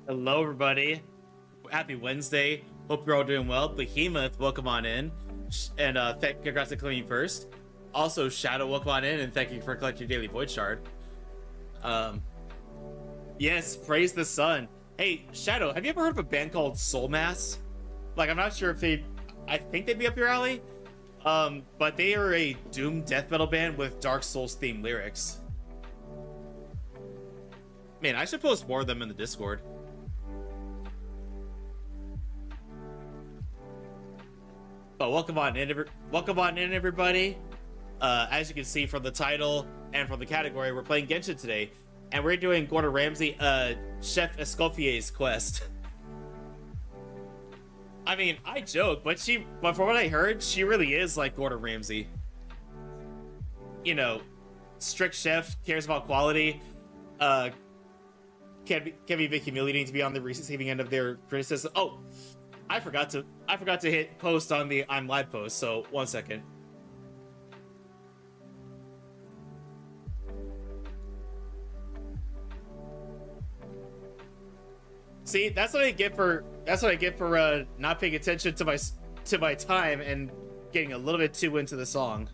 Hello, everybody. Happy Wednesday. Hope you're all doing well. Behemoth, welcome on in. And congrats on cleaning first. Also, Shadow, welcome on in, and thank you for collecting your daily Void Shard. Yes, praise the sun. Hey, Shadow, have you ever heard of a band called Soul Mass? Like, I'm not sure if they... I think they'd be up your alley. But they are a doom death metal band with Dark Souls themed lyrics. Man, I should post more of them in the Discord. But welcome on in, everybody. As you can see from the title and from the category, we're playing Genshin today, and we're doing Gordon Ramsey, Chef Escoffier's quest. I mean, I joke, but from what I heard, she really is like Gordon Ramsay. You know, strict chef, cares about quality. Can be a bit humiliating to be on the receiving end of their criticism. Oh, I forgot to hit post on the I'm live post. So 1 second. See, that's what I get for not paying attention to my time and getting a little bit too into the song.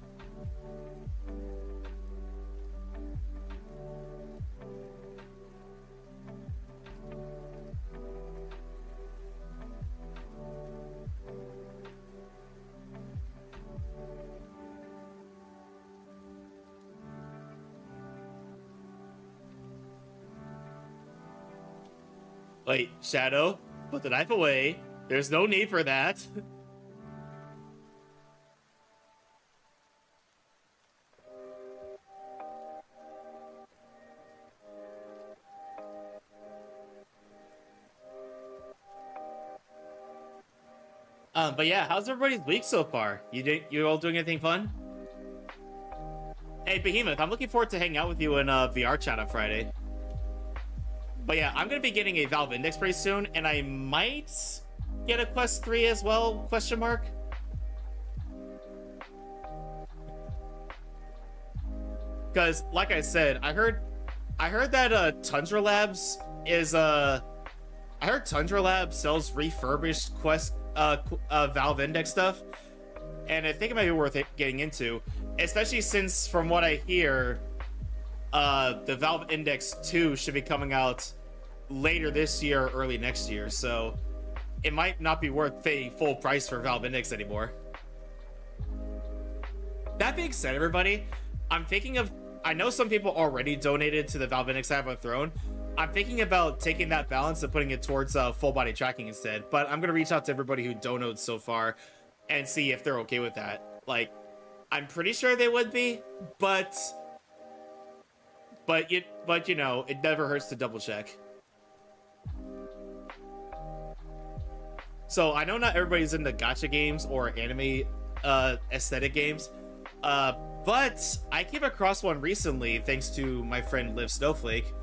Wait, Shadow, put the knife away. There's no need for that. But yeah, how's everybody's week so far? You all doing anything fun? Hey, Behemoth, I'm looking forward to hanging out with you in VR chat on Friday. But yeah, I'm going to be getting a Valve Index pretty soon, and I might get a Quest 3 as well, question mark. Because, like I said, I heard that Tundra Labs is, I heard Tundra Labs sells refurbished Quest, Valve Index stuff, and I think it might be worth it getting into, especially since, from what I hear, the Valve Index 2 should be coming out later this year or early next year, so it might not be worth paying full price for Valve Index anymore. That being said, everybody, I know some people already donated to the Valve Index I have on Throne. I'm thinking about taking that balance and putting it towards full body tracking instead, but I'm going to reach out to everybody who donated so far and see if they're okay with that. Like, I'm pretty sure they would be, but you know, it never hurts to double check. So I know not everybody's into gacha games or anime aesthetic games, but I came across one recently thanks to my friend Liv Snowflake,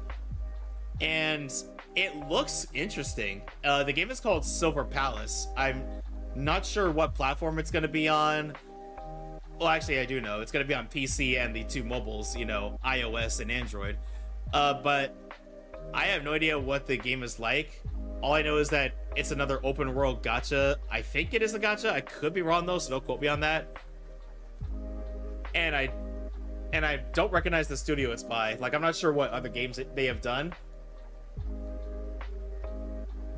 and it looks interesting. The game is called Silver Palace. I'm not sure what platform it's going to be on. Well, actually, I do know. It's going to be on PC and the two mobiles, you know, iOS and Android. But I have no idea what the game is like. All I know is that it's another open world gacha. I think it is a gacha. I could be wrong, though, so don't quote me on that. And I don't recognize the studio it's by. Like, I'm not sure what other games they have done.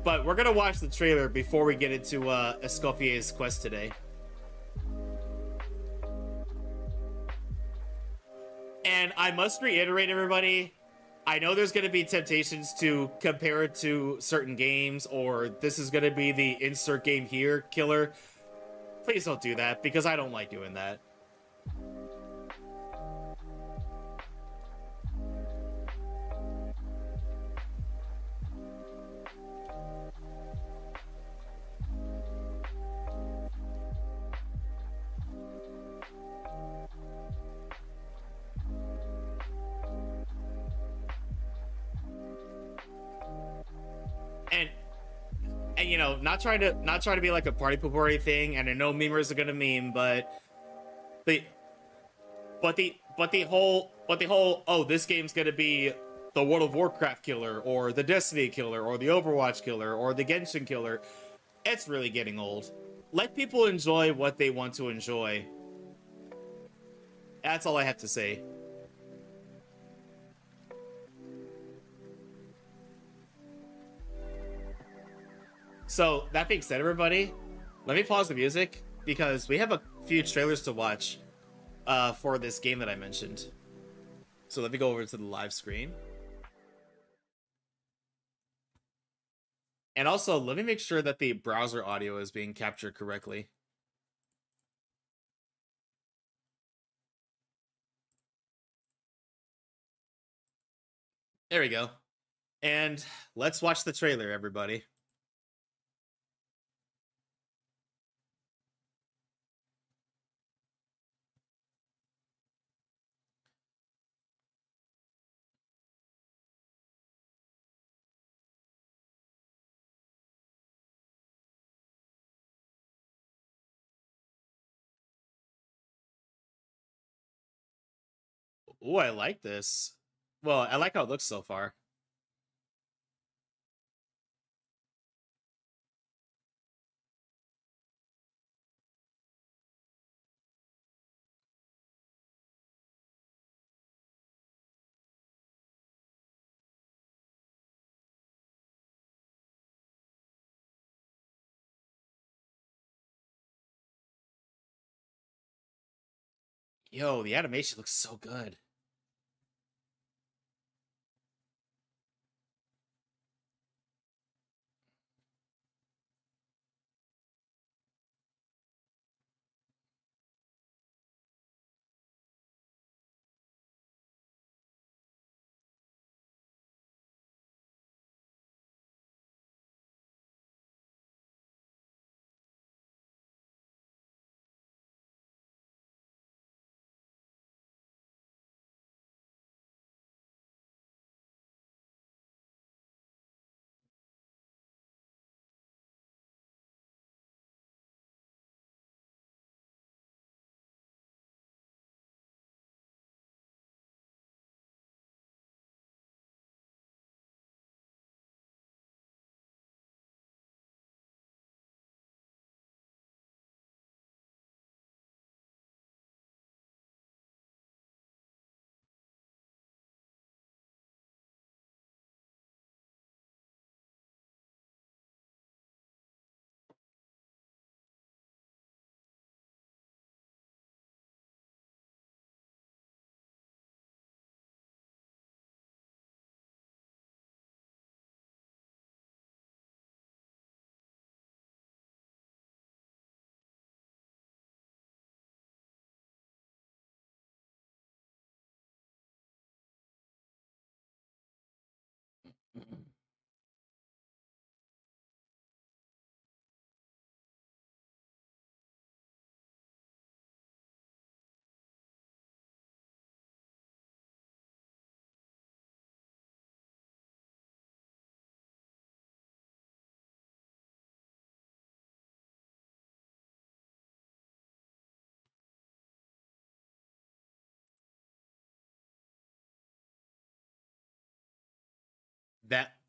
But we're going to watch the trailer before we get into Escoffier's quest today. And I must reiterate, everybody, I know there's going to be temptations to compare it to certain games, or this is going to be the insert game here killer. Please don't do that, because I don't like doing that. And you know, not trying to be like a party pooper or anything, and I know memers are gonna meme, but the whole oh, this game's gonna be the World of Warcraft killer, or the Destiny killer, or the Overwatch killer, or the Genshin killer. It's really getting old. Let people enjoy what they want to enjoy. That's all I have to say. So, that being said, everybody, let me pause the music, because we have a few trailers to watch for this game that I mentioned. So let me go over to the live screen. And also, let me make sure that the browser audio is being captured correctly. There we go. And let's watch the trailer, everybody. Ooh, I like this. Well, I like how it looks so far. Yo, the animation looks so good.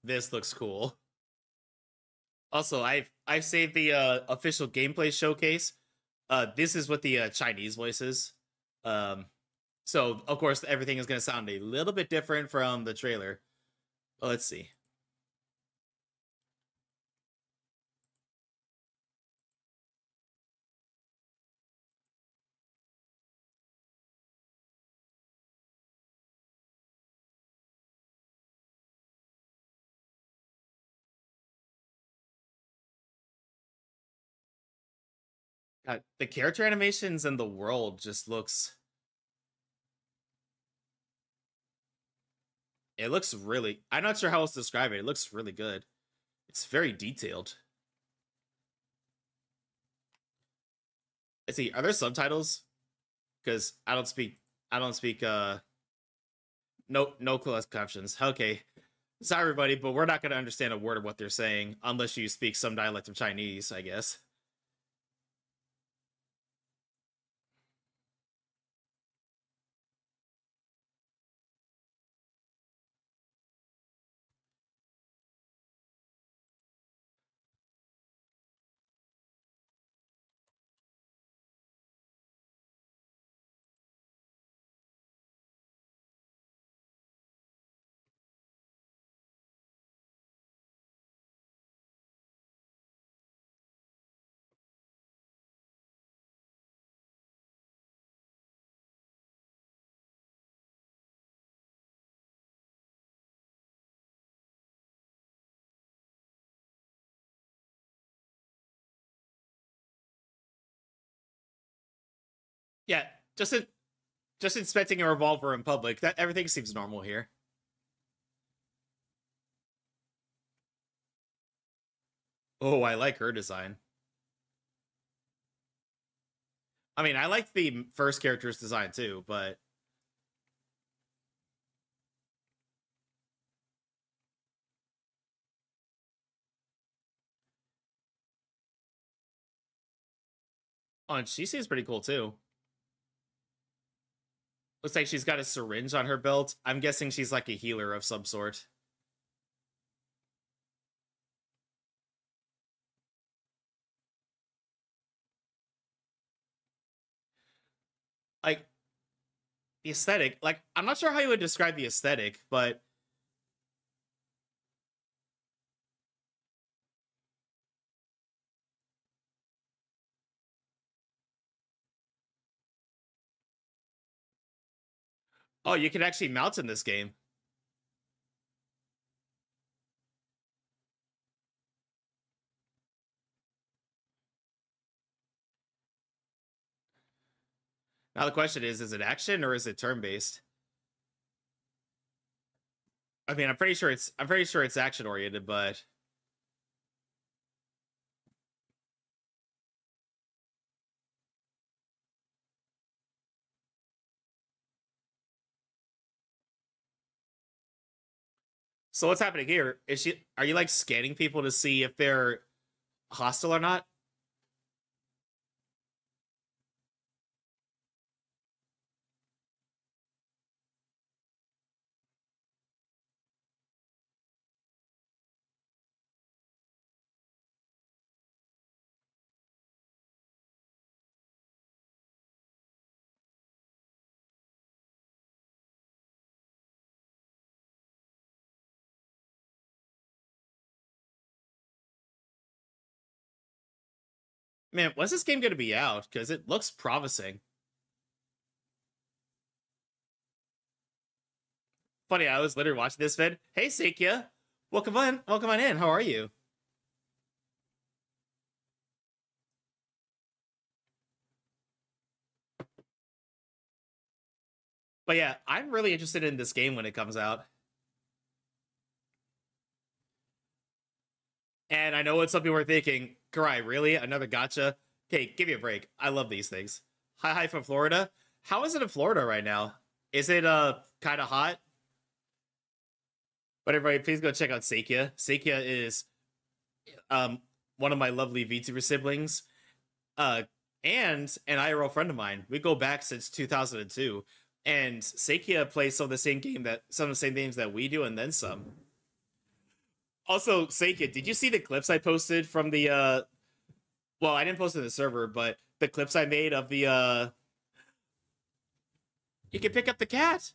This looks cool. Also, I've saved the official gameplay showcase. This is with the Chinese voices. Um, so of course everything is gonna sound a little bit different from the trailer. But let's see. God, the character animations in the world just looks. It looks really. I'm not sure how else to describe it. It looks really good. It's very detailed. Let's see. Are there subtitles? Because I don't speak. I don't speak. No closed captions. Okay. Sorry, everybody, but we're not going to understand a word of what they're saying unless you speak some dialect of Chinese, I guess. Just in, just inspecting a revolver in public. That everything seems normal here. Oh, I like her design. I mean, I like the first character's design too, but oh, and she seems pretty cool too. Looks like she's got a syringe on her belt. I'm guessing she's like a healer of some sort. Like the aesthetic, like I'm not sure how you would describe the aesthetic, but oh, you can actually mount in this game. Now the question is it action or is it turn-based? I mean, I'm pretty sure it's action oriented, but so what's happening here? Is she are you like scanning people to see if they're hostile or not? Man, when's this game gonna be out? Because it looks promising. Funny, I was literally watching this vid. Hey Sakia. Welcome on in. How are you? But yeah, I'm really interested in this game when it comes out. And I know what some people are thinking. Kurai, really? Another gotcha? Okay, give me a break. I love these things. Hi from Florida. How is it in Florida right now? Is it kind of hot? But everybody, please go check out Sakia. Sakia is um one of my lovely VTuber siblings. Uh and an IRL friend of mine. We go back since 2002. And Sakia plays some of the same games that we do and then some. Also, Sakia, did you see the clips I posted from the well, I didn't post it in the server, but the clips I made of the you can pick up the cat.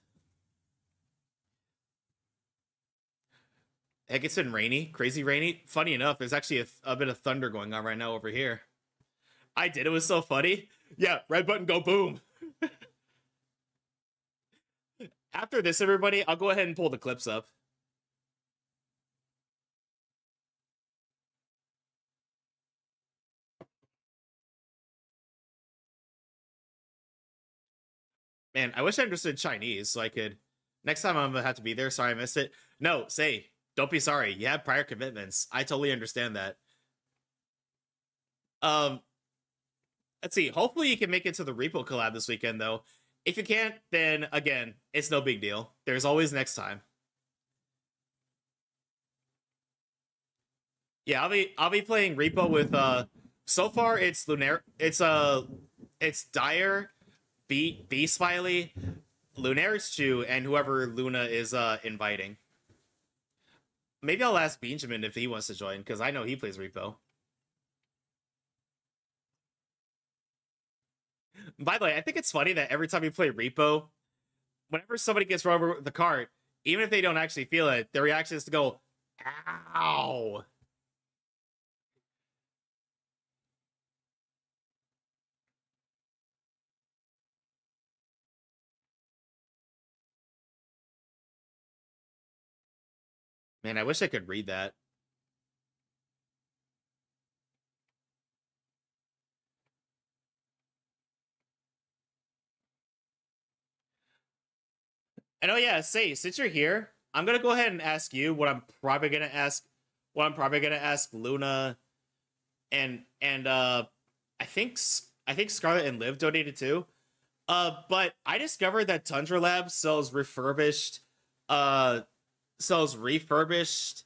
Heck, it's been rainy, crazy rainy. Funny enough, there's actually a bit of thunder going on right now over here. I did. It was so funny. Yeah, red button, go boom. After this, everybody, I'll go ahead and pull the clips up. Man, I wish I understood Chinese so I could. Next time I'm gonna have to be there. Sorry, I missed it. No, say, don't be sorry. You have prior commitments. I totally understand that. Um, let's see. Hopefully, you can make it to the Repo collab this weekend, though. If you can't, then again, it's no big deal. There's always next time. Yeah, I'll be playing Repo with so far it's Lunar it's Dire, B Smiley, Lunaris Chu, and whoever Luna is inviting. Maybe I'll ask Benjamin if he wants to join, because I know he plays Repo. By the way, I think it's funny that every time you play Repo, whenever somebody gets run over with the cart, even if they don't actually feel it, their reaction is to go, ow. Man, I wish I could read that. And oh yeah, say since you're here, I'm gonna go ahead and ask you what I'm probably gonna ask. What I'm probably gonna ask Luna and I think Scarlet and Liv donated too. But I discovered that Tundra Labs uh sells refurbished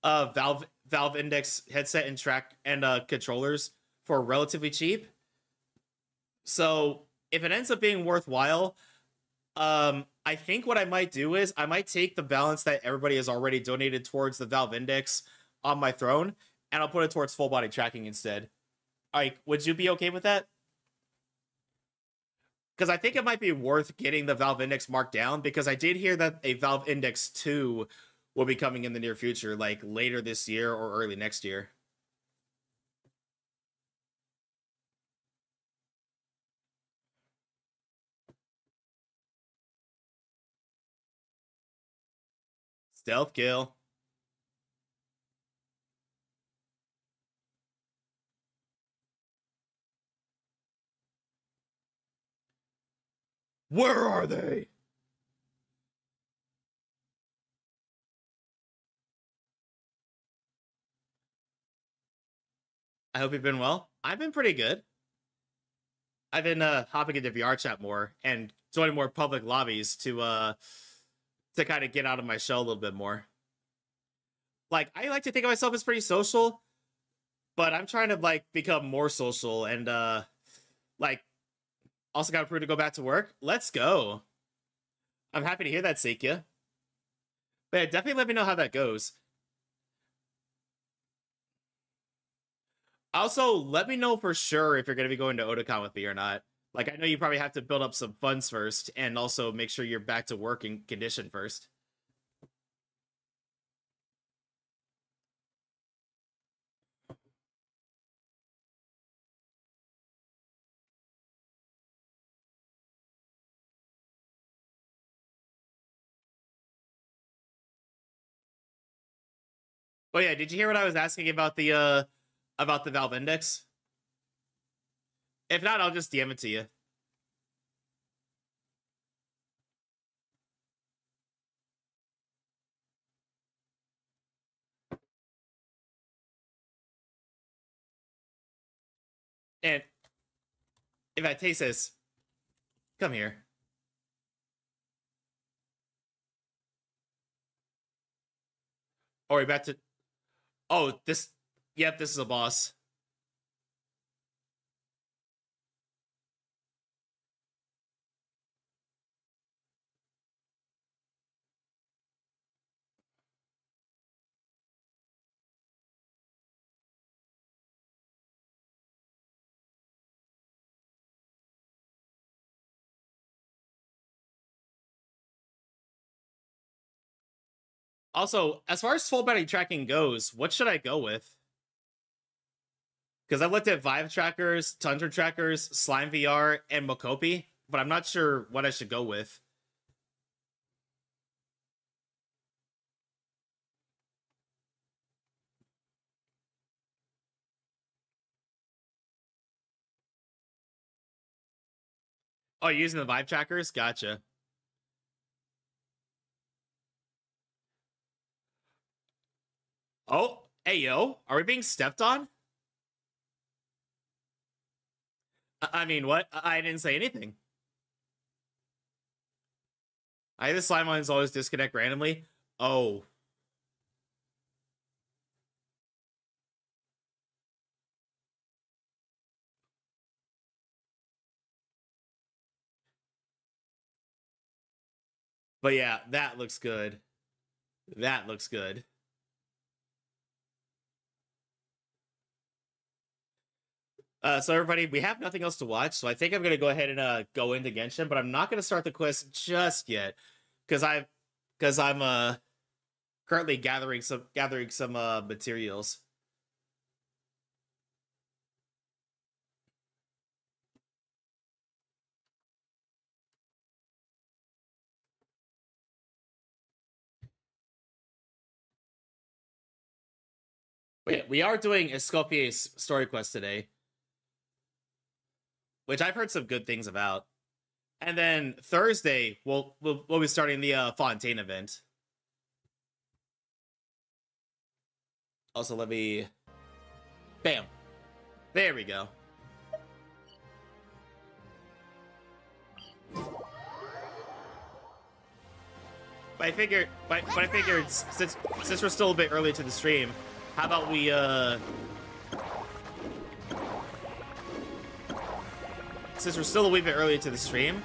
Valve Index headset and track and controllers for relatively cheap. So if it ends up being worthwhile, I think what I might do is I might take the balance that everybody has already donated towards the Valve Index on my throne, and I'll put it towards full body tracking instead. Like, would you be okay with that? Because I think it might be worth getting the Valve Index marked down, because I did hear that a Valve Index 2 will be coming in the near future, like later this year or early next year. Stealth kill. Where are they? I hope you've been well. I've been pretty good. I've been hopping into VR chat more and joining more public lobbies to kind of get out of my shell a little bit more. Like, I like to think of myself as pretty social, but I'm trying to like become more social and like also got approved to go back to work. Let's go. I'm happy to hear that, Sakia. But yeah, definitely let me know how that goes. Also, let me know for sure if you're going to be going to Otakon with me or not. Like, I know you probably have to build up some funds first, and also make sure you're back to working condition first. Oh yeah, did you hear what I was asking about the Valve Index? If not, I'll just DM it to you. And if I taste this, come here. Or we about to. Oh, this. Yep, this is a boss. Also, as far as full body tracking goes, what should I go with? Because I looked at Vive trackers, Tundra trackers, Slime VR, and Mokopi, but I'm not sure what I should go with. Oh, you're using the Vive trackers? Gotcha. Oh, hey yo, are we being stepped on? I mean, what? I didn't say anything. I the slime lines always disconnect randomly. Oh, but yeah, that looks good. That looks good. So everybody, we have nothing else to watch, so I think I'm gonna go ahead and go into Genshin, but I'm not gonna start the quest just yet because I'm currently gathering some materials. But yeah, we are doing Escoffier's story quest today, which I've heard some good things about. And then Thursday, we'll be starting the Fontaine event. Also, let me... Bam. There we go. But I figured, since we're still a bit early to the stream, how about we since we're still a wee bit early to the stream,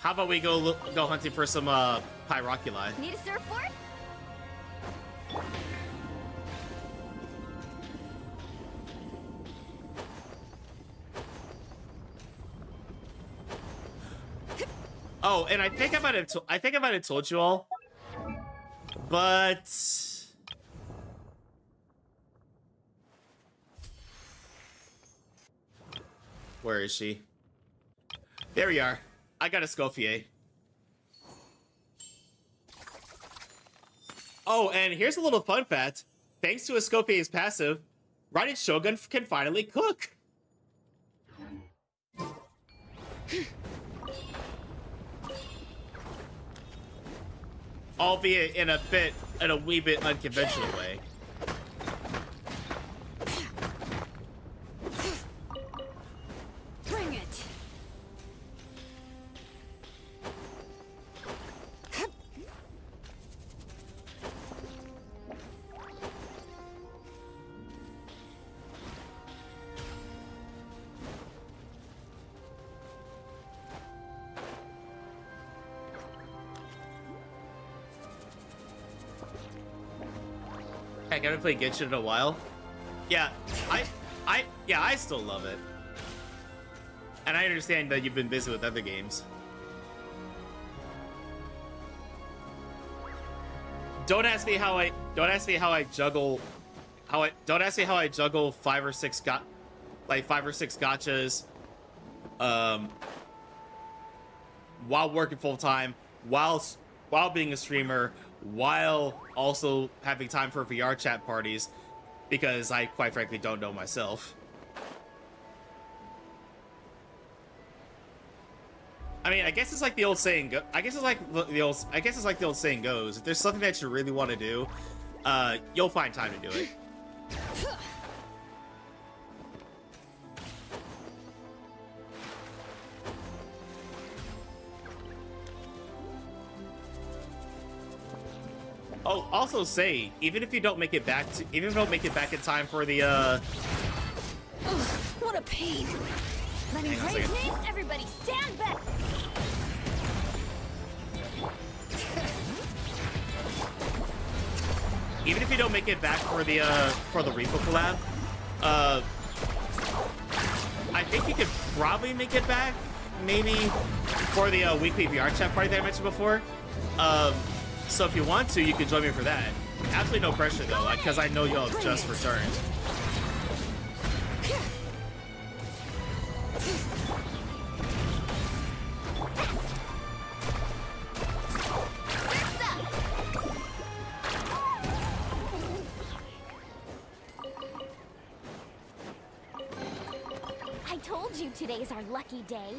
how about we go hunting for some Pyroculi? Need a surfboard? Oh, and I think I might have told you all, but where is she? There we are. I got Escoffier. Oh, and here's a little fun fact. Thanks to Escoffier's passive, Riding Shogun can finally cook. Albeit in a wee bit unconventional way. Bring it. Heck, I haven't played Genshin in a while. Yeah, I still love it. And I understand that you've been busy with other games. Don't ask me how I juggle five or six gachas while working full time, while being a streamer, while also having time for VR chat parties, because I quite frankly don't know myself. I mean, I guess it's like the old saying goes. If there's something that you really want to do, you'll find time to do it. Oh, also say, even if you don't make it back in time for the Ugh, what a pain. Letting Graves name, everybody stand back. Even if you don't make it back for the Repo collab, I think you could probably make it back, maybe for the weekly VR chat party that I mentioned before. So if you want to, you can join me for that. Absolutely no pressure though, because I know y'all just returned. I told you today's our lucky day.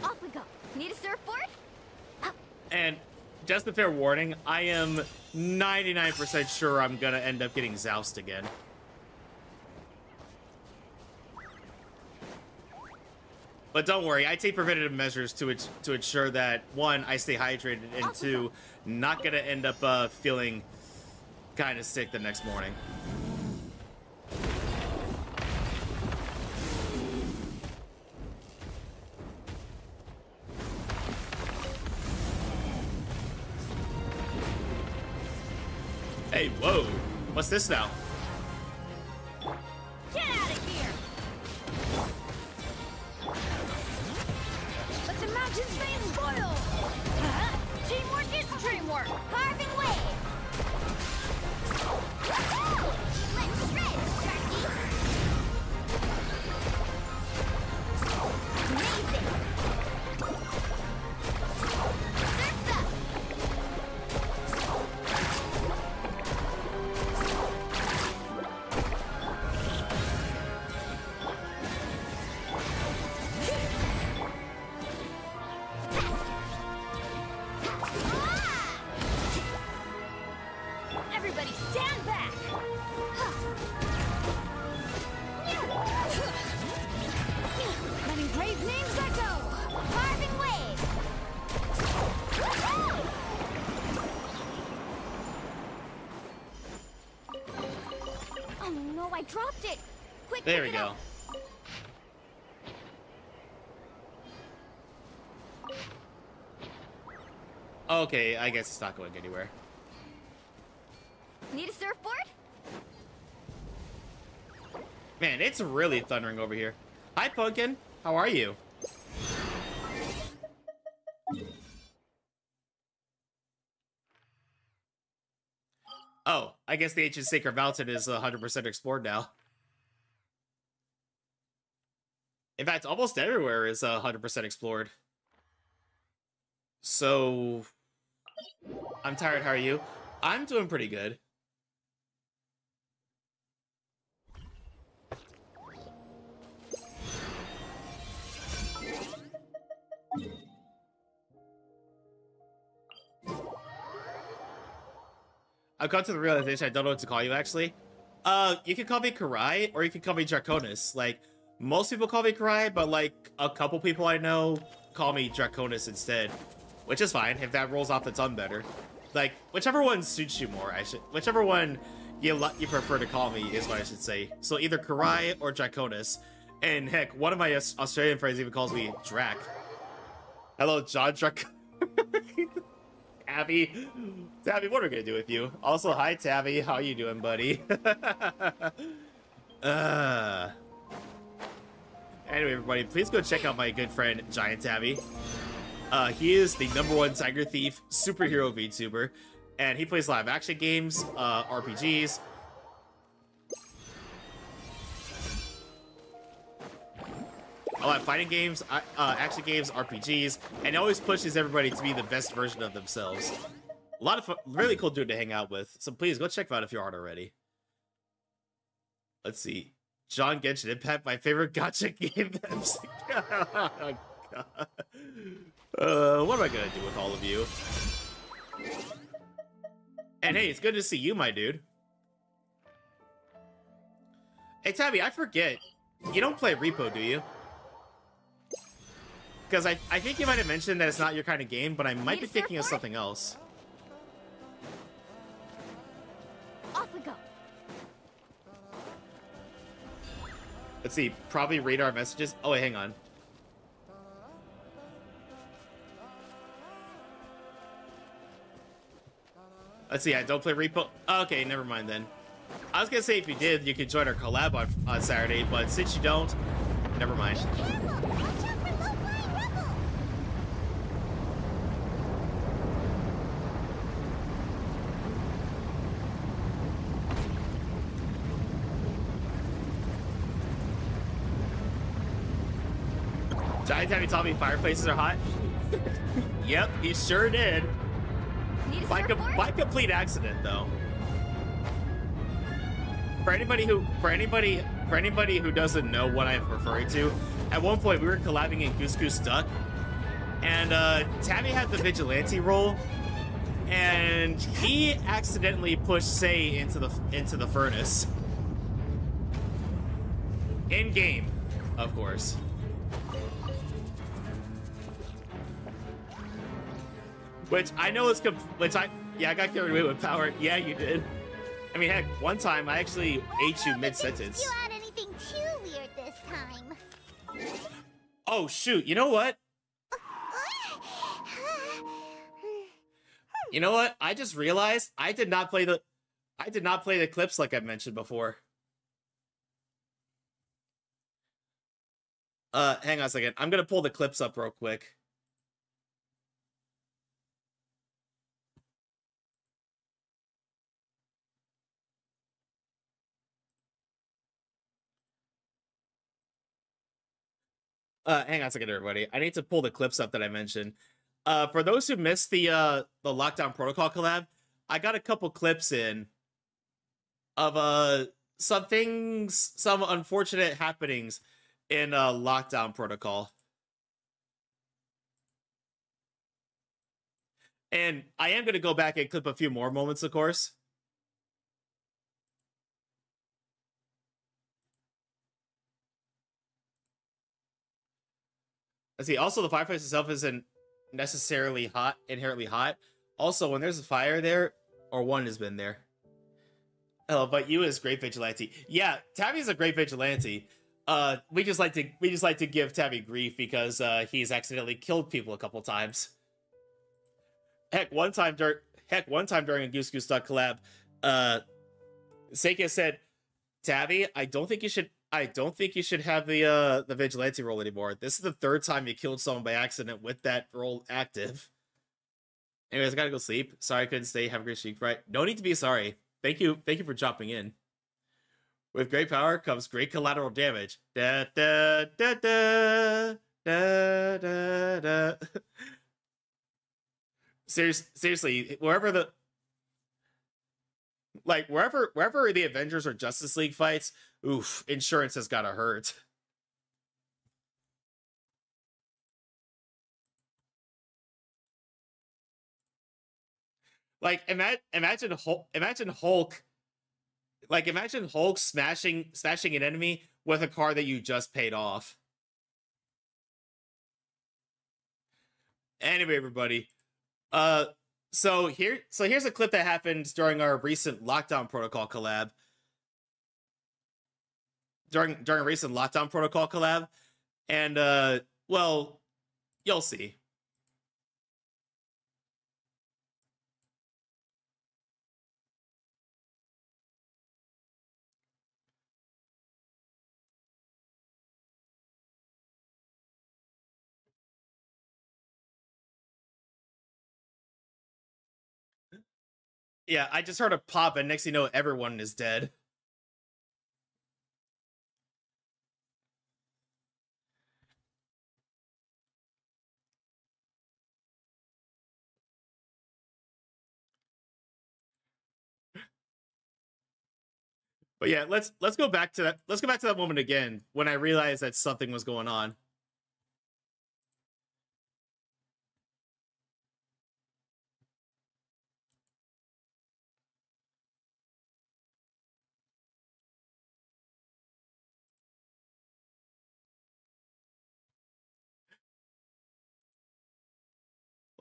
Off we go. Need a surfboard? Oh. And just a fair warning, I am 99% sure I'm gonna end up getting Zoused again. But don't worry, I take preventative measures to ensure that, one, I stay hydrated, and two, not gonna end up feeling kind of sick the next morning. Hey, whoa. What's this now? Get out of here! Let the mountains veins boil! Teamwork is dreamwork! Carving waves! Woohoo! Let's shred, Sharky! Amazing! Surf's up! Oh no, I dropped it. Quick, There pick we it go. up. Okay, I guess it's not going anywhere. Need a surfboard? Man, it's really thundering over here. Hi, Pumpkin. How are you? Oh, I guess the ancient sacred mountain is 100% explored now. In fact, almost everywhere is 100% explored. So, I'm tired. How are you? I'm doing pretty good. I've come to the realization I don't know what to call you, actually. You can call me Kurai, or you can call me Draconis. Like, most people call me Kurai, but, like, a couple people I know call me Draconis instead. Which is fine, if that rolls off the tongue better. Like, whichever one suits you more, whichever one you prefer to call me is what I should say. So either Kurai or Draconis. And heck, one of my Australian friends even calls me Drac. Hello, John Drac. Tabby, what are we gonna do with you? Also, hi Tabby, how you doing, buddy? Anyway, everybody, please go check out my good friend Giant Tabby. He is the #1 Tiger Thief superhero VTuber, and he plays live action games, RPGs. A lot of fighting games, action games, RPGs, and always pushes everybody to be the best version of themselves. A lot of fun, really cool dude to hang out with. So please go check him out if you aren't already. Let's see. John Genshin Impact, my favorite gacha game. Oh, God. What am I gonna do with all of you? And hey, it's good to see you, my dude. Hey, Tabby, I forget. You don't play Repo, do you? Because I think you might have mentioned that it's not your kind of game, but I might be thinking of something else. Off we go. Let's see, probably read our messages. Oh, wait, hang on. Let's see, I don't play Repo. Okay, never mind then. I was gonna say if you did, you could join our collab on Saturday, but since you don't, never mind. Giant Tabby taught me fireplaces are hot. Yep, he sure did. By complete accident, though. For anybody who doesn't know what I'm referring to, at one point we were collabing in Goose Goose Duck, and Tabby had the vigilante role, and he accidentally pushed Say into the furnace. In game, of course. Which I know is I got carried away with power. Yeah, you did. I mean, heck, one time I actually ate you mid-sentence. You had anything too weird this time. Oh shoot! You know what? You know what? I just realized I did not play the clips like I mentioned before. Hang on a second. I'm gonna pull the clips up real quick. Hang on a second, everybody. I need to pull the clips up that I mentioned. For those who missed the Lockdown Protocol collab, I got a couple clips in of some unfortunate happenings in Lockdown Protocol. And I am going to go back and clip a few more moments, of course. Let's see. Also, the fireplace itself isn't necessarily inherently hot. Also, when there's a fire there, or one has been there. Oh, but you is great vigilante. Yeah, Tabby's a great vigilante. We just like to give Tabby grief because he's accidentally killed people a couple times. Heck, one time during a Goose Goose Duck collab, Seika said, "Tabby, I don't think you should have the vigilante role anymore. This is the third time you killed someone by accident with that role active." Anyways, I gotta go sleep. Sorry I couldn't stay. Have a great week, right? No need to be sorry. Thank you for jumping in. With great power comes great collateral damage. Da da da da da da da. Seriously, wherever the Avengers or Justice League fights, oof, insurance has gotta hurt. Like, imagine Hulk. Like, imagine Hulk smashing an enemy with a car that you just paid off. Anyway, everybody. So here's a clip that happened during our recent Lockdown Protocol collab. During a recent Lockdown Protocol collab. And, well, you'll see. Yeah, I just heard a pop, and next thing you know, everyone is dead. But yeah, let's go back to that. Let's go back to that moment again when I realized that something was going on.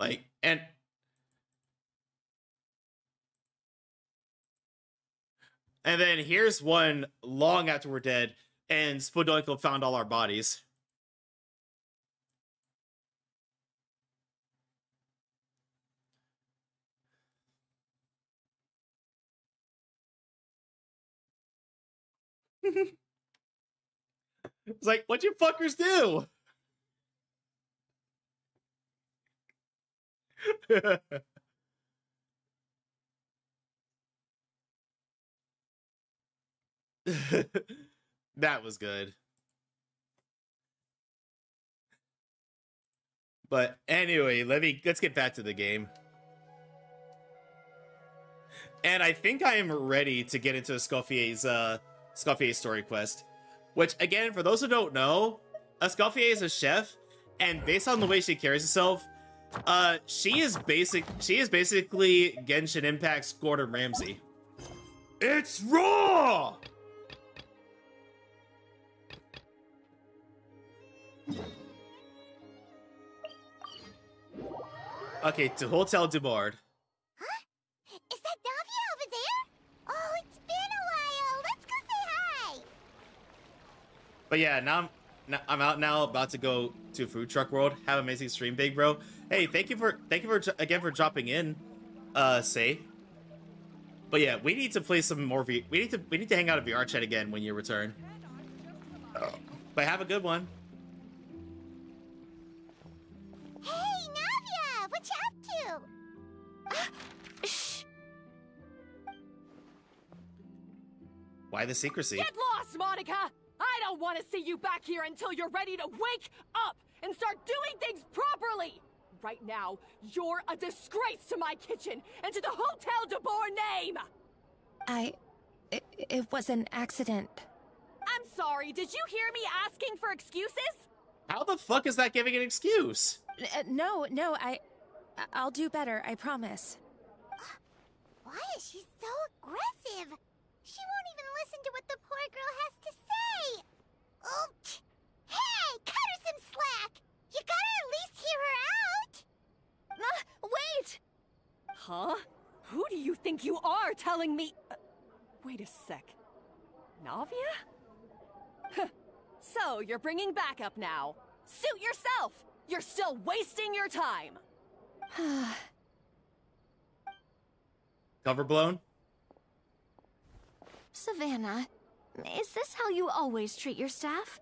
Like, and then here's one long after we're dead, and Spodolko found all our bodies. It's like, what'd you fuckers do? That was good. But anyway, let's get back to the game. And I think I am ready to get into Escoffier's story quest. Which, again, for those who don't know, Escoffier is a chef, and based on the way she carries herself, she is basically Genshin Impact's Gordon Ramsay. It's raw! Okay, to Hotel du Bard. Huh? Is that Davia over there? Oh, it's been a while. Let's go say hi. But yeah, now I'm out now, about to go to Food Truck World. Have an amazing stream, big bro. Hey, thank you for again for dropping in, Say. But yeah, we need to play some more we need to hang out at VR chat again when you return. But have a good one. Hey, Navia, what you up to? Shh. Why the secrecy? Get lost, Monica! I don't want to see you back here until you're ready to wake up and start doing things properly! Right now, you're a disgrace to my kitchen and to the Hotel de Boer name! It was an accident. I'm sorry, did you hear me asking for excuses? How the fuck is that giving an excuse? No, I'll do better, I promise. Why is she so aggressive? She won't even listen to what the poor girl has to say. Oh, hey, cut her some slack. You gotta at least hear her out. Wait! Huh? Who do you think you are telling me? Wait a sec. Navia? So, you're bringing backup now. Suit yourself! You're still wasting your time! Cover blown? Savannah, is this how you always treat your staff?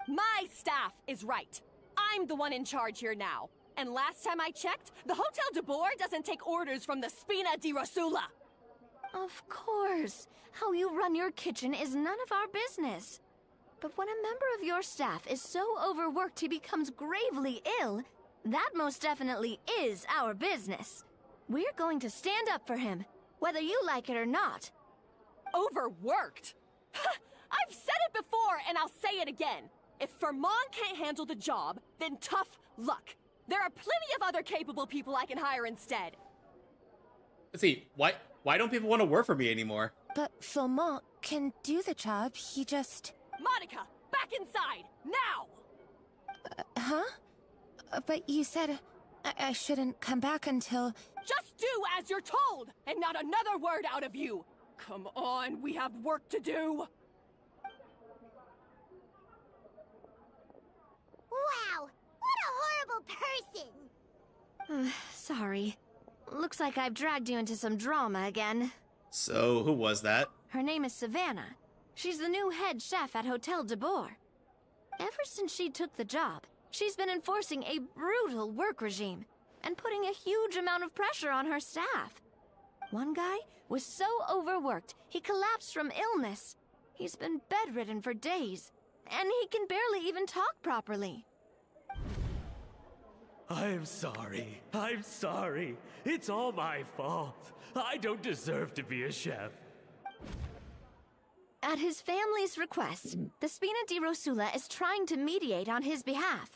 My staff is right. I'm the one in charge here now. And last time I checked, the Hotel de Boer doesn't take orders from the Spina di Rosula. Of course. How you run your kitchen is none of our business. But when a member of your staff is so overworked he becomes gravely ill, that most definitely is our business. We're going to stand up for him, whether you like it or not. Overworked? I've said it before, and I'll say it again. If Vermont can't handle the job, then tough luck. There are plenty of other capable people I can hire instead. Let's see, why don't people want to work for me anymore? But Vermont can do the job, he just... Monica, back inside, now! Huh? But you said I shouldn't come back until... Just do as you're told, and not another word out of you! Come on, we have work to do! Wow, what a horrible person! Sorry. Looks like I've dragged you into some drama again. So, who was that? Her name is Savannah. She's the new head chef at Hotel de Boer. Ever since she took the job, she's been enforcing a brutal work regime and putting a huge amount of pressure on her staff. One guy was so overworked, he collapsed from illness. He's been bedridden for days, and he can barely even talk properly. I'm sorry. I'm sorry. It's all my fault. I don't deserve to be a chef. At his family's request, the Spina di Rosula is trying to mediate on his behalf.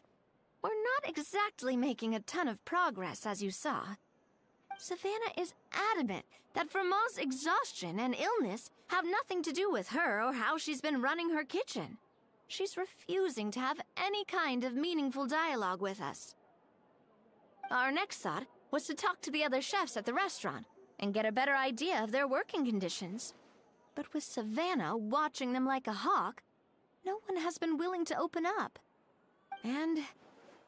We're not exactly making a ton of progress, as you saw. Savannah is adamant that Vermont's exhaustion and illness have nothing to do with her or how she's been running her kitchen. She's refusing to have any kind of meaningful dialogue with us. Our next thought was to talk to the other chefs at the restaurant and get a better idea of their working conditions. But with Savannah watching them like a hawk, no one has been willing to open up. And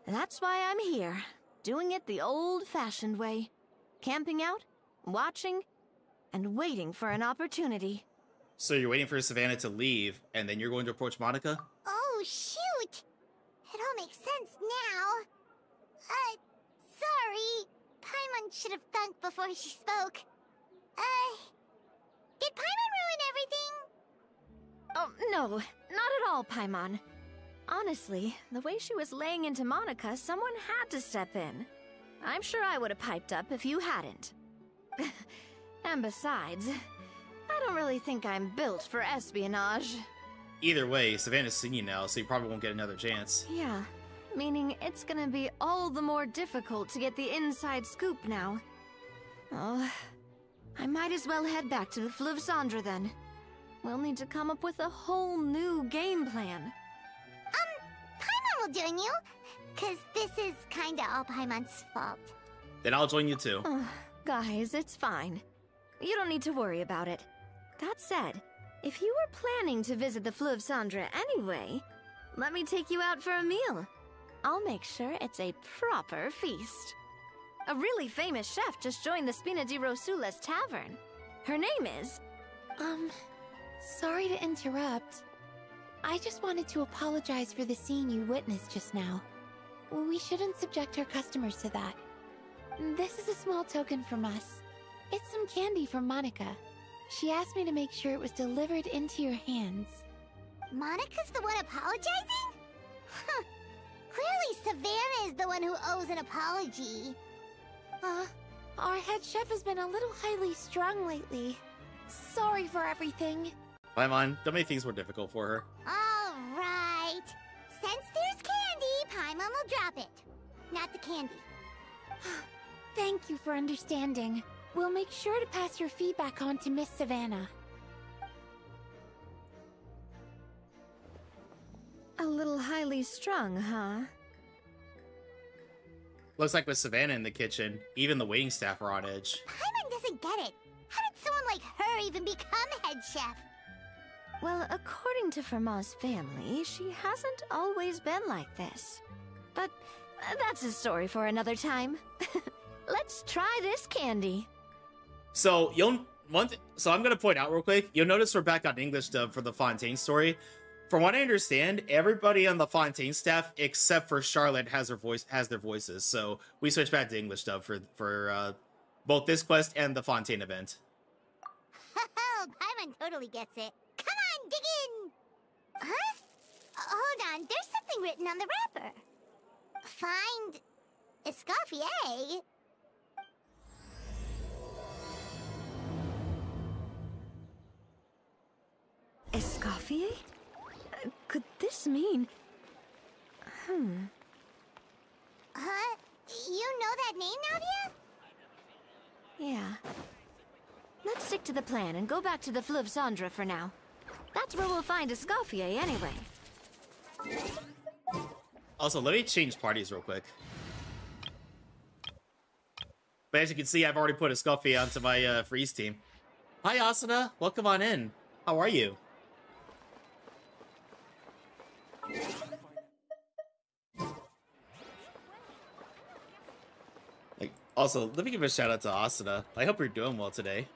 that's why I'm here, doing it the old-fashioned way. Camping out, watching, and waiting for an opportunity. So you're waiting for Savannah to leave, and then you're going to approach Monica? Oh, shoot! It all makes sense now. Sorry. Paimon should have thunked before she spoke. Did Paimon ruin everything? Oh, no, not at all, Paimon. Honestly, the way she was laying into Monica, someone had to step in. I'm sure I would have piped up if you hadn't. And besides, I don't really think I'm built for espionage. Either way, Savannah's seen you now, so you probably won't get another chance. Yeah, meaning it's gonna be all the more difficult to get the inside scoop now. Oh, I might as well head back to the Fleuve Cendre then. We'll need to come up with a whole new game plan. Paimon will join you, cause this is kinda all Paimon's fault. Then I'll join you too. Guys, it's fine. You don't need to worry about it. That said, if you were planning to visit the Fleuve Cendre anyway, let me take you out for a meal. I'll make sure it's a proper feast. A really famous chef just joined the Spina di Rosula's tavern. Her name is... Sorry to interrupt. I just wanted to apologize for the scene you witnessed just now. We shouldn't subject our customers to that. This is a small token from us. It's some candy from Monica. She asked me to make sure it was delivered into your hands. Monica's the one apologizing? Huh. Clearly Savannah is the one who owes an apology. Our head chef has been a little highly strung lately. Sorry for everything. Paimon, don't make things more difficult for her. Alright. Since there's candy, Paimon will drop it. Not the candy. Thank you for understanding. We'll make sure to pass your feedback on to Miss Savannah. A little highly strung, huh? Looks like with Savannah in the kitchen, even the waiting staff are on edge. Paimon doesn't get it. How did someone like her even become head chef? Well, according to Fermat's family, she hasn't always been like this. But that's a story for another time. Let's try this candy. So so I'm gonna point out real quick. You'll notice we're back on English dub for the Fontaine story. From what I understand, everybody on the Fontaine staff except for Charlotte has their voices. So we switched back to English dub for both this quest and the Fontaine event. Oh, Paimon totally gets it. Come on, dig in! Huh? Hold on, there's something written on the wrapper. Find Escoffier? Escoffier? Could this mean... Huh? You know that name, Navia? Yeah. Let's stick to the plan and go back to the Fleuve Cendre for now. That's where we'll find Escoffier anyway. Also, let me change parties real quick. But as you can see, I've already put Escoffier onto my freeze team. Hi, Asuna. Welcome on in. How are you? Also, let me give a shout out to Asuna. I hope you're doing well today.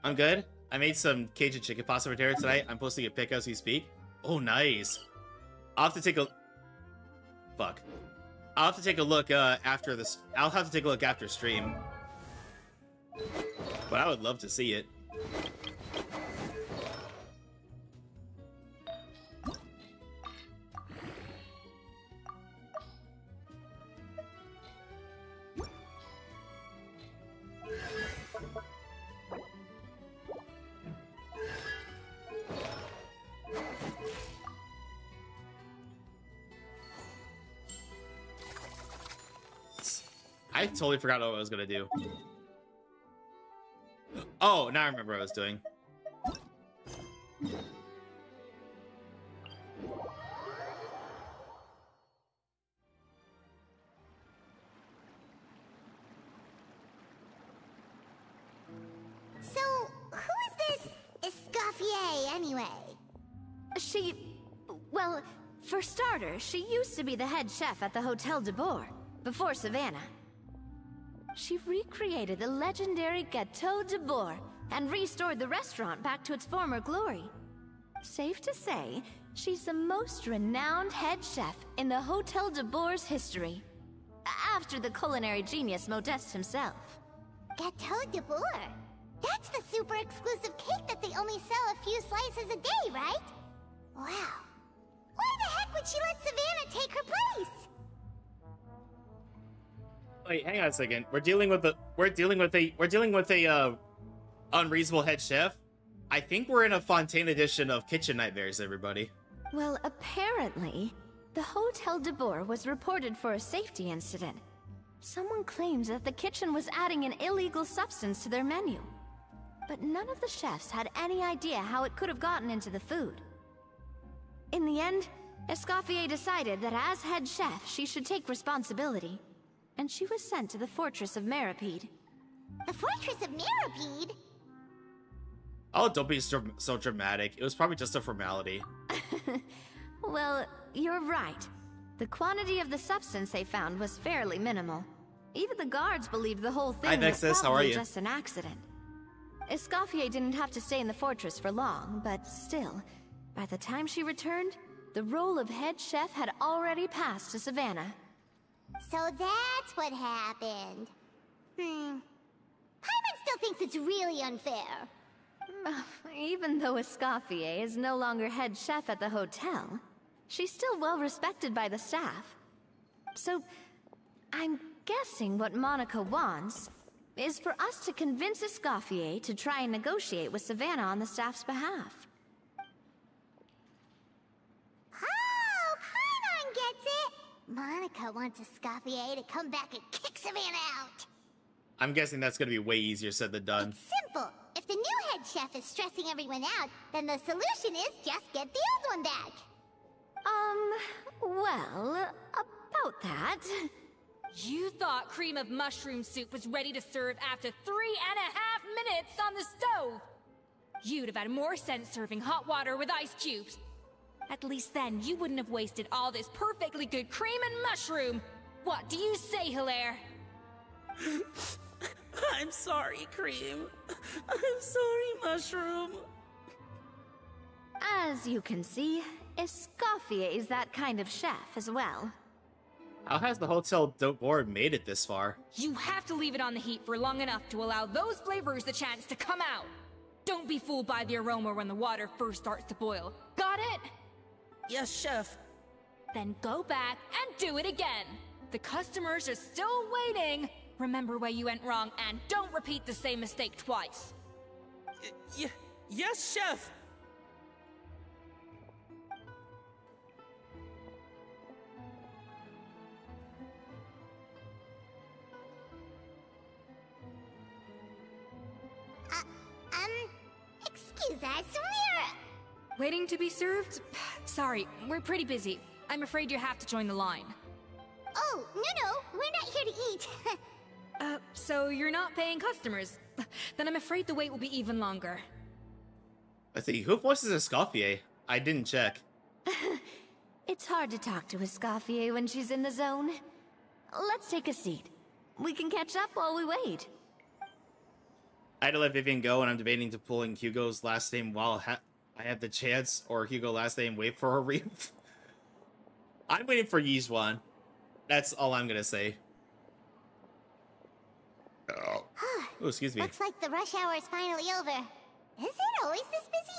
I'm good. I made some Cajun chicken pasta for dinner tonight. I'm posting a pic as we speak. Oh, nice. I'll have to take a... Fuck. I'll have to take a look after this. I'll have to take a look after stream. But I would love to see it. I totally forgot what I was gonna do. Oh, now I remember what I was doing. So, who is this Escoffier anyway? Well, for starters, she used to be the head chef at the Hotel de Bourg, before Savannah. She recreated the legendary Gâteau de Bourg and restored the restaurant back to its former glory. Safe to say, she's the most renowned head chef in the Hotel de Bourg's history, after the culinary genius Modeste himself. Gâteau de Bourg? That's the super exclusive cake that they only sell a few slices a day, right? Wow. Why the heck would she let Savannah take her place? Wait, hang on a second. We're dealing with a unreasonable head chef. I think we're in a Fontaine edition of Kitchen Nightmares, everybody. Well, apparently, the Hotel de Bourg was reported for a safety incident. Someone claims that the kitchen was adding an illegal substance to their menu. But none of the chefs had any idea how it could have gotten into the food. In the end, Escoffier decided that as head chef, she should take responsibility. And she was sent to the Fortress of Meripede. The Fortress of Meripede? Oh, don't be so dramatic. It was probably just a formality. Well, you're right. The quantity of the substance they found was fairly minimal. Even the guards believed the whole thing was probably just an accident. Escoffier didn't have to stay in the fortress for long, but still, by the time she returned, the role of head chef had already passed to Savannah. So that's what happened. Paimon still thinks it's really unfair. Even though Escoffier is no longer head chef at the hotel, she's still well respected by the staff. So, I'm guessing what Monica wants is for us to convince Escoffier to try and negotiate with Savannah on the staff's behalf. Oh, Paimon gets it! Monica wants Escoffier to come back and kick Savannah out. I'm guessing that's gonna be way easier said than done. It's simple. If the new head chef is stressing everyone out, then the solution is just get the old one back. Well, about that. You thought cream of mushroom soup was ready to serve after 3.5 minutes on the stove. You'd have had more sense serving hot water with ice cubes. At least then you wouldn't have wasted all this perfectly good cream and mushroom. What do you say, Hilaire? I'm sorry, Cream. I'm sorry, Mushroom. As you can see, Escoffier is that kind of chef as well. How has the hotel board made it this far? You have to leave it on the heat for long enough to allow those flavors the chance to come out. Don't be fooled by the aroma when the water first starts to boil. Got it? Yes, Chef. Then go back and do it again. The customers are still waiting. Remember where you went wrong and don't repeat the same mistake twice. Yes, Chef. Excuse us, Waiting to be served? Sorry, we're pretty busy. I'm afraid you have to join the line. Oh, no, we're not here to eat. So you're not paying customers? Then I'm afraid the wait will be even longer. Let's see, who voices Escoffier? I didn't check. It's hard to talk to Escoffier when she's in the zone. Let's take a seat. We can catch up while we wait. I had to let Vivian go, and I'm debating to pull in Hugo's last name while I have the chance, or Hugo last name wait for a re. I'm waiting for Yizhuan. That's all I'm gonna say. Oh, excuse me. Looks like the rush hour is finally over. Is it always this busy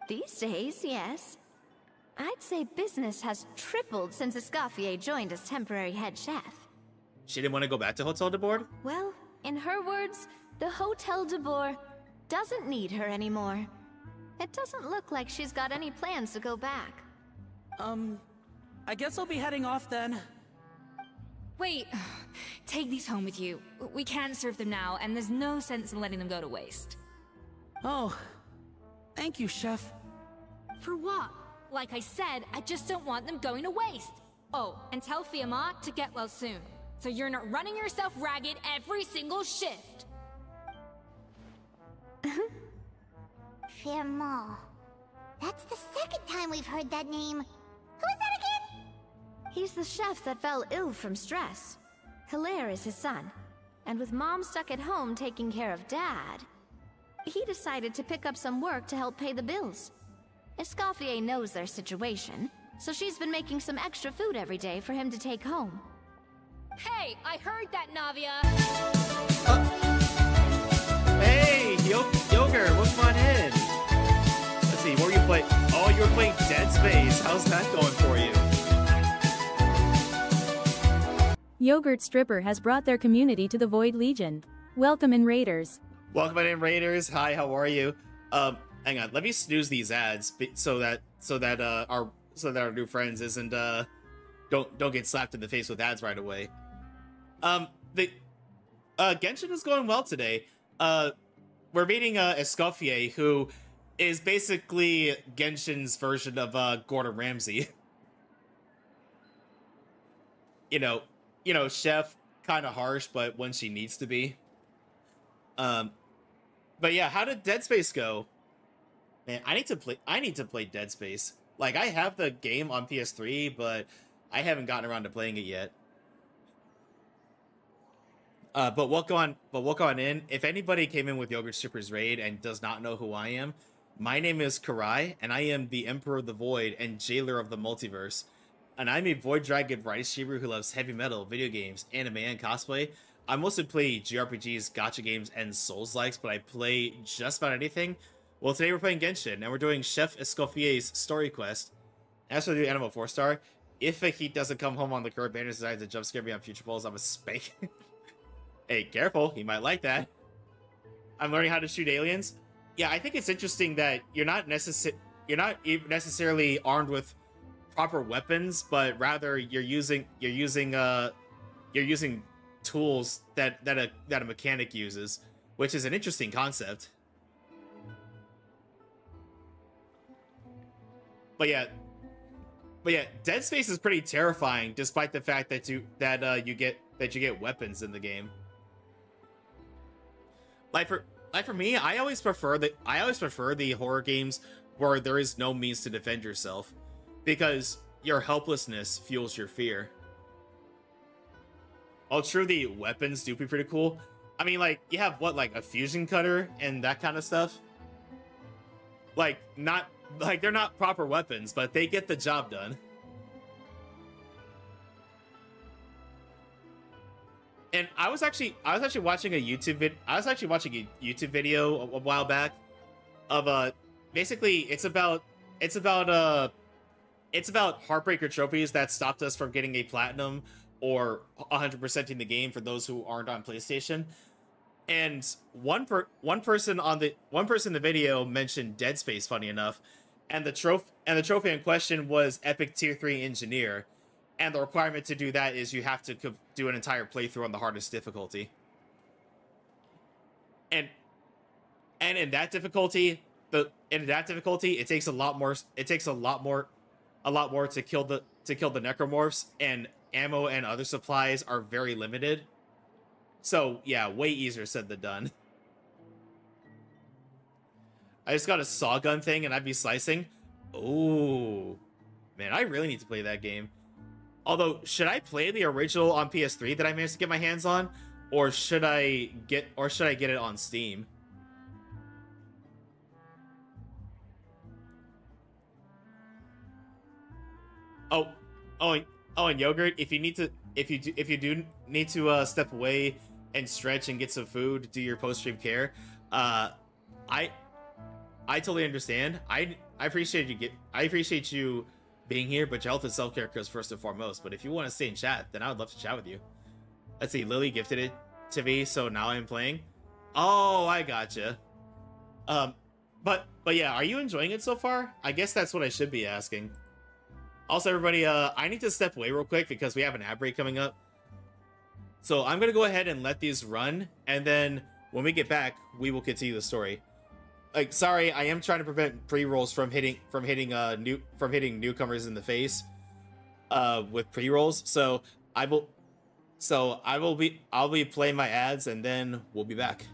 here? These days, yes. I'd say business has tripled since Escoffier joined as temporary head chef. She didn't want to go back to Hotel de Bord? Well, in her words, the Hotel de Bord doesn't need her anymore. It doesn't look like she's got any plans to go back. I guess I'll be heading off then. Wait, take these home with you. We can't serve them now, and there's no sense in letting them go to waste. Oh, thank you, Chef. For what? Like I said, I just don't want them going to waste. Oh, and tell Fiamma to get well soon, so you're not running yourself ragged every single shift. Fiamma. That's the second time we've heard that name. Who is that again? He's the chef that fell ill from stress. Hilaire is his son. And with Mom stuck at home taking care of Dad, he decided to pick up some work to help pay the bills. Escoffier knows their situation, so she's been making some extra food every day for him to take home. Hey, I heard that, Navia! Hey, Yogurt, welcome on in. Let's see, what were you playing? Oh, you were playing Dead Space. How's that going for you? Yogurt Stripper has brought their community to the Void Legion. Welcome in, Raiders. Welcome in, Raiders. Hi, how are you? Hang on, let me snooze these ads so that our new friends isn't don't get slapped in the face with ads right away. Genshin is going well today. We're meeting Escoffier, who is basically Genshin's version of Gordon Ramsay. you know, chef, kind of harsh, but when she needs to be. But yeah, how did Dead Space go? Man, I need to play Dead Space. Like, I have the game on PS3, but I haven't gotten around to playing it yet. But welcome on in. If anybody came in with Yogurt Stripper's raid and does not know who I am, my name is Kurai, and I am the Emperor of the Void and Jailer of the Multiverse. And I'm a Void Dragon variety streamer who loves heavy metal, video games, anime, and cosplay. I mostly play JRPGs, gacha games, and Souls-likes, but I play just about anything. Well, today we're playing Genshin, and we're doing Chef Escoffier's story quest. As for the Animal 4-star, if he doesn't come home on the current banner and decides to jump scare me on future polls, I'm a spank. Hey, careful, he might like that. I'm learning how to shoot aliens. Yeah, I think it's interesting that you're not necessarily armed with tools that a mechanic uses, which is an interesting concept. But yeah, Dead Space is pretty terrifying, despite the fact that you get weapons in the game. Like for me, I always prefer the horror games where there is no means to defend yourself, because your helplessness fuels your fear. Oh, true, the weapons do be pretty cool. I mean, like, you have what, like a fusion cutter and that kind of stuff. Like, they're not proper weapons, but they get the job done. And I was actually watching a YouTube video a while back of basically it's about Heartbreaker trophies that stopped us from getting a platinum or 100%ing the game for those who aren't on PlayStation. And one person in the video mentioned Dead Space, funny enough, and the trophy in question was Epic Tier 3 Engineer, and the requirement to do that is you have to do an entire playthrough on the hardest difficulty. And in that difficulty, it takes a lot more to kill the necromorphs, and ammo and other supplies are very limited. So yeah, way easier said than done. I just got a saw gun thing and I'd be slicing. Oh man, I really need to play that game. Although, should I play the original on PS3 that I managed to get my hands on, or should I get it on Steam? Oh, and Yogurt, if you do need to step away and stretch and get some food, do your post-stream care. I totally understand. I appreciate you being here, but your health and self-care goes first and foremost. But if you want to stay in chat, then I would love to chat with you. Let's see, Lily gifted it to me, so now I'm playing. Oh, I gotcha. But yeah, are you enjoying it so far? I guess that's what I should be asking. Also, everybody, I need to step away real quick because we have an ad break coming up. So I'm gonna go ahead and let these run, and then when we get back, we will continue the story. Like, sorry, I am trying to prevent pre-rolls from hitting newcomers in the face with pre-rolls. So I'll be playing my ads, and then we'll be back.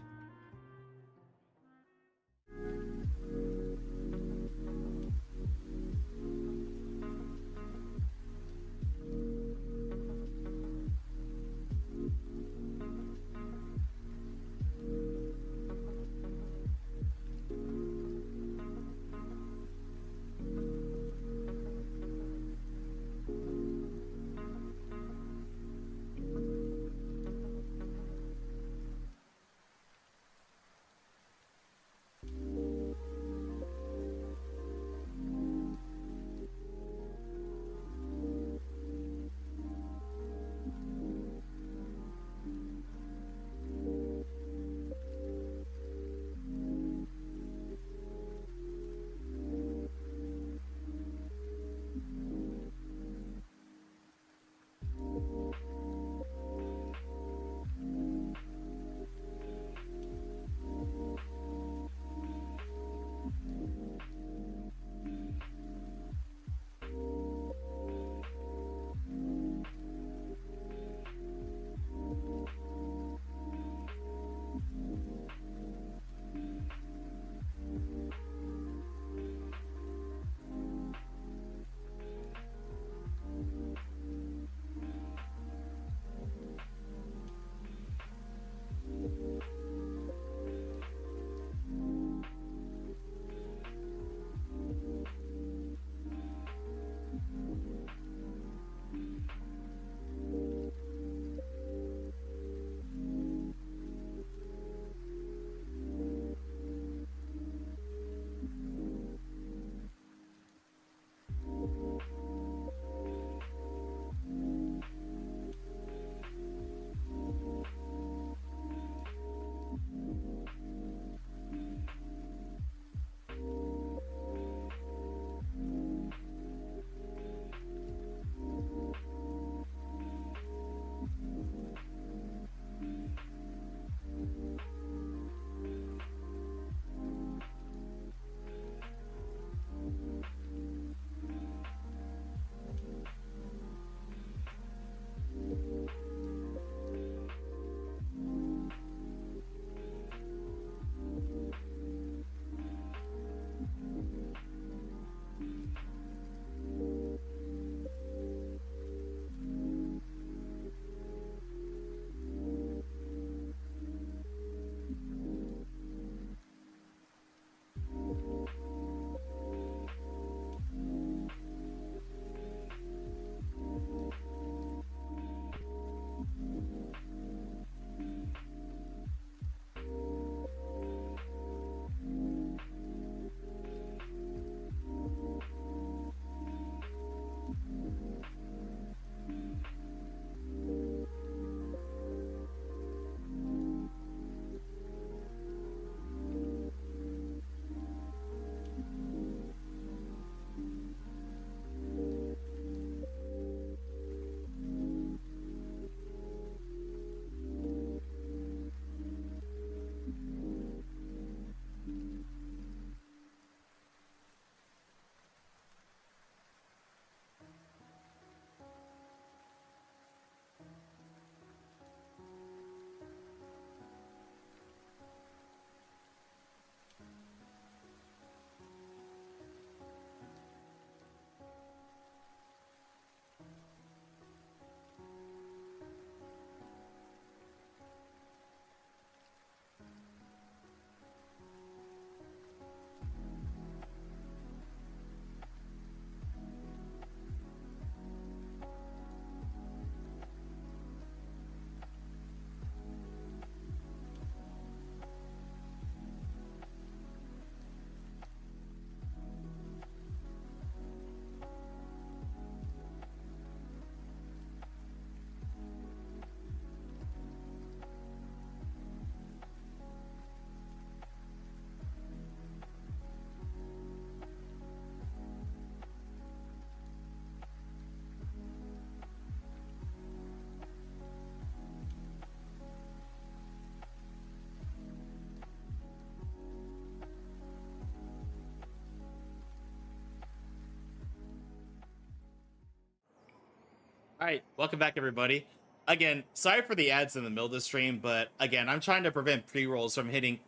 Alright, welcome back everybody. Again, sorry for the ads in the middle of the stream, but again, I'm trying to prevent pre-rolls from hitting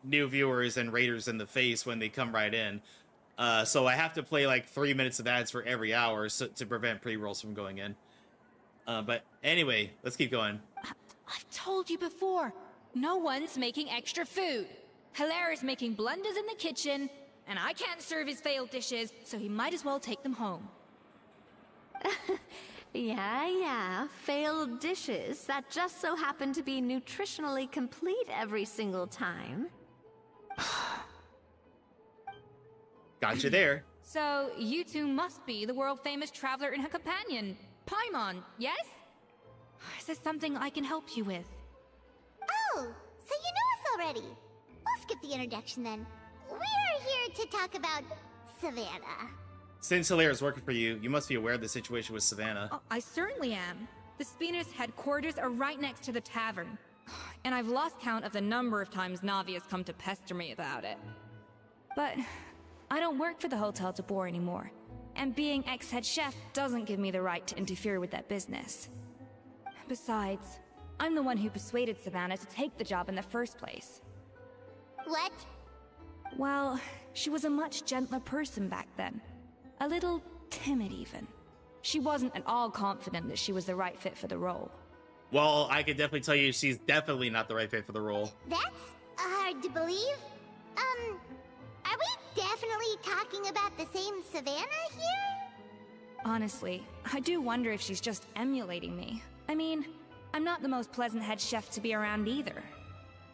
new viewers and raiders in the face when they come right in. So I have to play like 3 minutes of ads for every hour to prevent pre-rolls from going in. But anyway, let's keep going. I've told you before, no one's making extra food. Hilaire's making blunders in the kitchen, and I can't serve his failed dishes, so he might as well take them home. Yeah, failed dishes that just so happen to be nutritionally complete every single time. Got you there. So, you two must be the world-famous traveler and her companion, Paimon, yes? Is there something I can help you with? Oh, so you know us already. I'll skip the introduction then. We are here to talk about Savannah. Since Hilaire is working for you, you must be aware of the situation with Savannah. Oh, I certainly am. The Spina's headquarters are right next to the tavern. And I've lost count of the number of times Navi has come to pester me about it. But I don't work for the Hotel de Boer anymore. And being ex-head chef doesn't give me the right to interfere with that business. Besides, I'm the one who persuaded Savannah to take the job in the first place. What? Well, she was a much gentler person back then. A little timid, even. She wasn't at all confident that she was the right fit for the role. Well, I can definitely tell you she's definitely not the right fit for the role. That's hard to believe. Are we definitely talking about the same Savannah here? Honestly, I do wonder if she's just emulating me. I mean, I'm not the most pleasant head chef to be around either.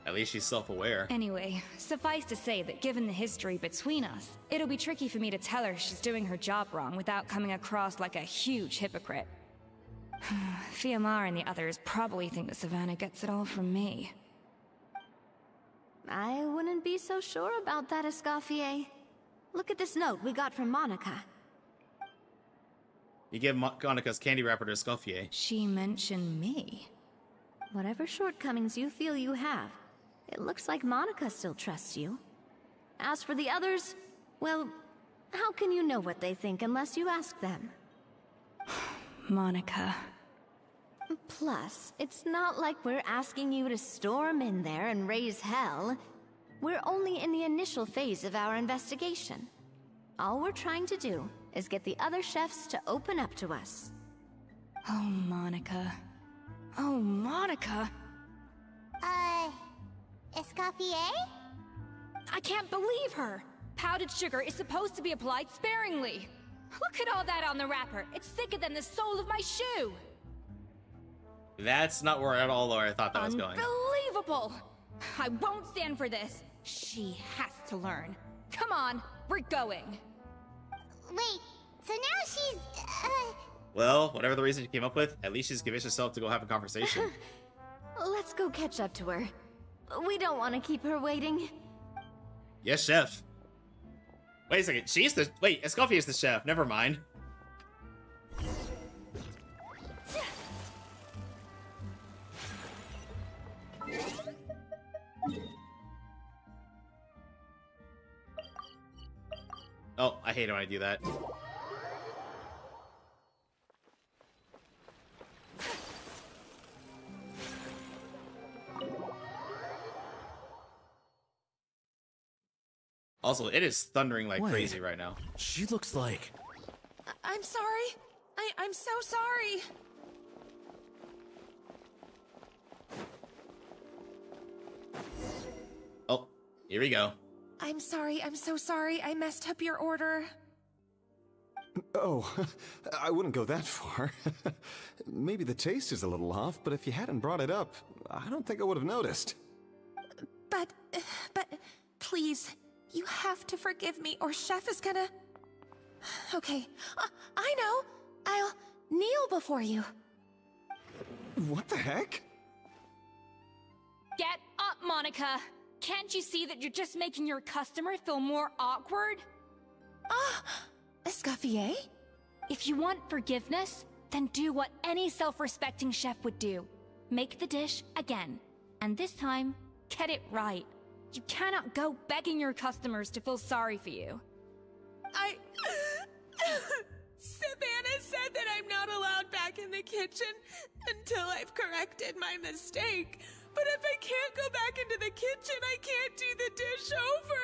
At least she's self-aware. Anyway, suffice to say that given the history between us, it'll be tricky for me to tell her she's doing her job wrong without coming across like a huge hypocrite. Fiamar and the others probably think that Savannah gets it all from me. I wouldn't be so sure about that, Escoffier. Look at this note we got from Monica. You give Monica's candy wrapper to Escoffier. She mentioned me. Whatever shortcomings you feel you have, it looks like Monica still trusts you. As for the others, well, how can you know what they think unless you ask them? Monica. Plus, it's not like we're asking you to storm in there and raise hell. We're only in the initial phase of our investigation. All we're trying to do is get the other chefs to open up to us. Oh, Monica. Oh, Monica! Escoffier? I can't believe her! Powdered sugar is supposed to be applied sparingly. Look at all that on the wrapper. It's thicker than the sole of my shoe. That's not where at all I thought that was going. Unbelievable! I won't stand for this. She has to learn. Come on, we're going. Wait, so now she's, Well, whatever the reason you came up with, at least she's convinced herself to go have a conversation. Let's go catch up to her. We don't want to keep her waiting. Yes, chef. Wait a second, wait, Escoffier's the chef, never mind. Oh, I hate it when I do that. Also, it is thundering like crazy right now. She looks like... I'm sorry. I'm so sorry. Oh, here we go. I'm sorry. I'm so sorry. I messed up your order. Oh, I wouldn't go that far. Maybe the taste is a little off, but if you hadn't brought it up, I don't think I would have noticed. But, please, you have to forgive me or Chef is gonna... Okay, I know. I'll kneel before you. What the heck? Get up, Monica! Can't you see that you're just making your customer feel more awkward? Escoffier? If you want forgiveness, then do what any self-respecting chef would do. Make the dish again. And this time, get it right. You cannot go begging your customers to feel sorry for you. Savannah said that I'm not allowed the kitchen until I've corrected my mistake. But if I can't go back into the kitchen, I can't do the dish over.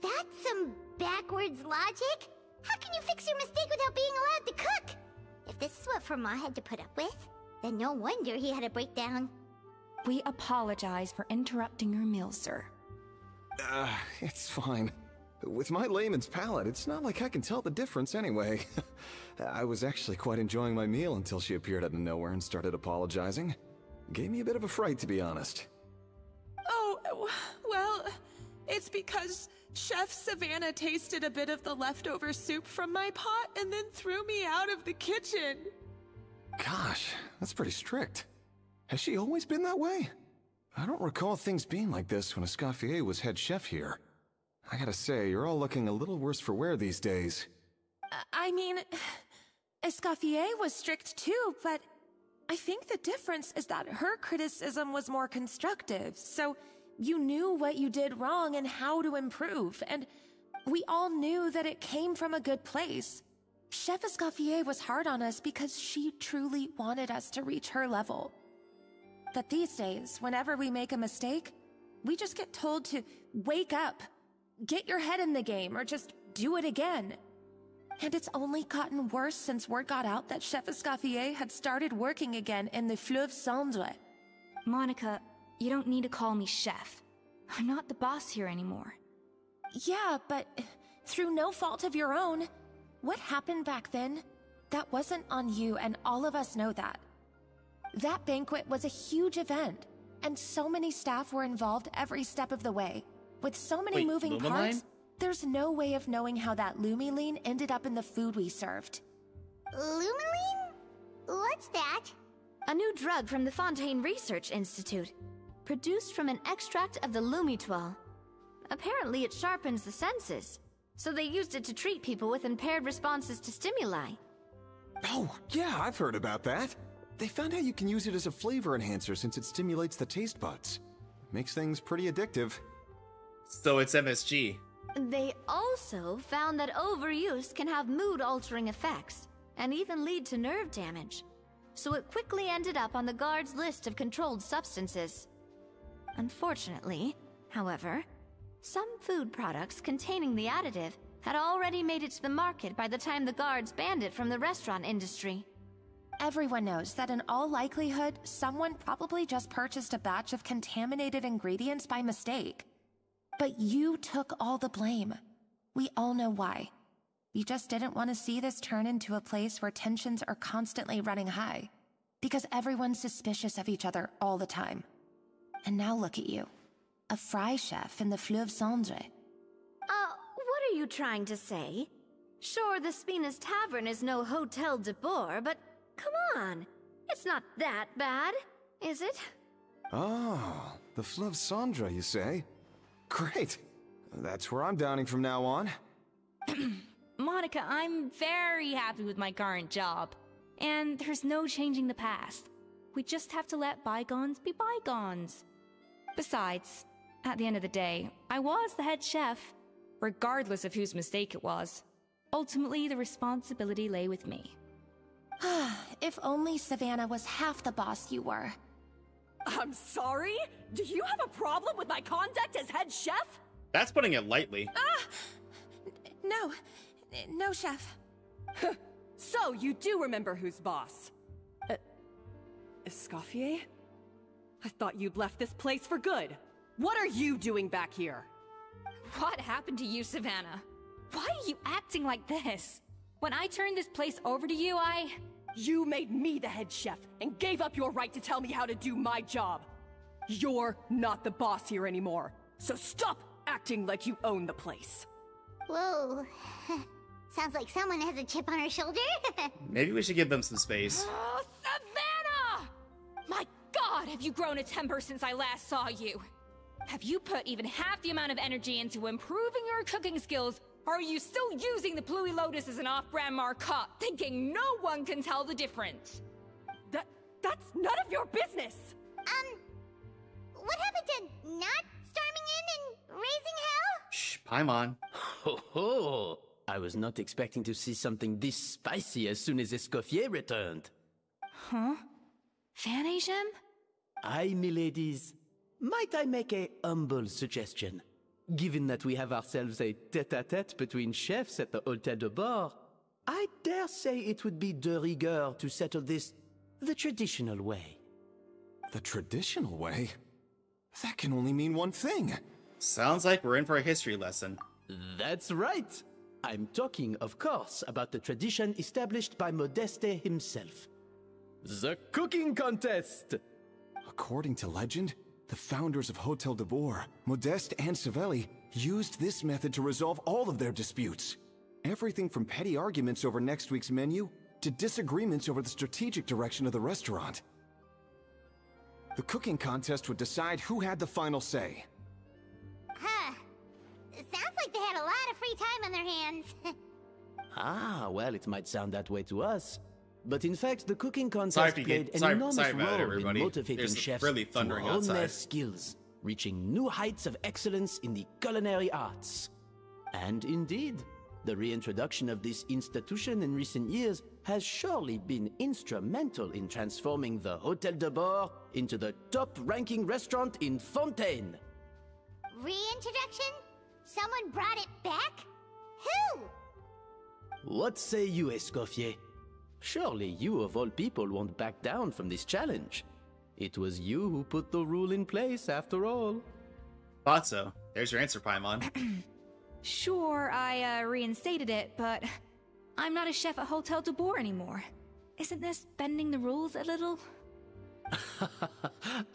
That's some backwards logic. How can you fix your mistake without being allowed to cook? If this is what Fermat had to put up with, then no wonder he had a breakdown. We apologize for interrupting your meal, sir. It's fine. With my layman's palate, it's not like I can tell the difference anyway. I was actually quite enjoying my meal until she appeared out of nowhere and started apologizing. Gave me a bit of a fright, to be honest. Oh, well, it's because Chef Savannah tasted a bit of the leftover soup from my pot and then threw me out of the kitchen. Gosh, that's pretty strict. Has she always been that way? I don't recall things being like this when Escoffier was head chef here. I gotta say, you're all looking a little worse for wear these days. I mean, Escoffier was strict too, but I think the difference is that her criticism was more constructive, so you knew what you did wrong and how to improve, and we all knew that it came from a good place. Chef Escoffier was hard on us because she truly wanted us to reach her level. But these days, whenever we make a mistake, we just get told to wake up, get your head in the game, or just do it again. And it's only gotten worse since word got out that Chef Escoffier had started working again in the Fleuve Cendre. Monica, you don't need to call me chef. I'm not the boss here anymore. Yeah, but through no fault of your own. What happened back then, that wasn't on you, and all of us know that. That banquet was a huge event, and so many staff were involved every step of the way. With so many moving parts, there's no way of knowing how that Lumiline ended up in the food we served. Lumiline? What's that? A new drug from the Fontaine Research Institute, produced from an extract of the Lumitoile. Apparently it sharpens the senses, so they used it to treat people with impaired responses to stimuli. Oh, yeah, I've heard about that. They found out you can use it as a flavor enhancer since it stimulates the taste buds. Makes things pretty addictive. So it's MSG. They also found that overuse can have mood-altering effects, and even lead to nerve damage. So it quickly ended up on the guards' list of controlled substances. Unfortunately, however, some food products containing the additive had already made it to the market by the time the guards banned it from the restaurant industry. Everyone knows that in all likelihood, someone probably just purchased a batch of contaminated ingredients by mistake. But you took all the blame. We all know why. You just didn't want to see this turn into a place where tensions are constantly running high. Because everyone's suspicious of each other all the time. And now look at you. A fry chef in the Fleuve Cendre. What are you trying to say? Sure, the Spina's Tavern is no Hotel de Boer, but come on. It's not that bad, is it? Oh, the Fleuve Cendre, you say? Great. That's where I'm dining from now on. Monica, I'm very happy with my current job. And there's no changing the past. We just have to let bygones be bygones. Besides, at the end of the day, I was the head chef, regardless of whose mistake it was. Ultimately, the responsibility lay with me. If only Savannah was half the boss you were. I'm sorry? Do you have a problem with my conduct as head chef? That's putting it lightly. No, chef. So, you do remember who's boss? Escoffier? I thought you'd left this place for good. What are you doing back here? What happened to you, Savannah? Why are you acting like this? When I turned this place over to you, You made me the head chef and gave up your right to tell me how to do my job. You're not the boss here anymore, so stop acting like you own the place. Whoa. Sounds like someone has a chip on her shoulder. Maybe we should give them some space. Oh, Savannah! My God, have you grown a temper since I last saw you? Have you put even half the amount of energy into improving your cooking skills, or are you still using the Pluie Lotus as an off-brand marcotte, thinking no one can tell the difference? That's none of your business! What happened to not storming in and raising hell? Shh, Paimon. Ho ho! I was not expecting to see something this spicy as soon as Escoffier returned. Huh? Fanasium? Aye, miladies. Might I make a humble suggestion? Given that we have ourselves a tête-à-tête between chefs at the Hôtel de Bord, I dare say it would be de rigueur to settle this the traditional way. The traditional way? That can only mean one thing. Sounds like we're in for a history lesson. That's right. I'm talking, of course, about the tradition established by Modeste himself. The cooking contest! According to legend, the founders of Hôtel de Bord, Modeste and Savelli, used this method to resolve all of their disputes. Everything from petty arguments over next week's menu to disagreements over the strategic direction of the restaurant. The cooking contest would decide who had the final say. Huh. Sounds like they had a lot of free time on their hands. Ah, well, it might sound that way to us. But in fact, the cooking contest played an enormous role in motivating chefs really thundering to hone their outside. skills, reaching new heights of excellence in the culinary arts. And indeed, the reintroduction of this institution in recent years has surely been instrumental in transforming the Hôtel de Bord into the top-ranking restaurant in Fontaine. Reintroduction? Someone brought it back? Who? What say you, Escoffier? Surely you of all people won't back down from this challenge. It was you who put the rule in place, after all. Thought so. There's your answer, Paimon. Sure, I reinstated it, but I'm not a chef at Hôtel de Bord anymore. Isn't this bending the rules a little?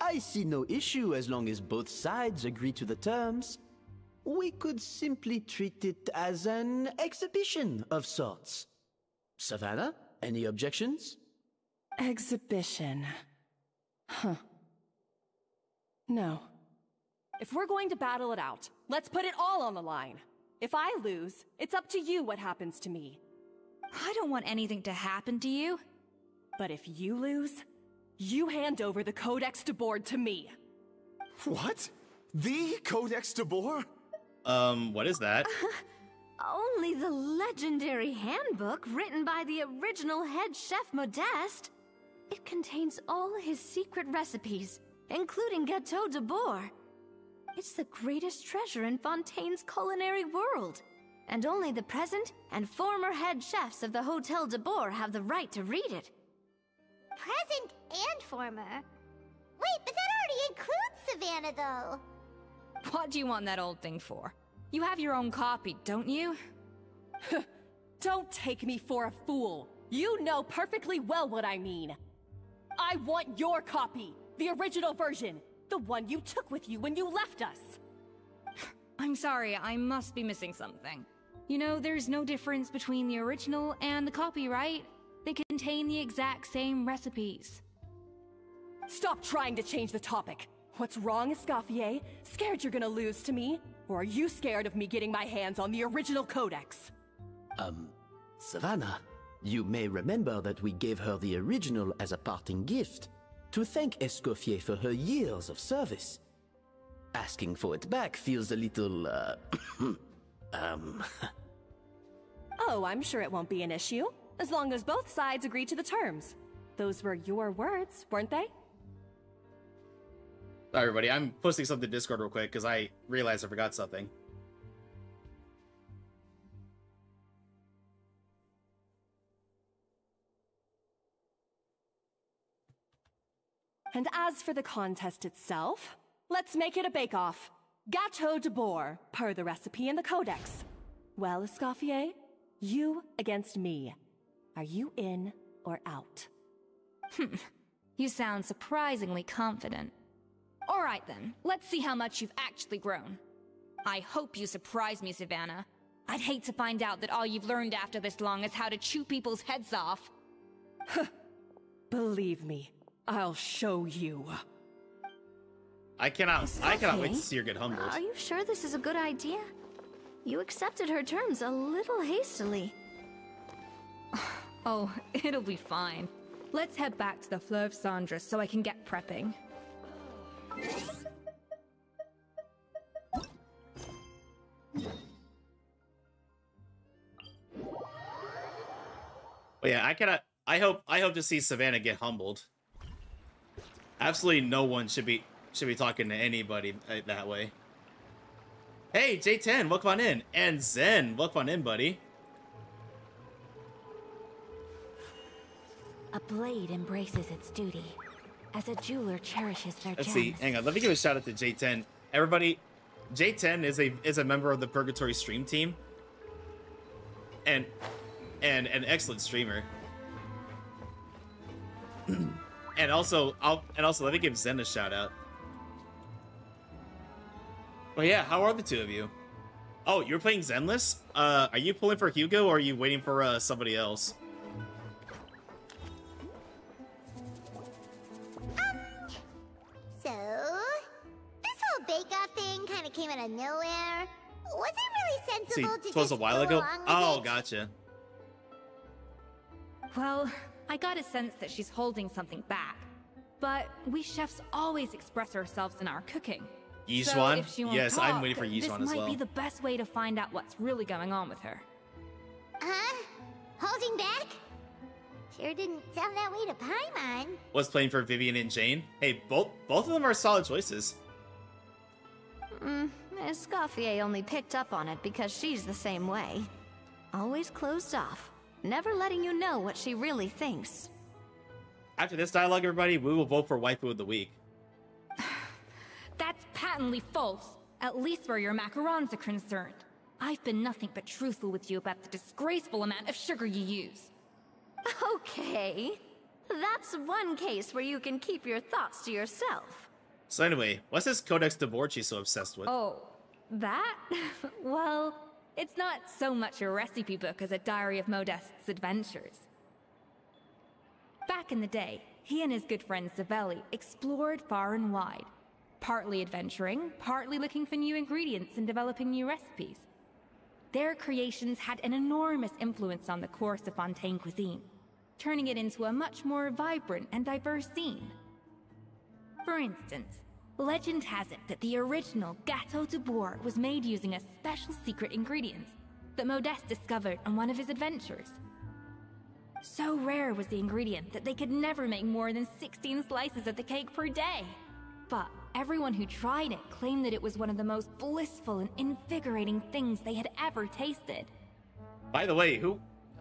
I see no issue as long as both sides agree to the terms. We could simply treat it as an exhibition of sorts. Savannah, any objections? Exhibition. Huh. No. If we're going to battle it out, let's put it all on the line. If I lose, it's up to you what happens to me. I don't want anything to happen to you. But if you lose, you hand over the Codex de Bord to me. What? The Codex de Bord? What is that? Only the legendary handbook written by the original head chef Modeste. It contains all his secret recipes, including Gâteau de Bord. It's the greatest treasure in Fontaine's culinary world, and only the present and former head chefs of the Hôtel de Bord have the right to read it. Present and former? Wait, but that already includes Savannah, though. What do you want that old thing for? You have your own copy, don't you? Don't take me for a fool. You know perfectly well what I mean. I want your copy, the original version, the one you took with you when you left us. I'm sorry, I must be missing something. You know, there's no difference between the original and the copy, right? They contain the exact same recipes. Stop trying to change the topic. What's wrong, Escoffier? Scared you're gonna lose to me? Or are you scared of me getting my hands on the original codex? Savannah, you may remember that we gave her the original as a parting gift, to thank Escoffier for her years of service. Asking for it back feels a little, Oh, I'm sure it won't be an issue, as long as both sides agree to the terms. Those were your words, weren't they? Sorry, everybody. I'm posting something to Discord real quick because I realized I forgot something. And as for the contest itself, let's make it a bake-off. Gâteau de Bord, per the recipe in the codex. Well, Escoffier, you against me. Are you in or out? You sound surprisingly confident. All right then, let's see how much you've actually grown. I hope you surprise me, Savannah. I'd hate to find out that all you've learned after this long is how to chew people's heads off. Believe me, I'll show you. I cannot wait to see her get humbled. Are you sure this is a good idea? You accepted her terms a little hastily. Oh, it'll be fine. Let's head back to the Fleuve Cendres so I can get prepping. But yeah, I hope to see Savannah get humbled. Absolutely no one should be talking to anybody that way. Hey, J10, welcome on in. And Zen, welcome on in, buddy. A blade embraces its duty, as a jeweler cherishes their Let's gems. see, hang on, let me give a shout out to J10. Everybody, J10 is a member of the Purgatory stream team. And an excellent streamer. And also let me give Zen a shout out. But yeah, how are the two of you? Oh, you're playing Zenless? Are you pulling for Hugo or are you waiting for somebody else? So, this whole bake-off thing kind of came out of nowhere. Was it really sensible to It was just a while go ago? along with Oh, it? gotcha. Well, I got a sense that she's holding something back. But we chefs always express ourselves in our cooking. So Yizhuan? if she won't Yes, talk, I'm waiting for Yizhuan as this might well. be the best way to find out what's really going on with her. Huh? Holding back? Sure didn't sound that way to Paimon. Was playing for Vivian and Jane. Hey, both of them are solid choices. Escoffier only picked up on it because she's the same way. Always closed off, never letting you know what she really thinks. After this dialogue, everybody, we will vote for Waifu of the Week. That's patently false, at least where your macarons are concerned. I've been nothing but truthful with you about the disgraceful amount of sugar you use. Okay, that's one case where you can keep your thoughts to yourself. So anyway, what's this Codex de Board she's so obsessed with? Oh, that? Well, it's not so much a recipe book as a diary of Modeste's adventures. Back in the day, he and his good friend Savelli explored far and wide, partly adventuring, partly looking for new ingredients and developing new recipes. Their creations had an enormous influence on the course of Fontaine cuisine, turning it into a much more vibrant and diverse scene. For instance, legend has it that the original Gâteau de Bourg was made using a special secret ingredient that Modeste discovered on one of his adventures. So rare was the ingredient that they could never make more than 16 slices of the cake per day. But everyone who tried it claimed that it was one of the most blissful and invigorating things they had ever tasted. By the way,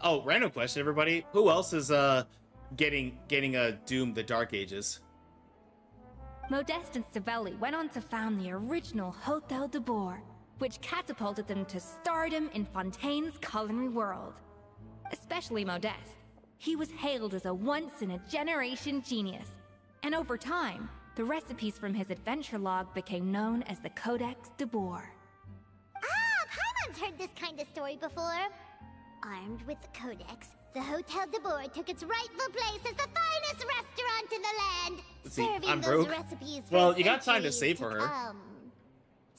oh, random question, everybody. Who else is getting Doom the Dark Ages? Modeste and Savelli went on to found the original Hotel de Bourg, which catapulted them to stardom in Fontaine's culinary world. Especially Modeste. He was hailed as a once-in-a-generation genius, and over time, the recipes from his adventure log became known as the Codex de Bourg. Ah, Paimon's heard this kind of story before. Armed with the Codex, the Hotel de Bourg took its rightful place as the finest restaurant in the land, Let's see, serving I'm those broke. recipes for Well, you got time to centuries save for her. come.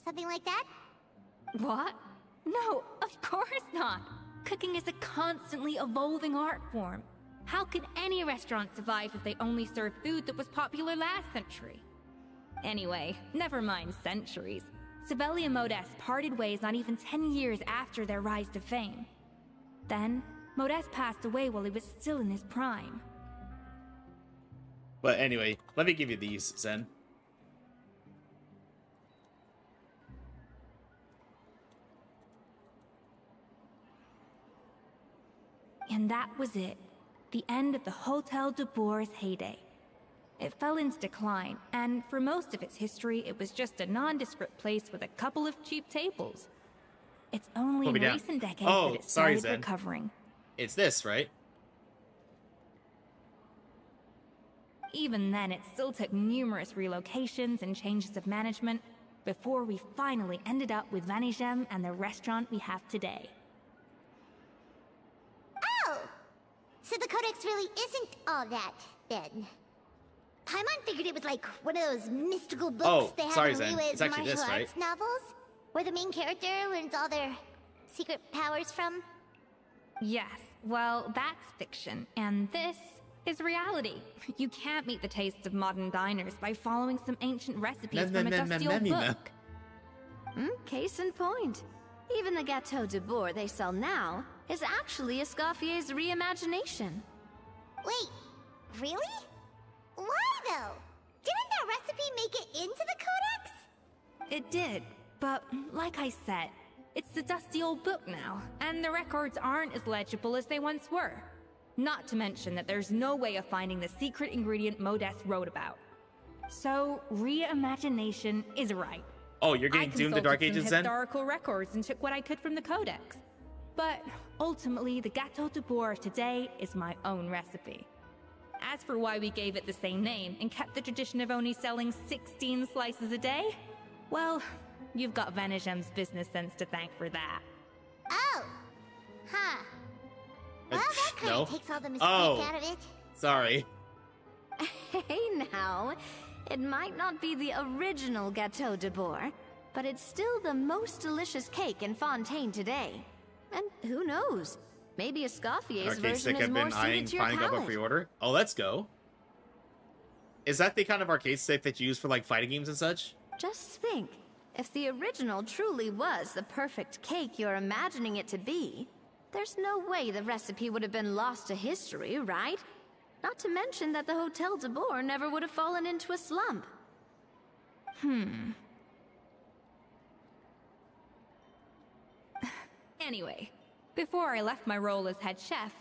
Something like that? What? No, of course not. Cooking is a constantly evolving art form. How could any restaurant survive if they only served food that was popular last century? Anyway, never mind centuries. Savelli and Modeste parted ways not even 10 years after their rise to fame. Then, Modeste passed away while he was still in his prime. But anyway, let me give you these, Zen. And that was it. The end of the Hotel de Bourg's heyday. It fell into decline, and for most of its history, it was just a nondescript place with a couple of cheap tables. It's only in recent decades that it started recovering. It's this, right? Even then, it still took numerous relocations and changes of management before we finally ended up with Vanigem and the restaurant we have today. Oh! So the Codex really isn't all that, then. Paimon figured it was like one of those mystical books they have in Liyue's martial arts novels, where the main character learns all their secret powers from. Yes, well, that's fiction, and this is reality. You can't meet the tastes of modern diners by following some ancient recipes from a dusty old book. Case in point. Even the Gâteau de Bourg they sell now is actually Escoffier's reimagination. Wait, really? Why though? Didn't that recipe make it into the codex? It did, but like I said, it's the dusty old book now, and the records aren't as legible as they once were. Not to mention that there's no way of finding the secret ingredient Modest wrote about. So, reimagination is right. Oh, you're getting Doom the Dark Ages then? I consulted some historical records and took what I could from the codex. But ultimately, the Gâteau de Bourg of today is my own recipe. As for why we gave it the same name and kept the tradition of only selling 16 slices a day, well, you've got Venegem's business sense to thank for that. Oh. Huh. Well, that kind of takes all the mystique out of it. Sorry. Hey now, it might not be the original Gâteau de Bourg, but it's still the most delicious cake in Fontaine today. And who knows? Maybe Escoffier's version is more suited to your palate. Up a pre-order. Oh, let's go. Is that the kind of arcade stick that you use for like fighting games and such? Just think, if the original truly was the perfect cake you're imagining it to be, there's no way the recipe would have been lost to history, right? Not to mention that the Hotel de Bourg never would have fallen into a slump. Anyway, before I left my role as head chef,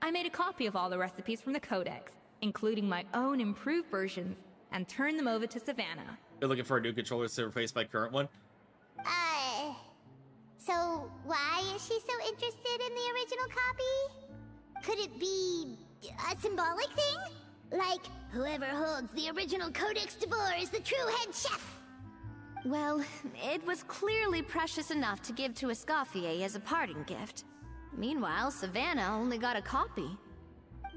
I made a copy of all the recipes from the codex, including my own improved versions, and turned them over to Savannah. You're looking for a new controller to replace my current one? So why is she so interested in the original copy? Could it be a symbolic thing? Like, whoever holds the original Codex de Bourg is the true head chef? Well, it was clearly precious enough to give to Escoffier as a parting gift. Meanwhile, Savannah only got a copy.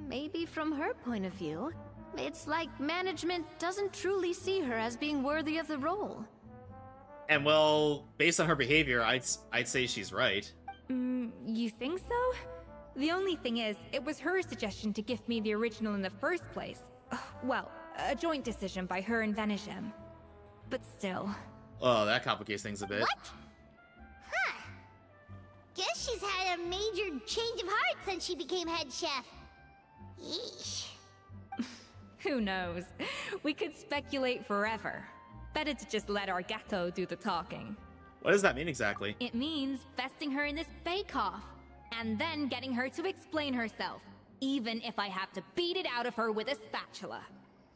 Maybe from her point of view, it's like management doesn't truly see her as being worthy of the role. And well, based on her behavior, I'd say she's right. You think so? The only thing is, it was her suggestion to gift me the original in the first place. Well, a joint decision by her and Venegem. But still. Oh, that complicates things a bit. What? Huh. Guess she's had a major change of heart since she became head chef. Yeesh. Who knows? We could speculate forever. Better to just let our gâteau do the talking. What does that mean exactly? It means vesting her in this bake-off, and then getting her to explain herself, even if I have to beat it out of her with a spatula.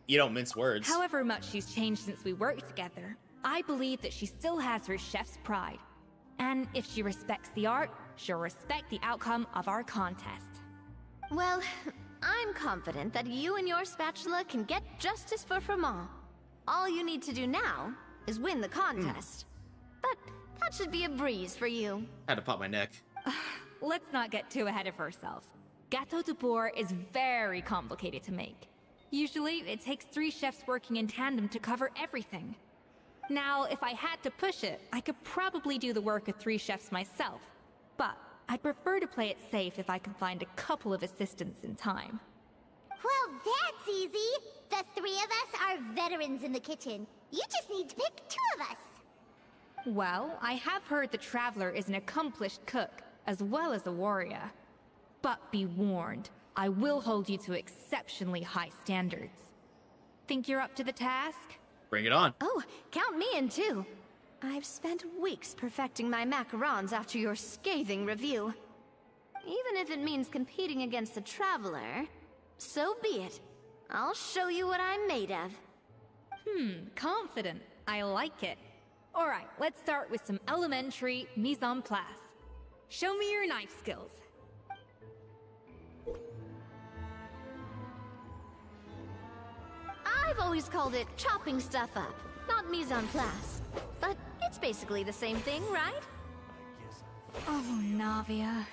You don't mince words. However much she's changed since we worked together, I believe that she still has her chef's pride. And if she respects the art, she'll respect the outcome of our contest. Well, I'm confident that you and your spatula can get justice for Froment. All you need to do now is win the contest. But that should be a breeze for you. Had to pop my neck. Let's not get too ahead of ourselves. Gâteau de Bourg is very complicated to make. Usually, it takes 3 chefs working in tandem to cover everything. Now, if I had to push it, I could probably do the work of 3 chefs myself. But I'd prefer to play it safe if I can find a couple of assistants in time. Well, that's easy. The 3 of us are veterans in the kitchen. You just need to pick 2 of us. Well, I have heard the Traveler is an accomplished cook, as well as a warrior. But be warned, I will hold you to exceptionally high standards. Think you're up to the task? Bring it on. Oh, count me in too. I've spent weeks perfecting my macarons after your scathing review. Even if it means competing against the Traveler, so be it. I'll show you what I'm made of. Confident. I like it. Alright, let's start with some elementary mise en place. Show me your knife skills. I've always called it chopping stuff up, not mise en place. But it's basically the same thing, right? Oh, Navia.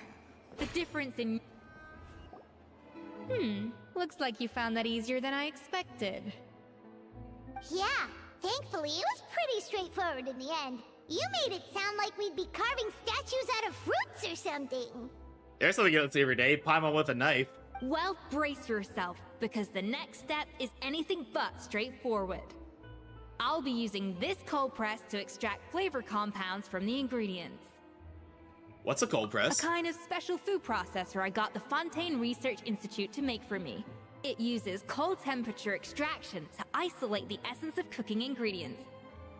The difference in... Looks like you found that easier than I expected. Yeah, thankfully it was pretty straightforward in the end. You made it sound like we'd be carving statues out of fruits or something. There's something you don't see every day. Paimon with a knife. Well, brace yourself, because the next step is anything but straightforward. I'll be using this cold press to extract flavor compounds from the ingredients. What's a cold press? A kind of special food processor I got the Fontaine Research Institute to make for me. It uses cold temperature extraction to isolate the essence of cooking ingredients,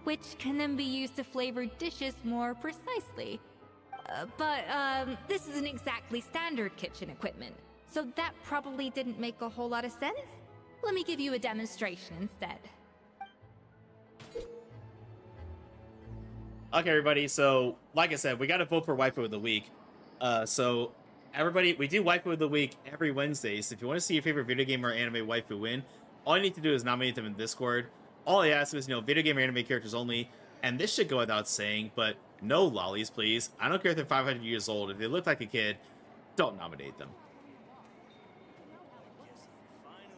which can then be used to flavor dishes more precisely. But this isn't exactly standard kitchen equipment, so that probably didn't make a whole lot of sense. Let me give you a demonstration instead. Okay, everybody, so, like I said, we gotta vote for Waifu of the Week. So, everybody, we do Waifu of the Week every Wednesday, so if you want to see your favorite video game or anime waifu win, all you need to do is nominate them in Discord. All I ask is, video game or anime characters only, and this should go without saying, but no lollies, please. I don't care if they're 500 years old. If they look like a kid, don't nominate them.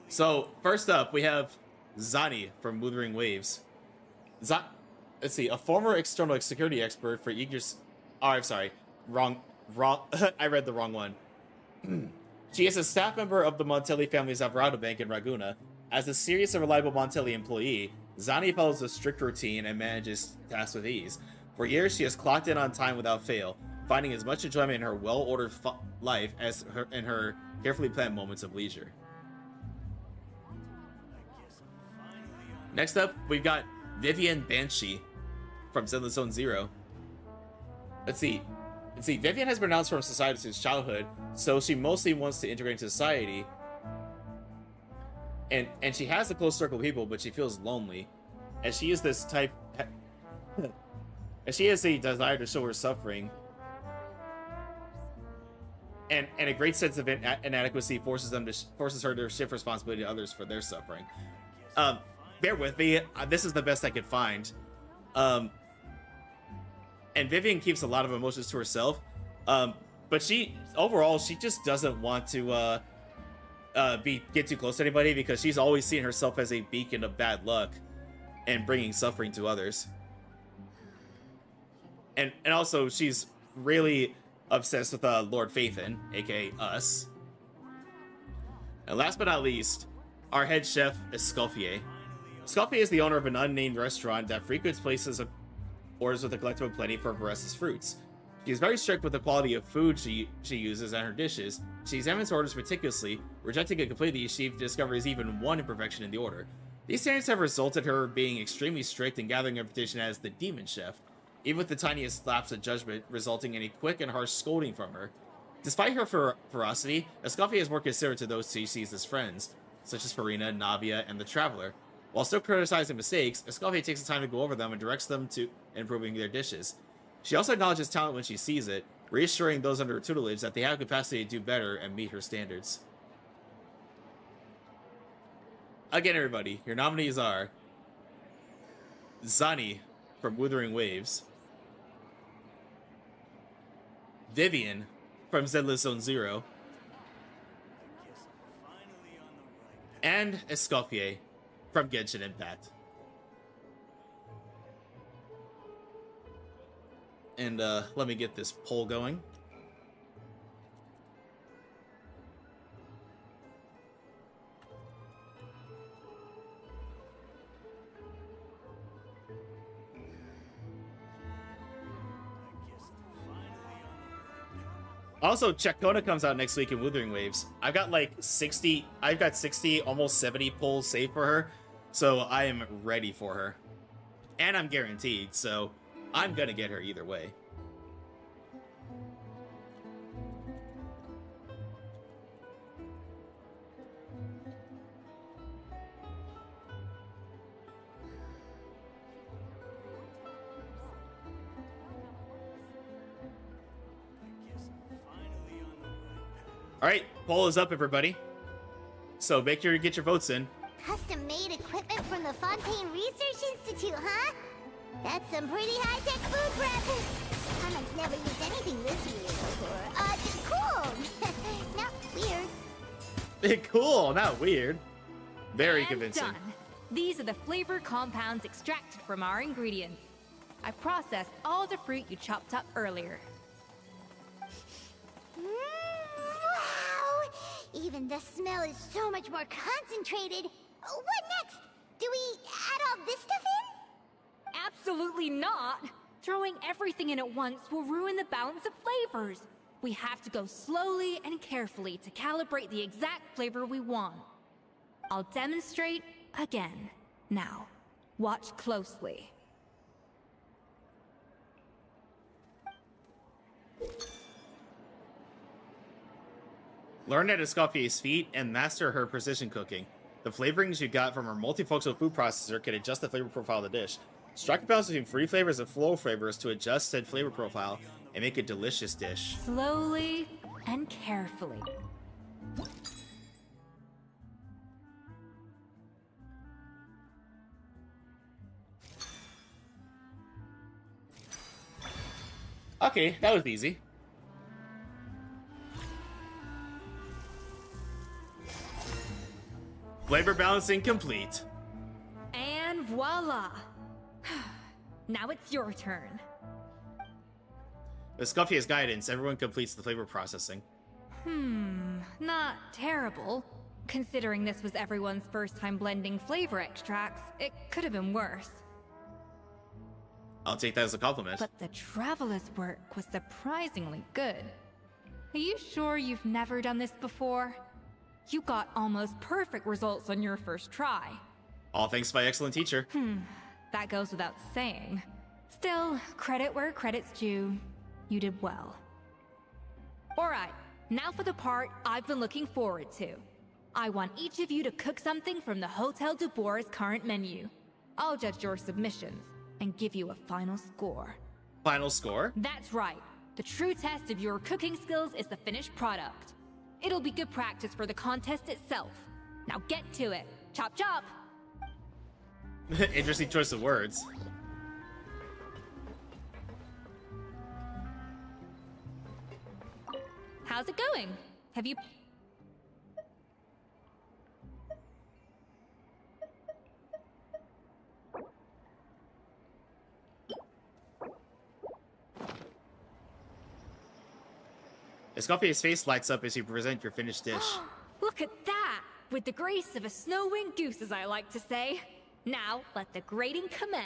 So, first up, we have Zani from Wuthering Waves. Let's see, a former external security expert for Ignis... Oh, I'm sorry. Wrong. I read the wrong one. She is a staff member of the Montelli family's Alvarado Bank in Raguna. As a serious and reliable Montelli employee, Zani follows a strict routine and manages tasks with ease. For years, she has clocked in on time without fail, finding as much enjoyment in her well-ordered life as in her carefully planned moments of leisure. Next up, we've got Vivian Banshee from Zenless Zone Zero. Let's see. Vivian has been announced from society since childhood, so she mostly wants to integrate into society. And she has a close circle of people, but she feels lonely. As she is this type... as she has a desire to show her suffering. And a great sense of inadequacy forces her to shift responsibility to others for their suffering. Bear with me, this is the best I could find. And Vivian keeps a lot of emotions to herself, but overall she just doesn't want to get too close to anybody because she's always seen herself as a beacon of bad luck and bringing suffering to others. And also she's really obsessed with Lord Phaethon, aka us. And last but not least, our head chef Escoffier. Escoffier is the owner of an unnamed restaurant that frequents places of orders with a collective of plenty for Vares's fruits. She is very strict with the quality of food she uses and her dishes. She examines her orders meticulously, rejecting it completely if she discovers even one imperfection in the order. These standards have resulted in her being extremely strict and gathering a reputation as the demon chef, even with the tiniest lapse of judgment resulting in a quick and harsh scolding from her. Despite her ferocity, Escoffier is more considerate to those she sees as friends, such as Farina, Navia, and the Traveler. While still criticizing mistakes, Escoffier takes the time to go over them and directs them to improving their dishes. She also acknowledges talent when she sees it, reassuring those under her tutelage that they have capacity to do better and meet her standards. Again, everybody, your nominees are Zani from Wuthering Waves, Vivian from Zenless Zone Zero, and Escoffier from Genshin Impact. And let me get this poll going. Also, Chekona comes out next week in Wuthering Waves. I've got like 60, almost 70 polls saved for her, so I am ready for her. And I'm guaranteed, so I'm gonna get her either way. Alright, poll is up, everybody. So make sure to get your votes in. Custom-made equipment from the Fontaine Research Institute, huh? That's some pretty high-tech food prep. Carmen's never used anything this weird before. Cool. Not weird. Cool, not weird. Very convincing. Done. These are the flavor compounds extracted from our ingredients. I processed all the fruit you chopped up earlier. Wow! Even the smell is so much more concentrated. What next? Do we add all this stuff in? Absolutely not! Throwing everything in at once will ruin the balance of flavors. We have to go slowly and carefully to calibrate the exact flavor we want. I'll demonstrate again. Now, watch closely. Learn at Escoffier's feet and master her precision cooking. The flavorings you got from her multifunctional food processor can adjust the flavor profile of the dish. Strike a balance between free flavors and flow flavors to adjust said flavor profile and make a delicious dish. Slowly and carefully. Okay, that was easy. Flavor balancing complete. And voila! Now it's your turn. With Escoffier's guidance, everyone completes the flavor processing. Not terrible. Considering this was everyone's first time blending flavor extracts, it could have been worse. I'll take that as a compliment. But the Traveler's work was surprisingly good. Are you sure you've never done this before? You got almost perfect results on your first try. All thanks to my excellent teacher. That goes without saying. Still, credit where credit's due. You did well. Alright, now for the part I've been looking forward to. I want each of you to cook something from the Hotel du Bois' current menu. I'll judge your submissions and give you a final score. Final score? That's right. The true test of your cooking skills is the finished product. It'll be good practice for the contest itself. Now get to it. Chop chop! Interesting choice of words. How's it going? Have you... Escoffier's face lights up as you present your finished dish. Look at that! With the grace of a snow-winged goose, as I like to say. Now, let the grating commence.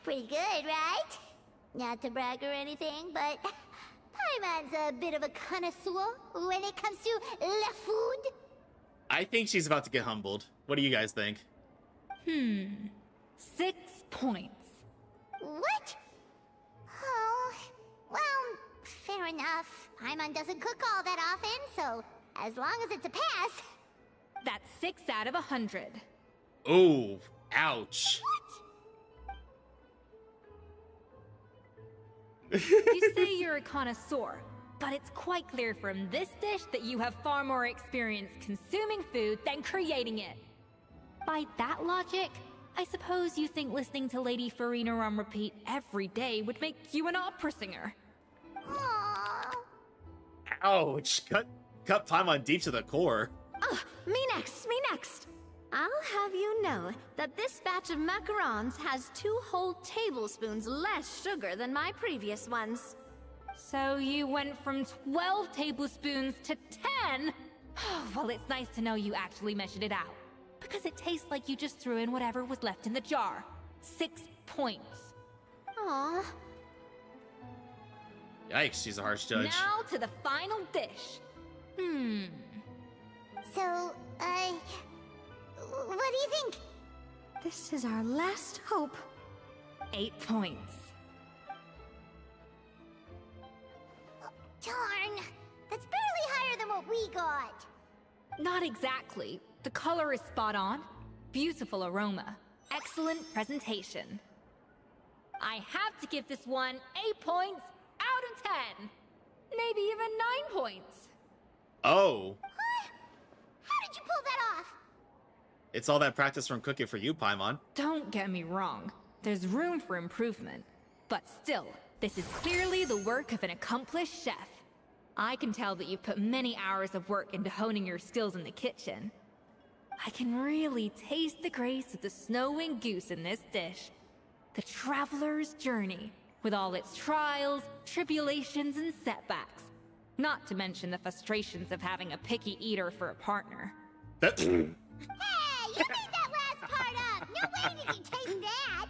Pretty good, right? Not to brag or anything, but Paimon's a bit of a connoisseur when it comes to la food. I think she's about to get humbled. What do you guys think? 6 points. What? Oh, well, fair enough. Paimon doesn't cook all that often, so as long as it's a pass. That's 6 out of 100. Ooh, ouch. You say you're a connoisseur, but it's quite clear from this dish that you have far more experience consuming food than creating it. By that logic, I suppose you think listening to Lady Farina on repeat every day would make you an opera singer. Aww. Ouch. Cut Paimon deep to the core. Me next, me next. I'll have you know that this batch of macarons has 2 whole tablespoons less sugar than my previous ones. So you went from 12 tablespoons to 10? Well, it's nice to know you actually measured it out. Because it tastes like you just threw in whatever was left in the jar. 6 points. Aww. Yikes, she's a harsh judge. Now to the final dish. So, what do you think? This is our last hope. 8 points. Darn, that's barely higher than what we got. Not exactly. The color is spot on. Beautiful aroma. Excellent presentation. I have to give this one 8 points out of 10. Maybe even 9 points. Oh. How did you pull that off? It's all that practice from cooking for you, Paimon. Don't get me wrong. There's room for improvement. But still, this is clearly the work of an accomplished chef. I can tell that you've put many hours of work into honing your skills in the kitchen. I can really taste the grace of the snow-winged goose in this dish. The traveler's journey, with all its trials, tribulations, and setbacks. Not to mention the frustrations of having a picky eater for a partner. Hey, you mean did you taste that?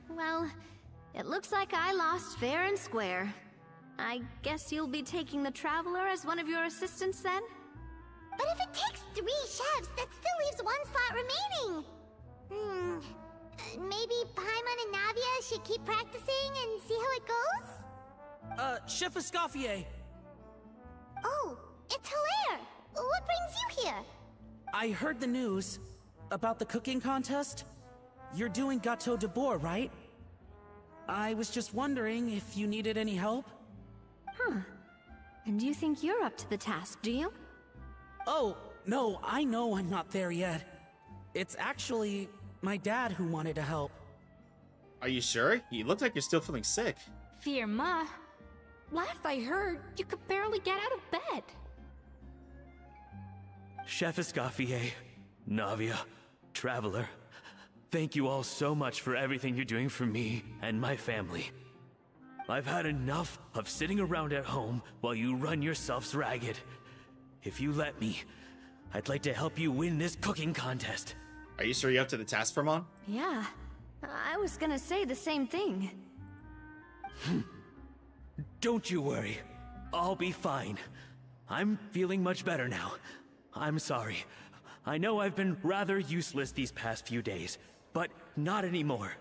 Well, it looks like I lost fair and square. I guess you'll be taking the Traveler as one of your assistants then? But if it takes 3 chefs, that still leaves 1 slot remaining. Maybe Paimon and Navia should keep practicing and see how it goes? Chef Escoffier. Oh, it's Hilaire. What brings you here? I heard the news about the cooking contest. You're doing Gâteau de Bois, right? I was just wondering if you needed any help. Huh. And you think you're up to the task, do you? Oh, no, I know I'm not there yet. It's actually my dad who wanted to help. Are you sure? You look like you're still feeling sick. Firma, last I heard, you could barely get out of bed. Chef Escoffier, Navia, Traveler, thank you all so much for everything you're doing for me and my family. I've had enough of sitting around at home while you run yourselves ragged. If you let me, I'd like to help you win this cooking contest. Are you sure you're up to the task, Firmon? Yeah, I was gonna say the same thing. Don't you worry. I'll be fine. I'm feeling much better now. I'm sorry. I know I've been rather useless these past few days, but not anymore.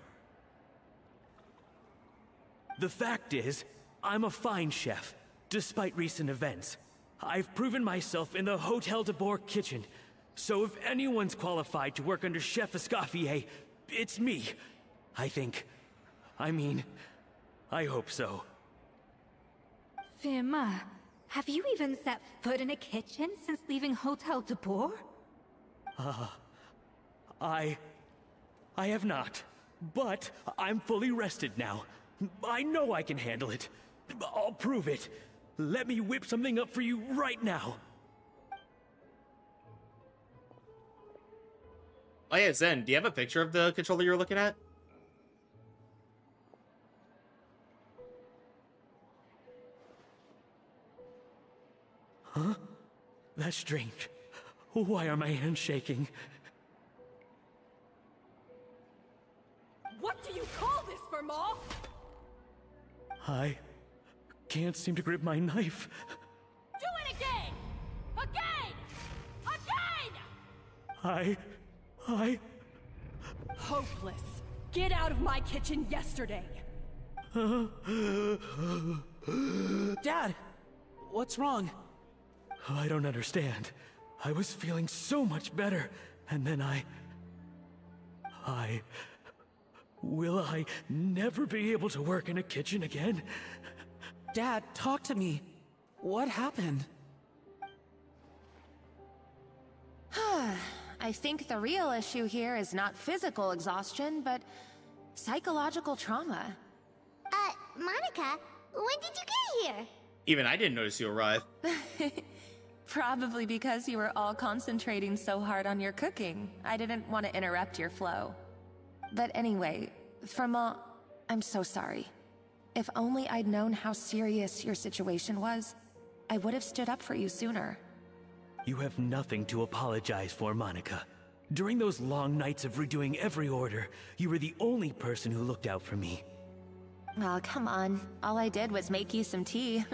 The fact is, I'm a fine chef, despite recent events. I've proven myself in the Hotel de Bois kitchen, so if anyone's qualified to work under Chef Escoffier, it's me. I think. I hope so. Firma, have you even set foot in a kitchen since leaving Hotel de Bois? I have not, but I'm fully rested now. I know I can handle it. I'll prove it. Let me whip something up for you right now. Oh yeah, Zen, do you have a picture of the controller you're looking at? Huh? That's strange. Why are my hands shaking? What do you call this, Firma? I can't seem to grip my knife. Do it again! Again! Again! I... Hopeless. Get out of my kitchen yesterday. Dad, what's wrong? I don't understand. I was feeling so much better, and then Will I never be able to work in a kitchen again? Dad, talk to me. What happened? I think the real issue here is not physical exhaustion, but psychological trauma. Monica, when did you get here? Even I didn't notice you arrive. Probably because you were all concentrating so hard on your cooking. I didn't want to interrupt your flow. But anyway, Firma, I'm so sorry. If only I'd known how serious your situation was, I would have stood up for you sooner. You have nothing to apologize for, Monica. During those long nights of redoing every order, you were the only person who looked out for me. Oh, come on. All I did was make you some tea.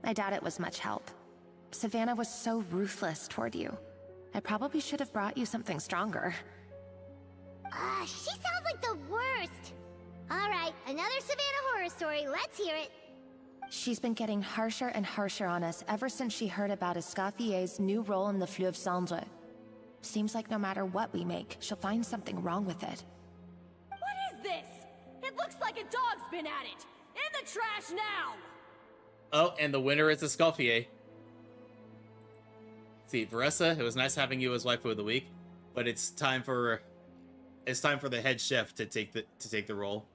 I doubt it was much help. Savannah was so ruthless toward you. I probably should have brought you something stronger. She sounds like the worst. Alright, another Savannah horror story. Let's hear it. She's been getting harsher and harsher on us ever since she heard about Escoffier's new role in the Fleuve Cendre. Seems like no matter what we make, she'll find something wrong with it. What is this? It looks like a dog's been at it. In the trash now! Oh, and the winner is Escoffier. See, Veressa, it was nice having you as waifu of the week, but it's time for the head chef to take the role.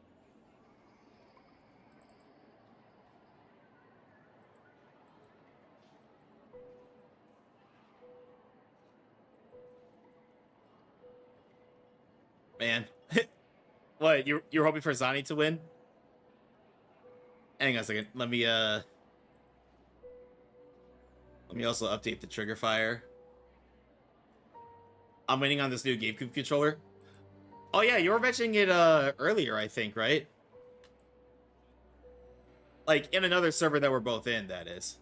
Man, what you're hoping for Zani to win? Hang on a second. Let me also update the trigger fire. I'm waiting on this new GameCube controller. Oh yeah, you were mentioning it earlier, I think, right? Like in another server that we're both in, that is.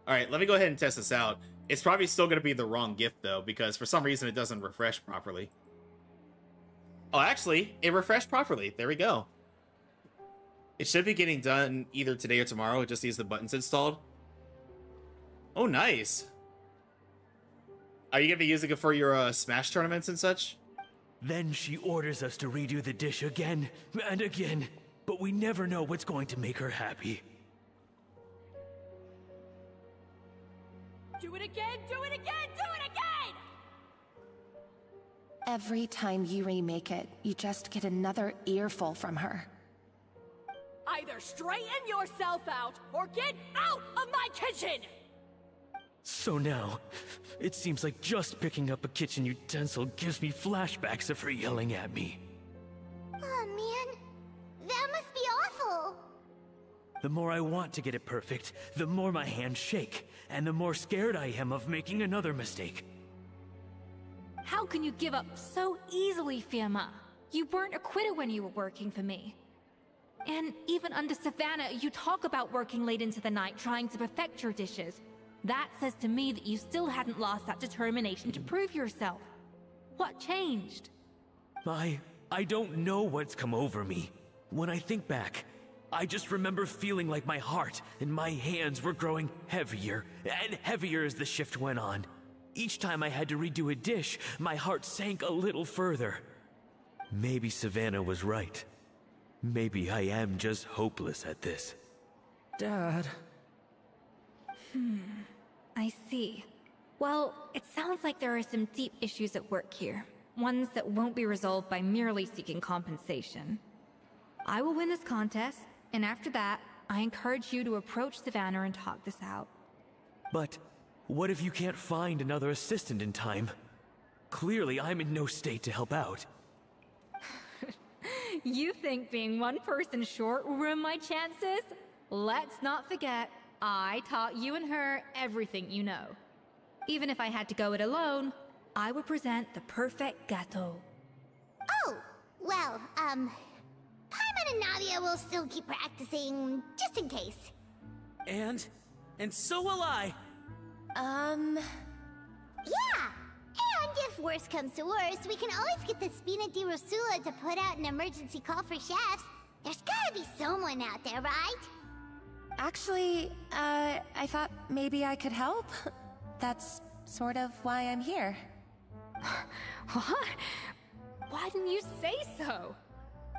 All right, let me go ahead and test this out. It's probably still going to be the wrong gift, though, because for some reason it doesn't refresh properly. Oh, actually, it refreshed properly. There we go. It should be getting done either today or tomorrow. It just needs the buttons installed. Oh, nice. Are you going to be using it for your Smash tournaments and such? Then she orders us to redo the dish again and again, but we never know what's going to make her happy. Do it again, do it again, do it again! Every time you remake it, you just get another earful from her. Either straighten yourself out, or get out of my kitchen! So now, it seems like just picking up a kitchen utensil gives me flashbacks of her yelling at me. Oh man, that must be awful. The more I want to get it perfect, the more my hands shake, and the more scared I am of making another mistake. How can you give up so easily, Fiamma? You weren't a quitter when you were working for me. And even under Savannah, you talk about working late into the night trying to perfect your dishes. That says to me that you still hadn't lost that determination to prove yourself. What changed? I don't know what's come over me. When I think back, I just remember feeling like my heart and my hands were growing heavier and heavier as the shift went on. Each time I had to redo a dish, my heart sank a little further. Maybe Savannah was right. Maybe I am just hopeless at this. Dad. I see. Well, it sounds like there are some deep issues at work here. Ones that won't be resolved by merely seeking compensation. I will win this contest, and after that, I encourage you to approach Savannah and talk this out. But what if you can't find another assistant in time? Clearly, I'm in no state to help out. You think being one person short will ruin my chances? Let's not forget, I taught you and her everything you know. Even if I had to go it alone, I would present the perfect gâteau. Oh, well, Paimon and Nadia will still keep practicing, just in case. And so will I. Yeah! And if worse comes to worse, we can always get the Spina di Rosula to put out an emergency call for chefs. There's gotta be someone out there, right? Actually, I thought maybe I could help. That's sort of why I'm here. What? Why didn't you say so?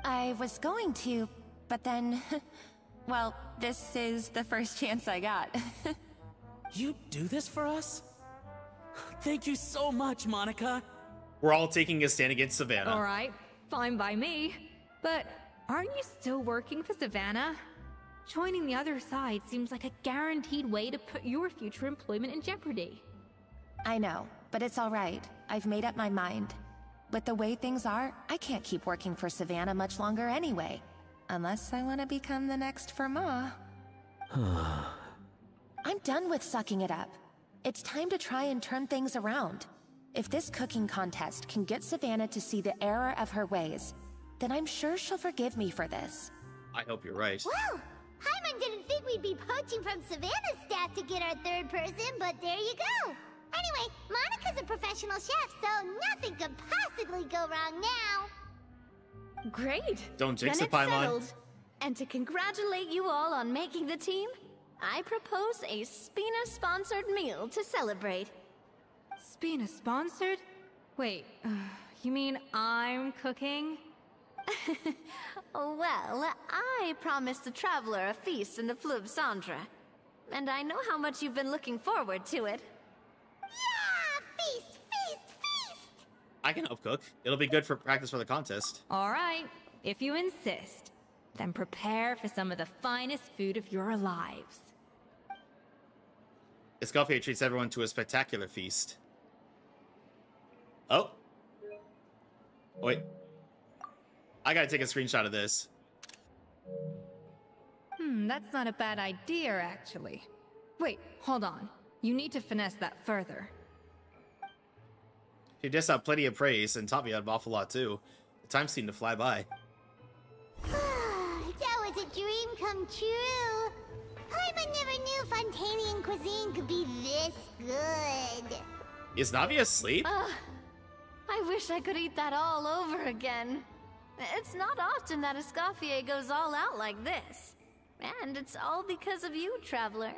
I was going to, but then... well, this is the first chance I got. You do this for us? Thank you so much, Monica. We're all taking a stand against Savannah. All right, fine by me. But aren't you still working for Savannah? Joining the other side seems like a guaranteed way to put your future employment in jeopardy. I know, but it's all right. I've made up my mind. With the way things are, I can't keep working for Savannah much longer anyway. Unless I want to become the next Fermat. I'm done with sucking it up. It's time to try and turn things around. If this cooking contest can get Savannah to see the error of her ways, then I'm sure she'll forgive me for this. I hope you're right. Well, Paimon didn't think we'd be poaching from Savannah's staff to get our third person, but there you go. Anyway, Monica's a professional chef, so nothing could possibly go wrong now. Great. Don't jinx Then it, Paimon. it's settled. And to congratulate you all on making the team, I propose a Spina-sponsored meal to celebrate. Spina-sponsored? Wait, you mean I'm cooking? Well, I promised the Traveler a feast in the Fleuve Cendre. And I know how much you've been looking forward to it. Yeah! Feast, feast, feast! I can help cook. It'll be good for practice for the contest. All right, if you insist. Then prepare for some of the finest food of your lives. Escoffier treats everyone to a spectacular feast. Oh. Wait. I gotta take a screenshot of this. That's not a bad idea, actually. Wait, hold on. You need to finesse that further. She just got plenty of praise and taught me an awful lot too. The time seemed to fly by. That was a dream come true. I never knew Fontainian cuisine could be this good. Is Navi asleep? I wish I could eat that all over again. It's not often that Escoffier goes all out like this. And it's all because of you, Traveler.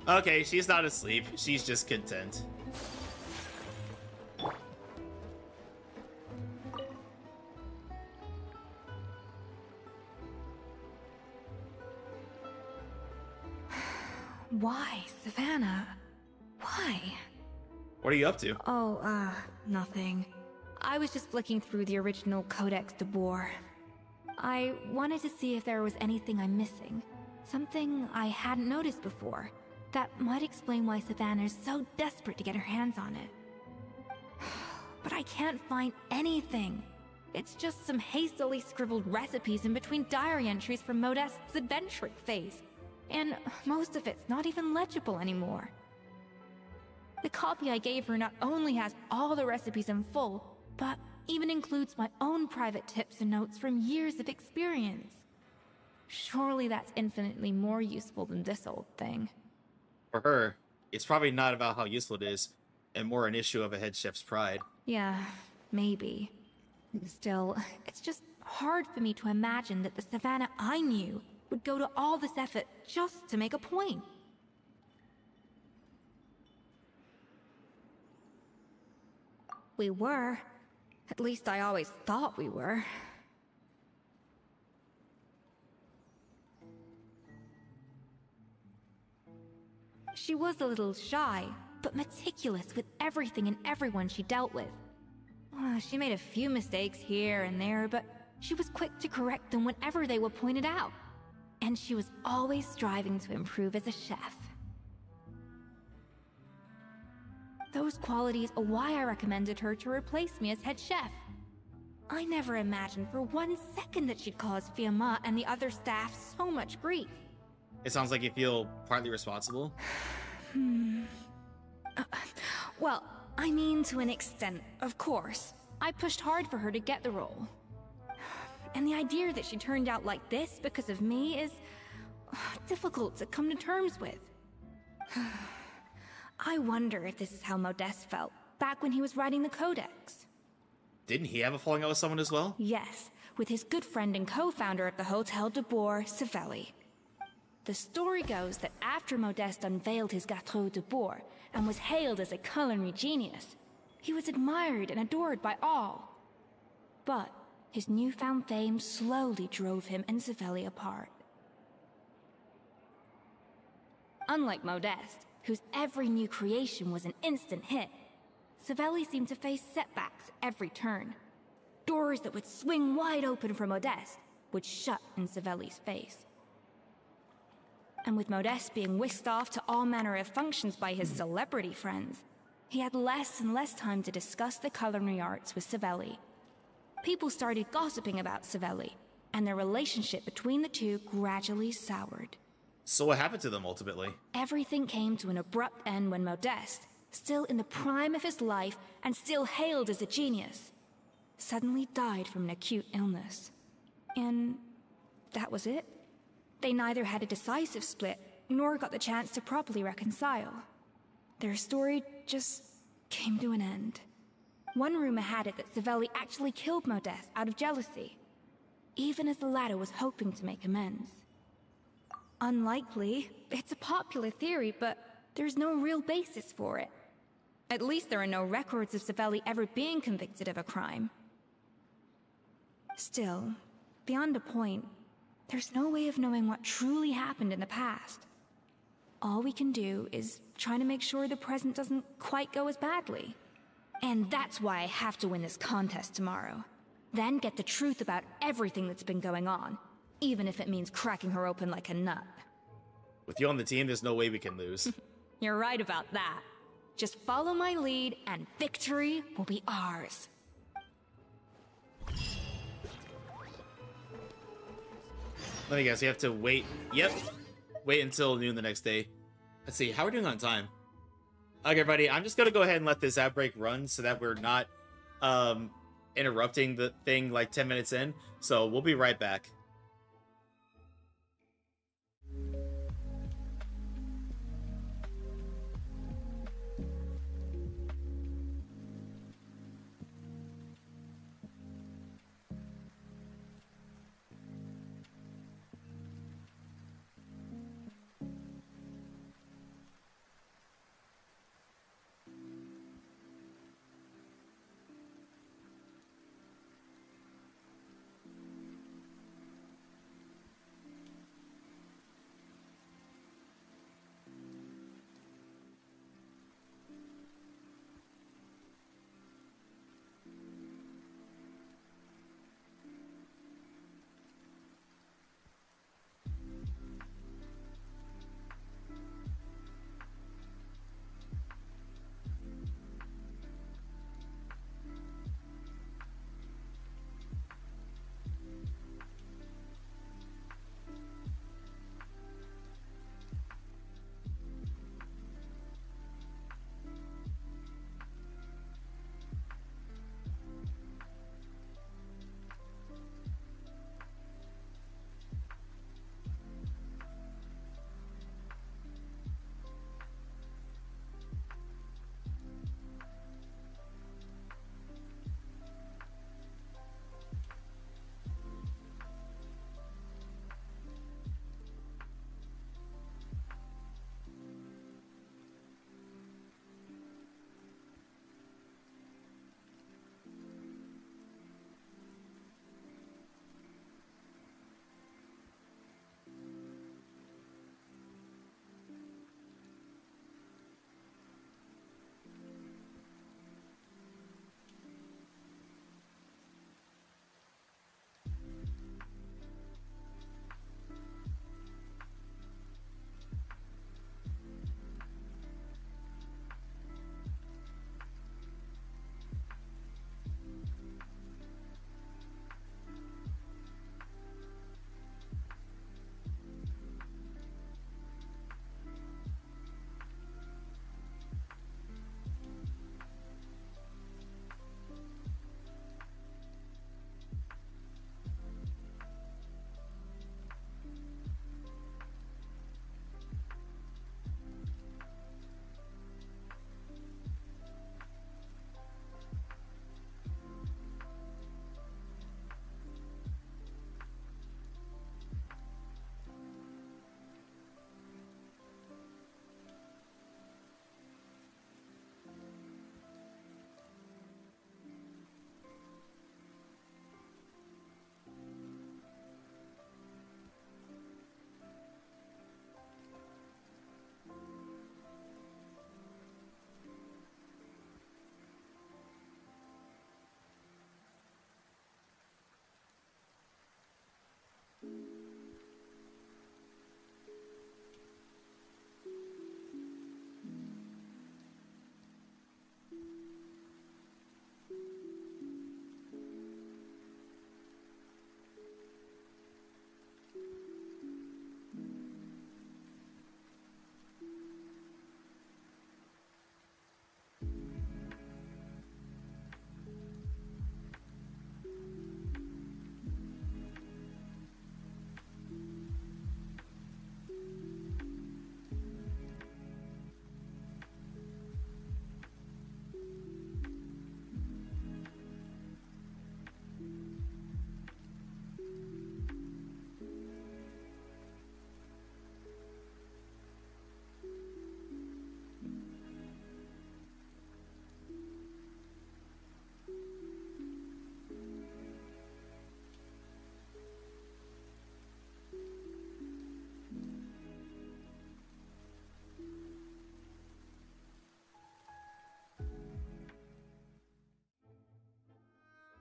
Okay, she's not asleep. She's just content. Why, Savannah? Why? What are you up to? Oh, nothing. I was just flicking through the original Codex de Boer. I wanted to see if there was anything I'm missing. Something I hadn't noticed before. That might explain why Savannah's so desperate to get her hands on it. But I can't find anything. It's just some hastily scribbled recipes in between diary entries from Modeste's adventuring phase. And most of it's not even legible anymore. The copy I gave her not only has all the recipes in full, but even includes my own private tips and notes from years of experience. Surely that's infinitely more useful than this old thing. For her, it's probably not about how useful it is, and more an issue of a head chef's pride. Yeah, maybe. Still, it's just hard for me to imagine that the Savannah I knew would go to all this effort just to make a point. We were. At least I always thought we were. She was a little shy, but meticulous with everything and everyone she dealt with. She made a few mistakes here and there, but she was quick to correct them whenever they were pointed out. And she was always striving to improve as a chef. Those qualities are why I recommended her to replace me as head chef. I never imagined for 1 second that she'd cause Fiamma and the other staff so much grief. It sounds like you feel partly responsible. Well, I mean to an extent, of course. I pushed hard for her to get the role. And the idea that she turned out like this because of me is difficult to come to terms with. I wonder if this is how Modeste felt back when he was writing the Codex. Didn't he have a falling out with someone as well? Yes, with his good friend and co-founder of the Hotel de Boer, Savelli. The story goes that after Modeste unveiled his Gâteau de Boer and was hailed as a culinary genius, he was admired and adored by all. But his newfound fame slowly drove him and Savelli apart. Unlike Modeste, whose every new creation was an instant hit, Savelli seemed to face setbacks at every turn. Doors that would swing wide open for Modeste would shut in Savelli's face. And with Modeste being whisked off to all manner of functions by his celebrity friends, he had less and less time to discuss the culinary arts with Savelli. People started gossiping about Savelli, and their relationship between the two gradually soured. So what happened to them ultimately? Everything came to an abrupt end when Modeste, still in the prime of his life and still hailed as a genius, suddenly died from an acute illness. And that was it. They neither had a decisive split, nor got the chance to properly reconcile. Their story just came to an end. One rumor had it that Savelli actually killed Modeste out of jealousy, even as the latter was hoping to make amends. Unlikely. It's a popular theory, but there's no real basis for it. At least there are no records of Savelli ever being convicted of a crime. Still, beyond a point, there's no way of knowing what truly happened in the past. All we can do is try to make sure the present doesn't quite go as badly. And that's why I have to win this contest tomorrow. Then get the truth about everything that's been going on, even if it means cracking her open like a nut. With you on the team, there's no way we can lose. You're right about that. Just follow my lead and victory will be ours. Let me guess, you have to wait. Yep. Wait until noon the next day. Let's see, how are we doing on time? Okay, everybody, I'm just gonna go ahead and let this outbreak run so that we're not interrupting the thing like 10 minutes in. So we'll be right back.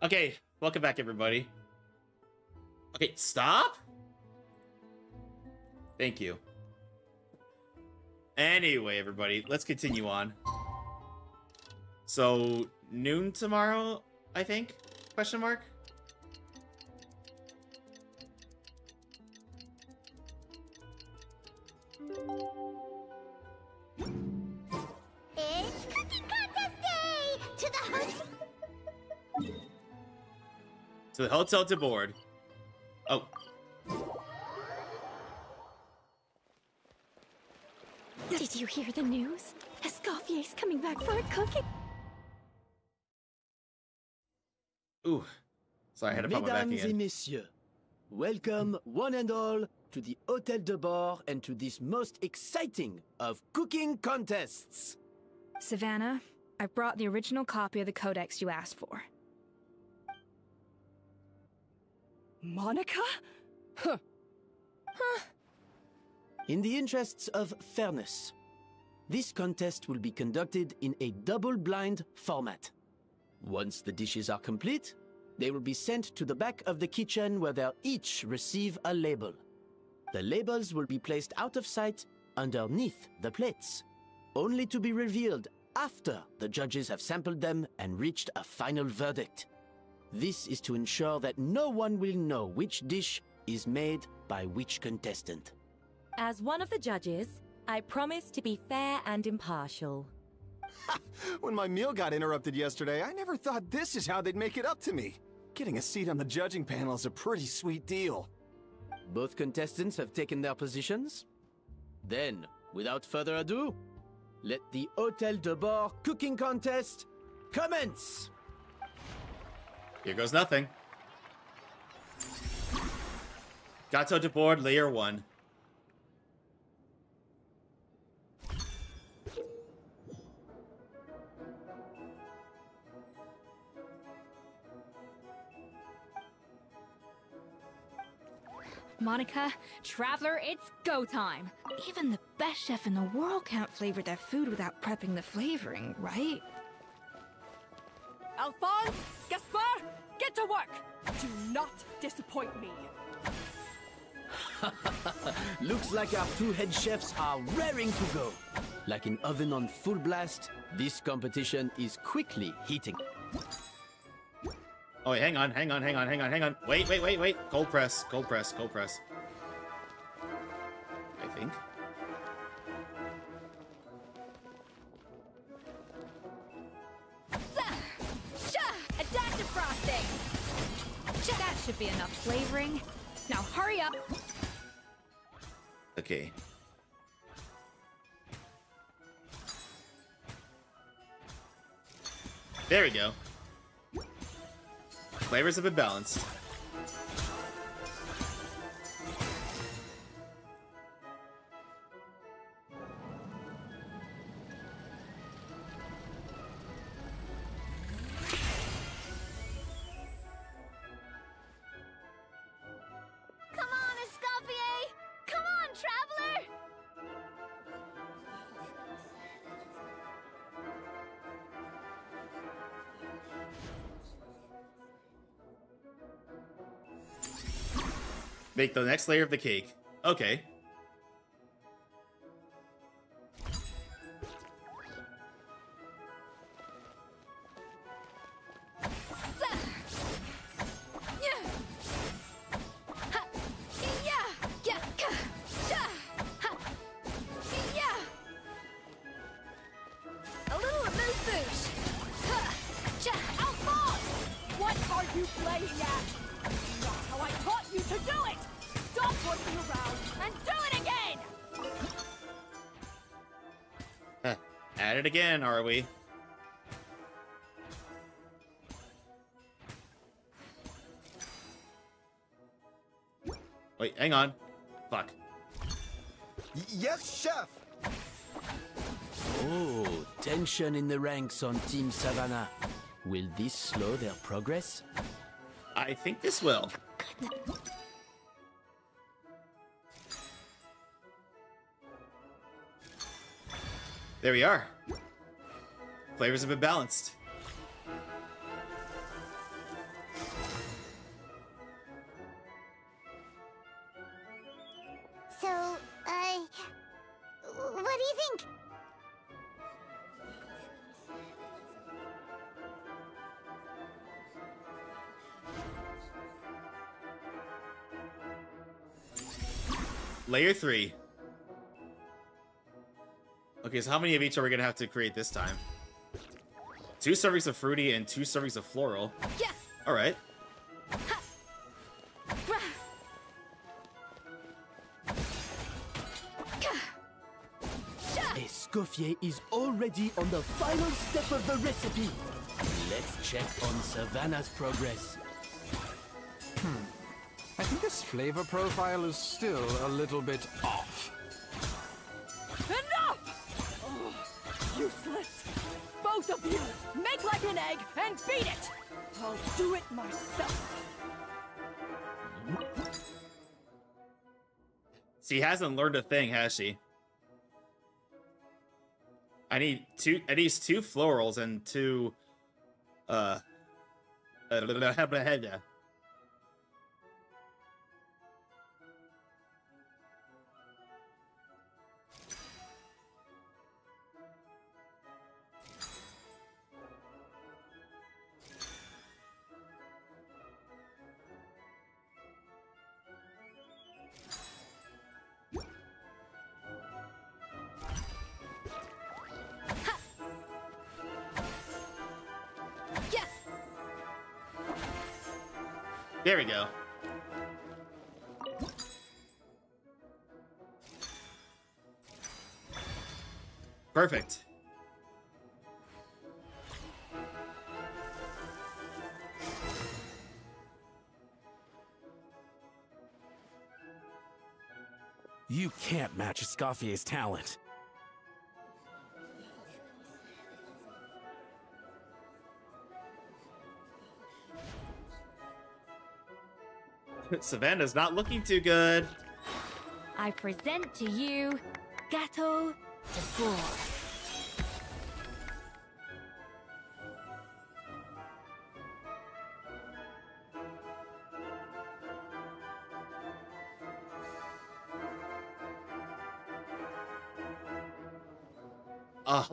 Okay, welcome back, everybody. Okay, stop? Thank you. Anyway, everybody, let's continue on. So, noon tomorrow, I think? Question mark? To the hotel. To the hotel to board. Oh. Did you hear the news? Escoffier's coming back for a cooking. Ooh. Sorry, I had to pop my back Mesdames et again. messieurs, welcome one and all to the Hôtel de Bord and to this most exciting of cooking contests. Savannah, I brought the original copy of the codex you asked for. Monica? Huh. In the interests of fairness, this contest will be conducted in a double-blind format. Once the dishes are complete, they will be sent to the back of the kitchen where they'll each receive a label. The labels will be placed out of sight underneath the plates, only to be revealed after the judges have sampled them and reached a final verdict. This is to ensure that no one will know which dish is made by which contestant. As one of the judges, I promise to be fair and impartial. When my meal got interrupted yesterday, I never thought this is how they'd make it up to me. Getting a seat on the judging panel is a pretty sweet deal. Both contestants have taken their positions. Then, without further ado, let the Hôtel de Bord cooking contest commence! Here goes nothing. Gâteau de board, layer 1. Monica, Traveler, it's go time. Even the best chef in the world can't flavor their food without prepping the flavoring, right? Alphonse, Gaspar, get to work! Do not disappoint me. Looks like our two head chefs are raring to go. Like an oven on full blast, this competition is quickly heating. Oh, wait, hang on. Wait. Cold press. I think. Adaptive frosting! That should be enough flavoring. Now hurry up! Okay. There we go. Flavors have been balanced. Come on, Escoffier! Come on, Traveler! Make the next layer of the cake. Okay. A little amuse-bouche. Alphonse! What are you playing at? Not how I taught you to do it! Stop working around and do it again! At it again, are we? Wait, hang on. Fuck. Yes, chef! Oh, tension in the ranks on Team Savannah. Will this slow their progress? I think this will. There we are. Flavors have been balanced. So, what do you think? Layer 3. Okay, so how many of each are we gonna have to create this time? 2 servings of fruity and 2 servings of floral. Yeah. All right. Escoffier is already on the final step of the recipe. Let's check on Savannah's progress. I think this flavor profile is still a little bit off. Enough! Oh, useless! Both of you, make like an egg and beat it! I'll do it myself. She hasn't learned a thing, has she? I need 2 florals and 2 There we go. Perfect. You can't match Escoffier's talent. Savannah's not looking too good. I present to you Gâteau de Bourg.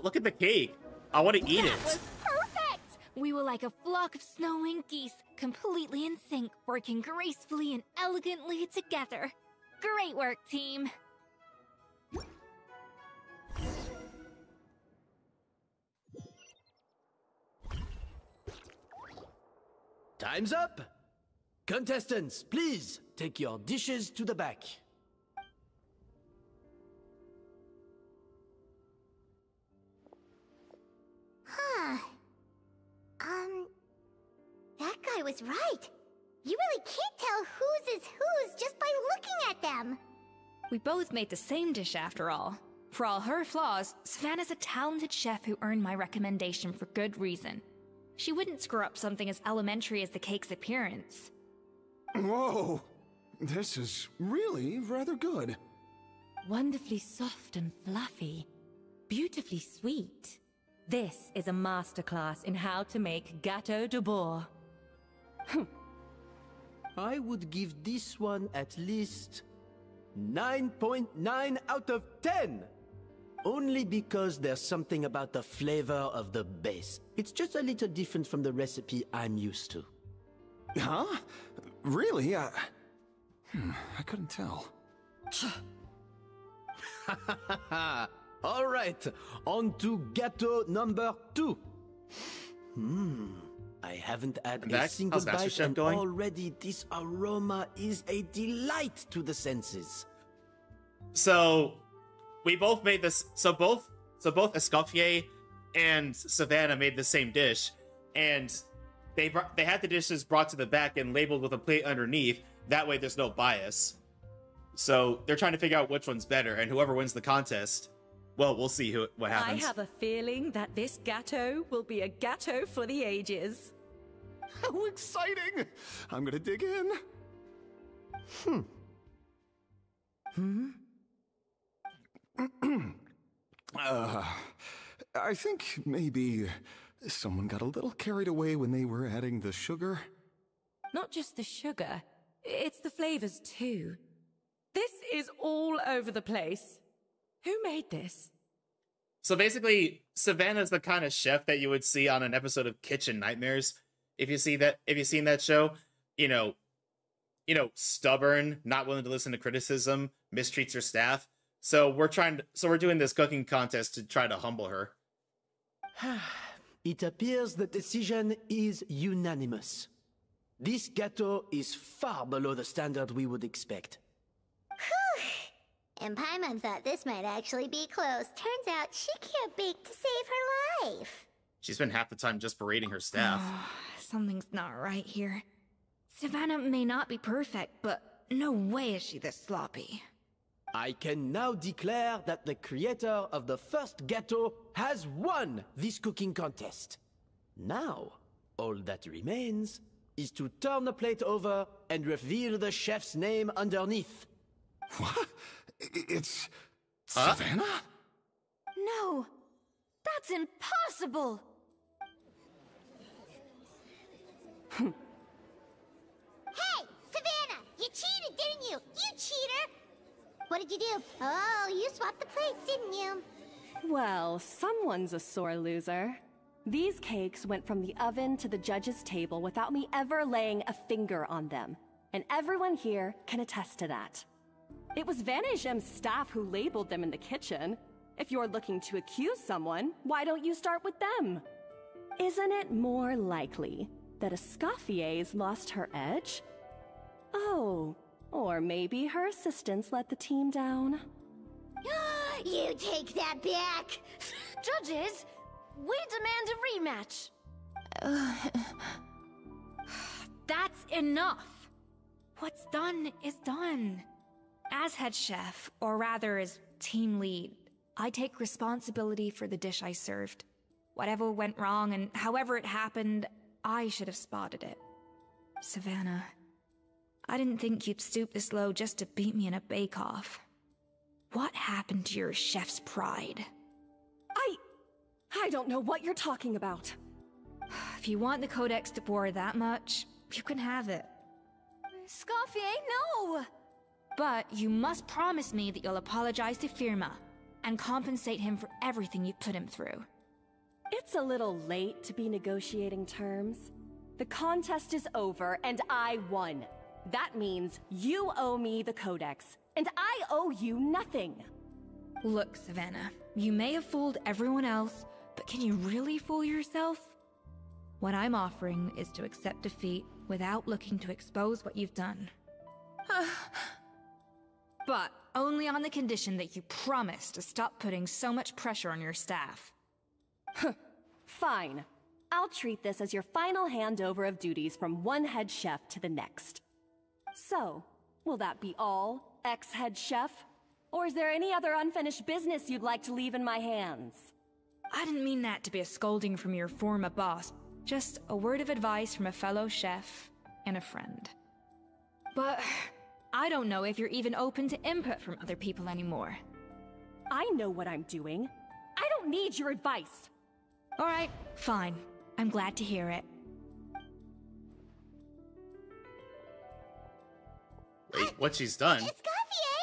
Look at the cake. I want to eat it. That was perfect! We were like a flock of snow-winged geese, completely in sync, working gracefully and elegantly together. Great work, team. Time's up! Contestants, please take your dishes to the back. Huh. That guy was right. You really can't tell whose is whose just by looking at them. We both made the same dish after all. For all her flaws, Savannah's a talented chef who earned my recommendation for good reason. She wouldn't screw up something as elementary as the cake's appearance. Whoa! This is really rather good. Wonderfully soft and fluffy. Beautifully sweet. This is a masterclass in how to make Gâteau de Bourg. I would give this one at least 9.9 out of 10! Only because there's something about the flavor of the base. It's just a little different from the recipe I'm used to. Huh? Really? I couldn't tell. All right, on to gâteau number 2. I haven't had a single bite and already this aroma is a delight to the senses. So, we both made this. So both Escoffier and Savannah made the same dish, and they had the dishes brought to the back and labeled with a plate underneath. That way, there's no bias. So they're trying to figure out which one's better, and whoever wins the contest, well, we'll see what happens. I have a feeling that this gâteau will be a gâteau for the ages. How exciting! I'm gonna dig in. I think maybe someone got a little carried away when they were adding the sugar. Not just the sugar, it's the flavors too. This is all over the place. Who made this? So basically, Savannah's the kind of chef that you would see on an episode of Kitchen Nightmares. If you've seen that show, you know, stubborn, not willing to listen to criticism, mistreats her staff. So we're doing this cooking contest to try to humble her. It appears the decision is unanimous. This gâteau is far below the standard we would expect. Whew! And Paimon thought this might actually be close. Turns out she can't bake to save her life. She spent half the time just berating her staff. Something's not right here. Savannah may not be perfect, but no way is she this sloppy. I can now declare that the creator of the first gâteau has won this cooking contest. Now, all that remains is to turn the plate over and reveal the chef's name underneath. What? It's... Savannah? No! That's impossible! Hey, Savannah! You cheated, didn't you? You cheater! What did you do? Oh, you swapped the plates, didn't you? Well, someone's a sore loser. These cakes went from the oven to the judge's table without me ever laying a finger on them. And everyone here can attest to that. It was Van Gem's staff who labeled them in the kitchen. If you're looking to accuse someone, why don't you start with them? Isn't it more likely that Escoffier's lost her edge? Oh, or maybe her assistants let the team down. You take that back! Judges, we demand a rematch. That's enough! What's done is done. As head chef, or rather as team lead, I take responsibility for the dish I served. Whatever went wrong and however it happened, I should have spotted it. Savannah, I didn't think you'd stoop this low just to beat me in a bake-off. What happened to your chef's pride? I don't know what you're talking about. If you want the Codex de Boer that much, you can have it. Escoffier, no! But you must promise me that you'll apologize to Firma and compensate him for everything you put him through. It's a little late to be negotiating terms. The contest is over and I won. That means you owe me the Codex, and I owe you nothing. Look, Savannah, you may have fooled everyone else, but can you really fool yourself? What I'm offering is to accept defeat without looking to expose what you've done. But only on the condition that you promise to stop putting so much pressure on your staff. Fine. I'll treat this as your final handover of duties from one head chef to the next. So, will that be all, ex-head chef? Or is there any other unfinished business you'd like to leave in my hands? I didn't mean that to be a scolding from your former boss, just a word of advice from a fellow chef and a friend. But I don't know if you're even open to input from other people anymore. I know what I'm doing. I don't need your advice. All right, fine. I'm glad to hear it. Wait, what she's done? Escoffier!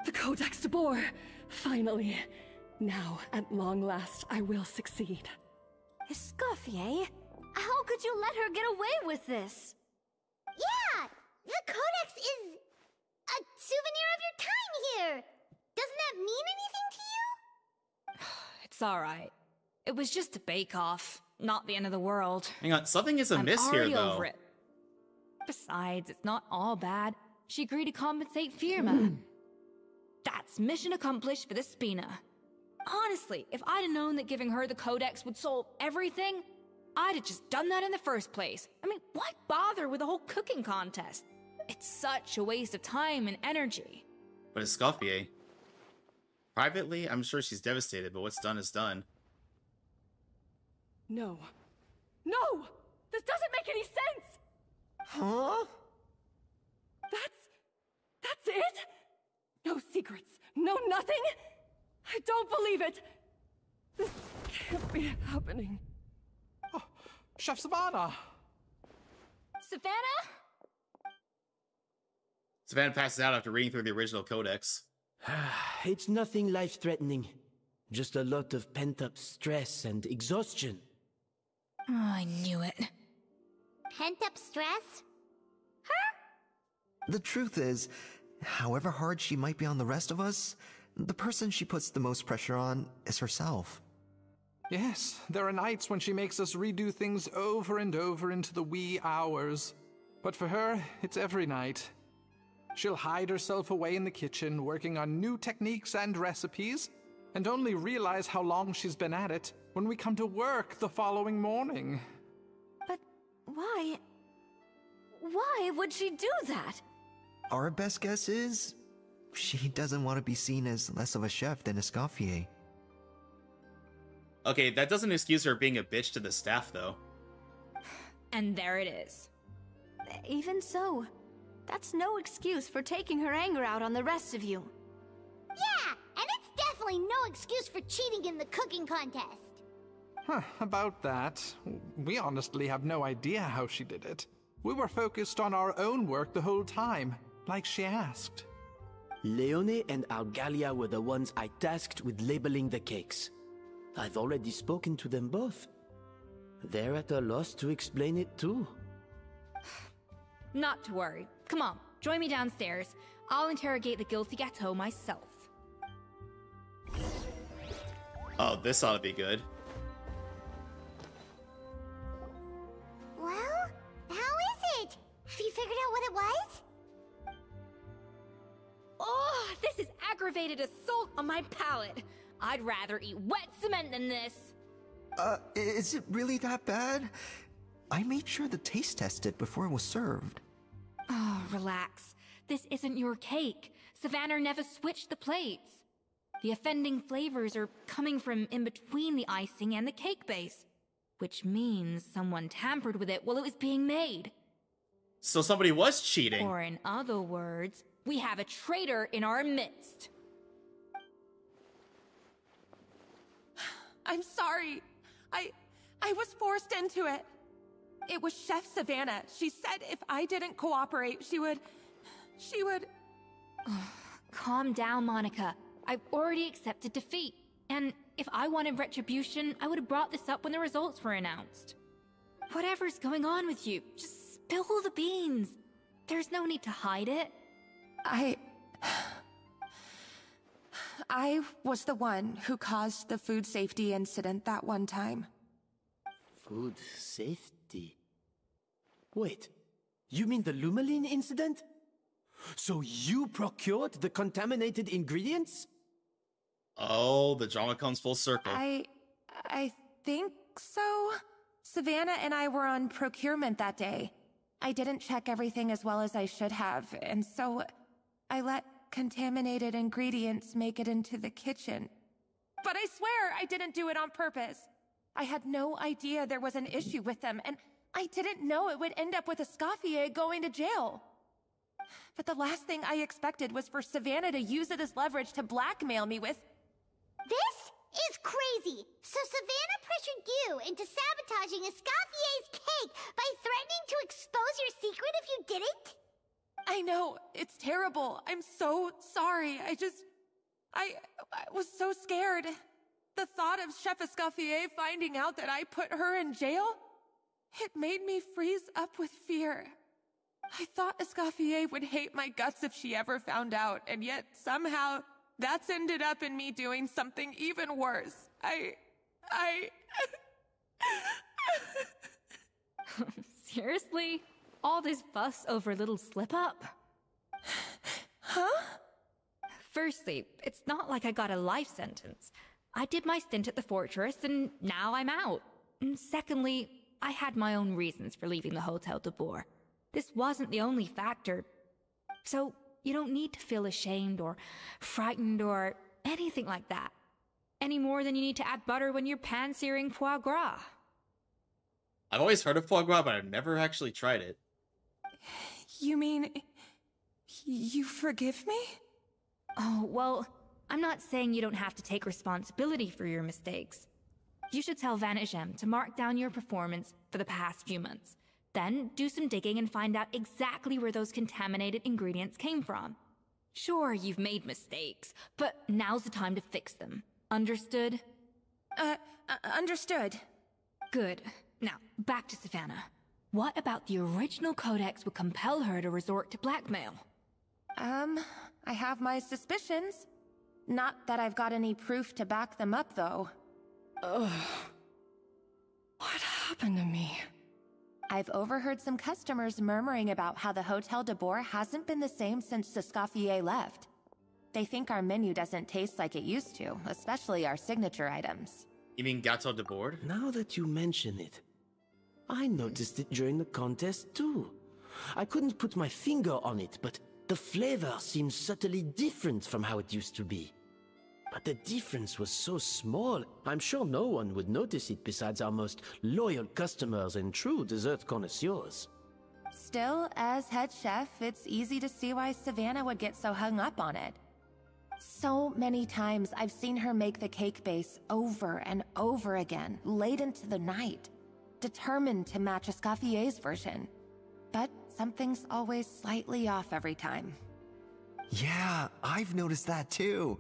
The Codex de Boer! Finally. Now, at long last, I will succeed. Escoffier? How could you let her get away with this? Yeah! The Codex is a souvenir of your time here! Doesn't that mean anything to you? It's alright. It was just a bake-off, not the end of the world. Hang on, something is amiss here, though. Over it. Besides, it's not all bad. She agreed to compensate Firma. That's mission accomplished for the Spina. Honestly, if I'd have known that giving her the Codex would solve everything, I'd have just done that in the first place. I mean, why bother with the whole cooking contest? It's such a waste of time and energy. But Escoffier. Privately, I'm sure she's devastated, but what's done is done. No. No! This doesn't make any sense! Huh? That's it? No secrets, no nothing? I don't believe it! This can't be happening. Oh, Chef Savannah! Savannah? Savannah passes out after reading through the original Codex. It's nothing life-threatening. Just a lot of pent-up stress and exhaustion. Oh, I knew it. Pent-up stress? The truth is, however hard she might be on the rest of us, the person she puts the most pressure on is herself. Yes, there are nights when she makes us redo things over and over into the wee hours. But for her, it's every night. She'll hide herself away in the kitchen, working on new techniques and recipes, and only realize how long she's been at it when we come to work the following morning. But why? Why would she do that? Our best guess is she doesn't want to be seen as less of a chef than Escoffier. Okay, that doesn't excuse her being a bitch to the staff, though. And there it is. Even so, that's no excuse for taking her anger out on the rest of you. Yeah, and it's definitely no excuse for cheating in the cooking contest. Huh, about that, we honestly have no idea how she did it. We were focused on our own work the whole time, like she asked. Leone and Argalia were the ones I tasked with labeling the cakes. I've already spoken to them both. They're at a loss to explain it too. Not to worry. Come on, join me downstairs. I'll interrogate the guilty gâteau myself. Oh, this ought to be good. Well, how is it? Have you figured out what it was? Oh, this is aggravated assault on my palate. I'd rather eat wet cement than this. Is it really that bad? I made sure to taste test it before it was served. Oh, relax. This isn't your cake. Savannah never switched the plates. The offending flavors are coming from in between the icing and the cake base, which means someone tampered with it while it was being made. So somebody was cheating. Or in other words, we have a traitor in our midst. I'm sorry. I was forced into it. It was Chef Savannah. She said if I didn't cooperate, she would... Calm down, Monica. I've already accepted defeat. And if I wanted retribution, I would have brought this up when the results were announced. Whatever's going on with you, just spill the beans. There's no need to hide it. I was the one who caused the food safety incident that one time. Food safety? Wait, you mean the Lumaline incident? So you procured the contaminated ingredients? Oh, the drama comes full circle. I think so. Savannah and I were on procurement that day. I didn't check everything as well as I should have, and so I let contaminated ingredients make it into the kitchen. But I swear I didn't do it on purpose. I had no idea there was an issue with them, and I didn't know it would end up with Escoffier going to jail. But the last thing I expected was for Savannah to use it as leverage to blackmail me with... This is crazy! So Savannah pressured you into sabotaging Escoffier's cake by threatening to expose your secret if you didn't? I know, it's terrible. I'm so sorry. I was so scared. The thought of Chef Escoffier finding out that I put her in jail, it made me freeze up with fear. I thought Escoffier would hate my guts if she ever found out, and yet somehow that's ended up in me doing something even worse. Seriously? All this fuss over a little slip-up? Huh? Firstly, it's not like I got a life sentence. I did my stint at the fortress, and now I'm out. And secondly, I had my own reasons for leaving the Hotel de Boer. This wasn't the only factor. So, you don't need to feel ashamed or frightened or anything like that. Any more than you need to add butter when you're pan-searing foie gras. I've always heard of foie gras, but I've never actually tried it. You mean... you forgive me? Oh, well, I'm not saying you don't have to take responsibility for your mistakes. You should tell Vanagem to mark down your performance for the past few months. Then do some digging and find out exactly where those contaminated ingredients came from. Sure, you've made mistakes, but now's the time to fix them. Understood? Understood. Good. Now, back to Savannah. What about the original codex would compel her to resort to blackmail? I have my suspicions. Not that I've got any proof to back them up, though. Ugh. What happened to me? I've overheard some customers murmuring about how the Hotel de Boer hasn't been the same since Escoffier left. They think our menu doesn't taste like it used to, especially our signature items. You mean Gâteau de Boer? Now that you mention it, I noticed it during the contest too. I couldn't put my finger on it, but the flavor seems subtly different from how it used to be. But the difference was so small, I'm sure no one would notice it besides our most loyal customers and true dessert connoisseurs. Still, as head chef, it's easy to see why Savannah would get so hung up on it. So many times I've seen her make the cake base over and over again, late into the night, determined to match Escoffier's version. But something's always slightly off every time. Yeah, I've noticed that too.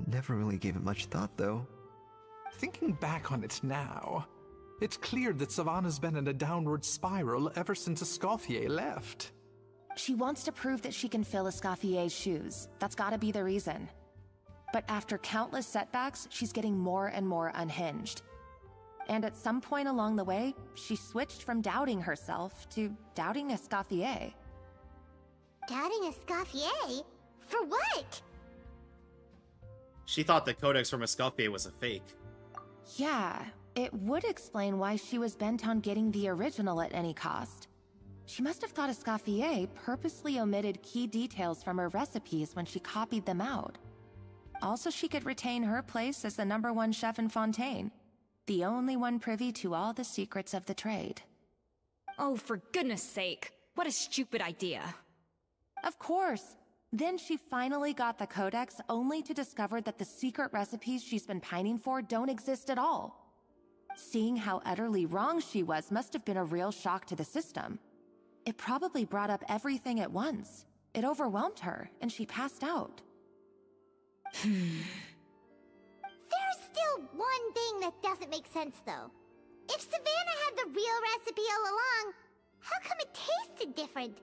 Never really gave it much thought, though. Thinking back on it now, it's clear that Savannah's been in a downward spiral ever since Escoffier left. She wants to prove that she can fill Escoffier's shoes. That's gotta be the reason. But after countless setbacks, she's getting more and more unhinged. And at some point along the way, she switched from doubting herself to doubting Escoffier. Doubting Escoffier? For what? She thought the codex from Escoffier was a fake. Yeah, it would explain why she was bent on getting the original at any cost. She must have thought Escoffier purposely omitted key details from her recipes when she copied them out. Also, she could retain her place as the #1 chef in Fontaine, the only one privy to all the secrets of the trade. Oh, for goodness sake. What a stupid idea. Of course. Then she finally got the codex only to discover that the secret recipes she's been pining for don't exist at all. Seeing how utterly wrong she was must have been a real shock to the system. It probably brought up everything at once. It overwhelmed her, and she passed out. There's still one thing that doesn't make sense, though. If Savannah had the real recipe all along, how come it tasted different?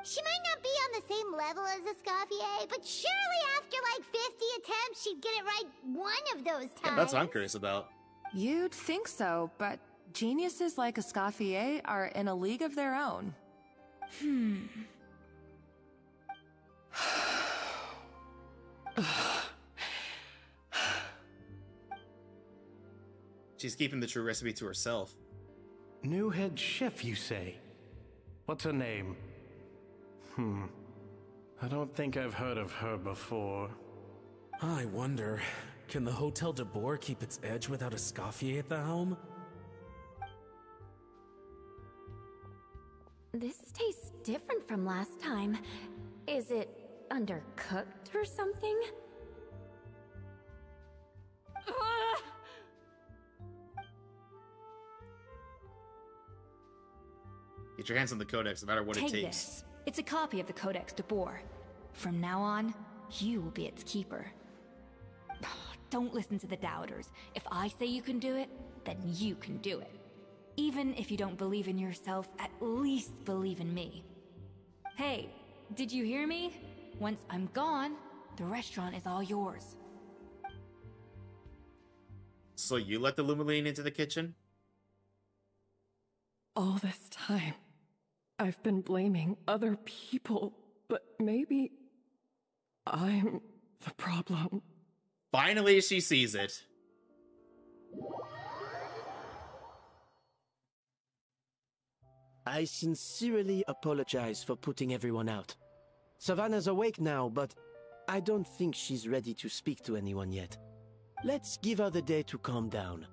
She might not be on the same level as Escoffier, but surely after like 50 attempts, she'd get it right one of those times. Yeah, that's what I'm curious about. You'd think so, but geniuses like Escoffier are in a league of their own. She's keeping the true recipe to herself. New head chef, you say? What's her name? I don't think I've heard of her before. I wonder, can the Hotel de Boer keep its edge without Escoffier at the helm? This tastes different from last time. Is it undercooked or something? Get your hands on the codex, no matter what it Take takes. this. It's a copy of the Codex de Boer. From now on, you will be its keeper. Don't listen to the doubters. If I say you can do it, then you can do it. Even if you don't believe in yourself, at least believe in me. Hey, did you hear me? Once I'm gone, the restaurant is all yours. So you let the Lumiline into the kitchen? All this time, I've been blaming other people, but maybe I'm the problem. Finally, she sees it. I sincerely apologize for putting everyone out. Savannah's awake now, but I don't think she's ready to speak to anyone yet. Let's give her the day to calm down.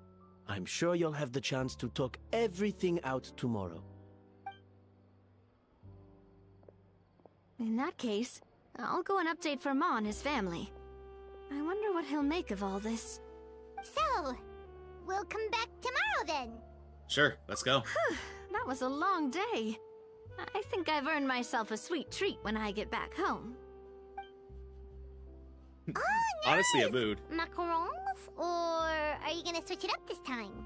I'm sure you'll have the chance to talk everything out tomorrow. In that case, I'll go and update for Ma and his family. I wonder what he'll make of all this. So, we'll come back tomorrow then. Sure, let's go. That was a long day. I think I've earned myself a sweet treat when I get back home. Oh, nice! Honestly, a mood. Macarons? Or are you gonna switch it up this time?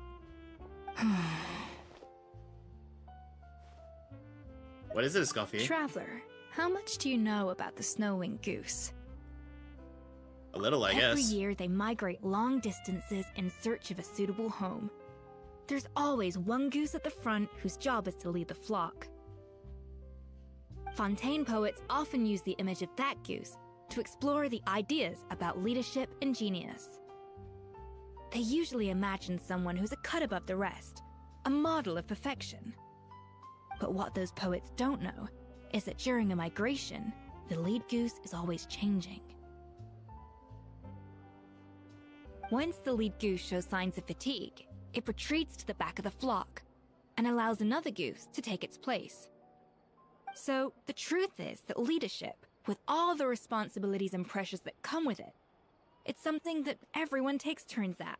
What is it, Escoffier? Traveler, how much do you know about the snow-winged goose? A little, I Every guess. year, they migrate long distances in search of a suitable home. There's always one goose at the front whose job is to lead the flock. Fontaine poets often use the image of that goose to explore the ideas about leadership and genius. They usually imagine someone who's a cut above the rest, a model of perfection. But what those poets don't know is that during a migration, the lead goose is always changing. Once the lead goose shows signs of fatigue, it retreats to the back of the flock and allows another goose to take its place. So the truth is that leadership, with all the responsibilities and pressures that come with it, it's something that everyone takes turns at.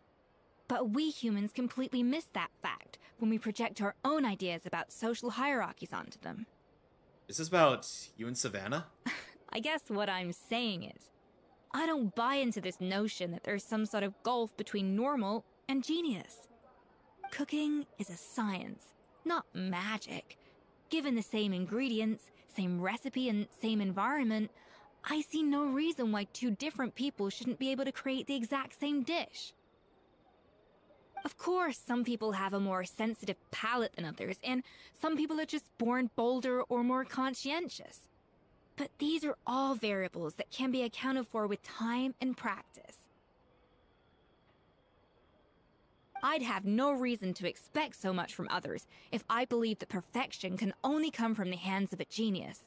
But we humans completely miss that fact when we project our own ideas about social hierarchies onto them. Is this about you and Savannah? I guess what I'm saying is, I don't buy into this notion that there's some sort of gulf between normal and genius. Cooking is a science, not magic. Given the same ingredients, same recipe, and same environment, I see no reason why two different people shouldn't be able to create the exact same dish. Of course, some people have a more sensitive palate than others, and some people are just born bolder or more conscientious. But these are all variables that can be accounted for with time and practice. I'd have no reason to expect so much from others if I believed that perfection can only come from the hands of a genius.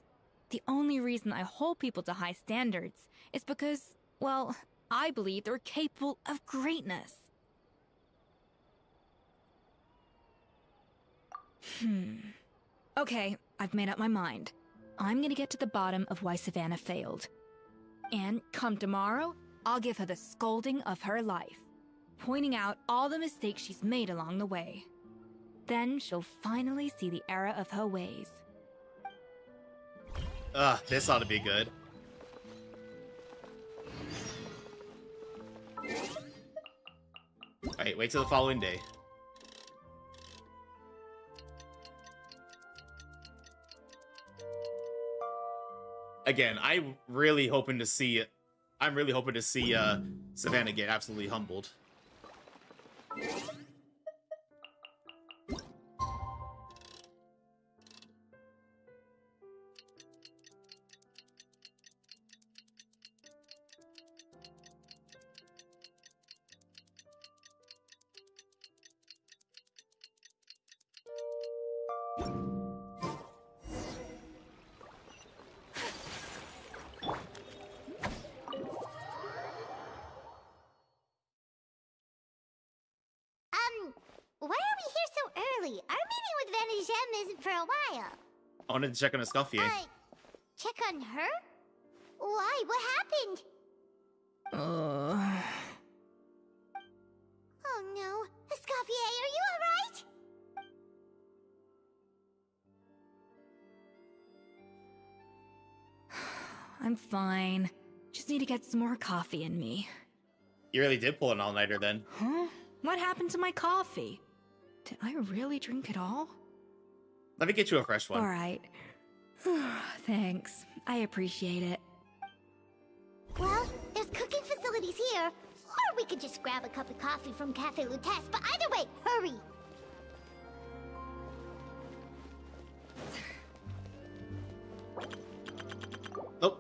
The only reason I hold people to high standards is because, well, I believe they're capable of greatness. Okay, I've made up my mind. I'm gonna get to the bottom of why Savannah failed. And come tomorrow, I'll give her the scolding of her life, pointing out all the mistakes she's made along the way. Then she'll finally see the error of her ways. This ought to be good. Alright, wait till the following day. Again, I'm really hoping to see Savannah get absolutely humbled. Why are we here so early? Our meeting with Berryleche isn't for a while. I wanted to check on Escoffier. Check on her? Why? What happened? Oh no. Escoffier, are you alright? I'm fine. Just need to get some more coffee in me. You really did pull an all-nighter then. Huh? What happened to my coffee? Did I really drink it all? Let me get you a fresh one. Alright. Thanks. I appreciate it. Well, there's cooking facilities here. Or we could just grab a cup of coffee from Cafe Lutece, but either way, hurry! Oh.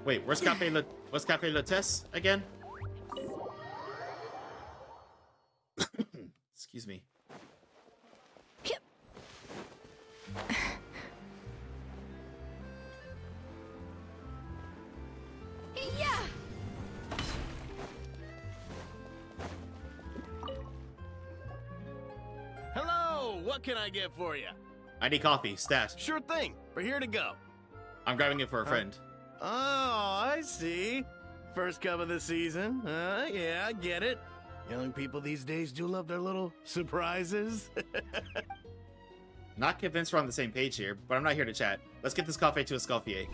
Wait, where's Cafe Lutece again? Excuse me. Yeah. Hello, what can I get for you? I need coffee, stat. Sure thing. We're here to go. I'm grabbing it for a friend. Oh, I see. First cup of the season. Yeah, I get it. Young people these days do love their little surprises. Not convinced we're on the same page here, but I'm not here to chat. Let's get this coffee to Escoffier.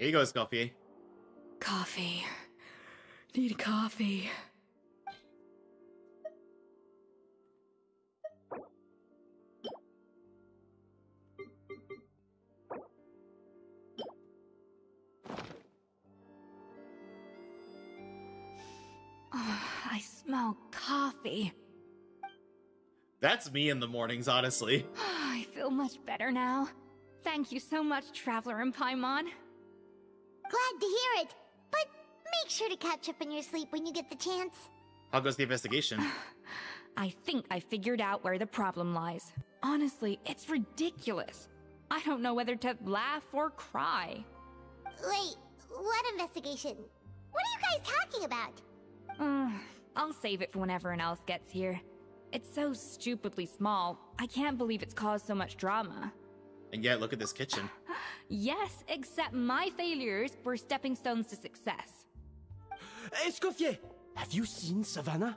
Here you go, Escoffier. Coffee. Need coffee. Oh, I smell coffee. That's me in the mornings, honestly. I feel much better now. Thank you so much, Traveler and Paimon. Glad to hear it, but make sure to catch up in your sleep when you get the chance. How goes the investigation? I think I figured out where the problem lies. Honestly, it's ridiculous. I don't know whether to laugh or cry. Wait, what investigation? What are you guys talking about? I'll save it for when everyone else gets here. It's so stupidly small, I can't believe it's caused so much drama. And yet, look at this kitchen. Yes, except my failures were stepping stones to success. Escoffier, have you seen Savannah?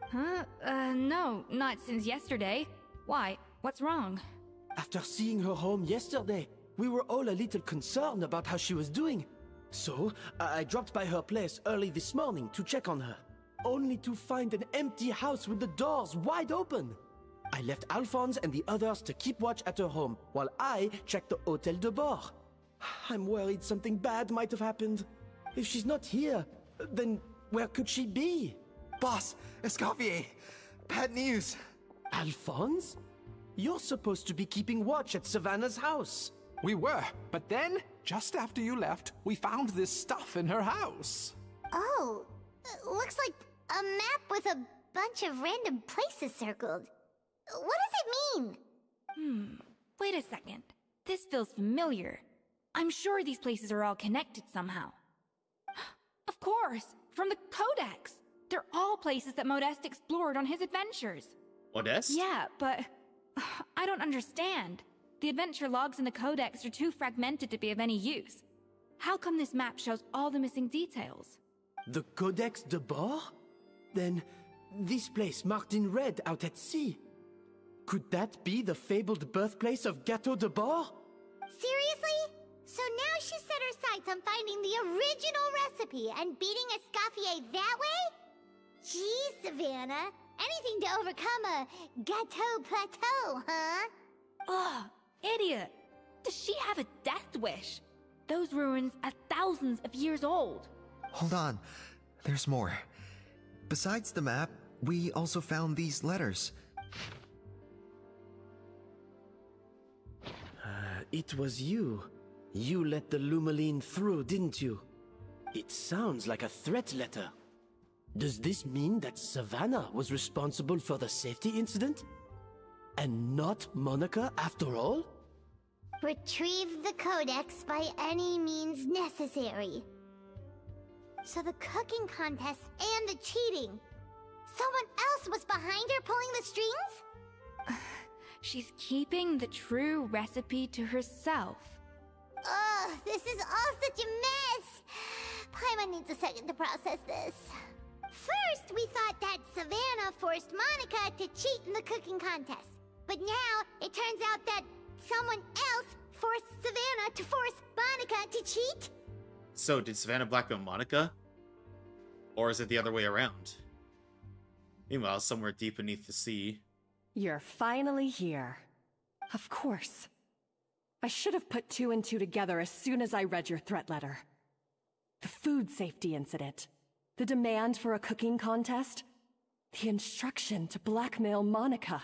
Huh? No, not since yesterday. Why? What's wrong? After seeing her home yesterday, we were all a little concerned about how she was doing. So, I dropped by her place early this morning to check on her, only to find an empty house with the doors wide open. I left Alphonse and the others to keep watch at her home, while I checked the Hotel de Bord. I'm worried something bad might have happened. If she's not here, then where could she be? Boss, Escoffier, bad news. Alphonse? You're supposed to be keeping watch at Savannah's house. We were, but then, just after you left, we found this stuff in her house. Oh, looks like a map with a bunch of random places circled. What does it mean? Wait a second. This feels familiar. I'm sure these places are all connected somehow. Of course, from the Codex. They're all places that Modeste explored on his adventures. Modeste? Yeah, but I don't understand. The adventure logs in the Codex are too fragmented to be of any use. How come this map shows all the missing details? The Codex de Bord? Then, this place marked in red out at sea. Could that be the fabled birthplace of Gâteau de Bord? Seriously? So now she set her sights on finding the original recipe and beating Escoffier that way? Geez, Savannah. Anything to overcome a Gâteau plateau, huh? Ugh, idiot. Does she have a death wish? Those ruins are thousands of years old. Hold on. There's more. Besides the map, we also found these letters. It was you. You let the Lumaline through, didn't you? It sounds like a threat letter. Does this mean that Savannah was responsible for the safety incident? And not Monica after all? Retrieve the Codex by any means necessary. So the cooking contest and the cheating. Someone else was behind her pulling the strings? She's keeping the true recipe to herself. Ugh, this is all such a mess. Paimon needs a second to process this. First, we thought that Savannah forced Monica to cheat in the cooking contest. But now, it turns out that someone else forced Savannah to force Monica to cheat? So, did Savannah blackmail Monica? Or is it the other way around? Meanwhile, somewhere deep beneath the sea... You're finally here. Of course. I should have put two and two together as soon as I read your threat letter. The food safety incident. The demand for a cooking contest. The instruction to blackmail Monica.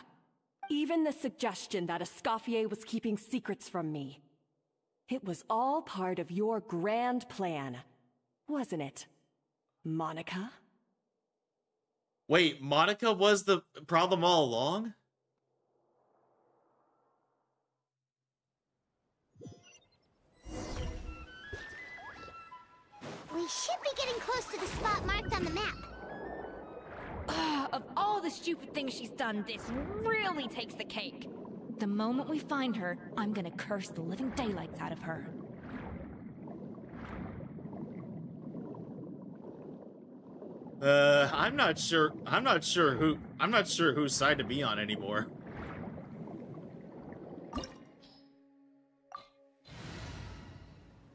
Even the suggestion that Escoffier was keeping secrets from me. It was all part of your grand plan, wasn't it, Monica? Wait, Monica was the problem all along? We should be getting close to the spot marked on the map. Of all the stupid things she's done, this really takes the cake. The moment we find her, I'm gonna curse the living daylights out of her. I'm not sure whose side to be on anymore.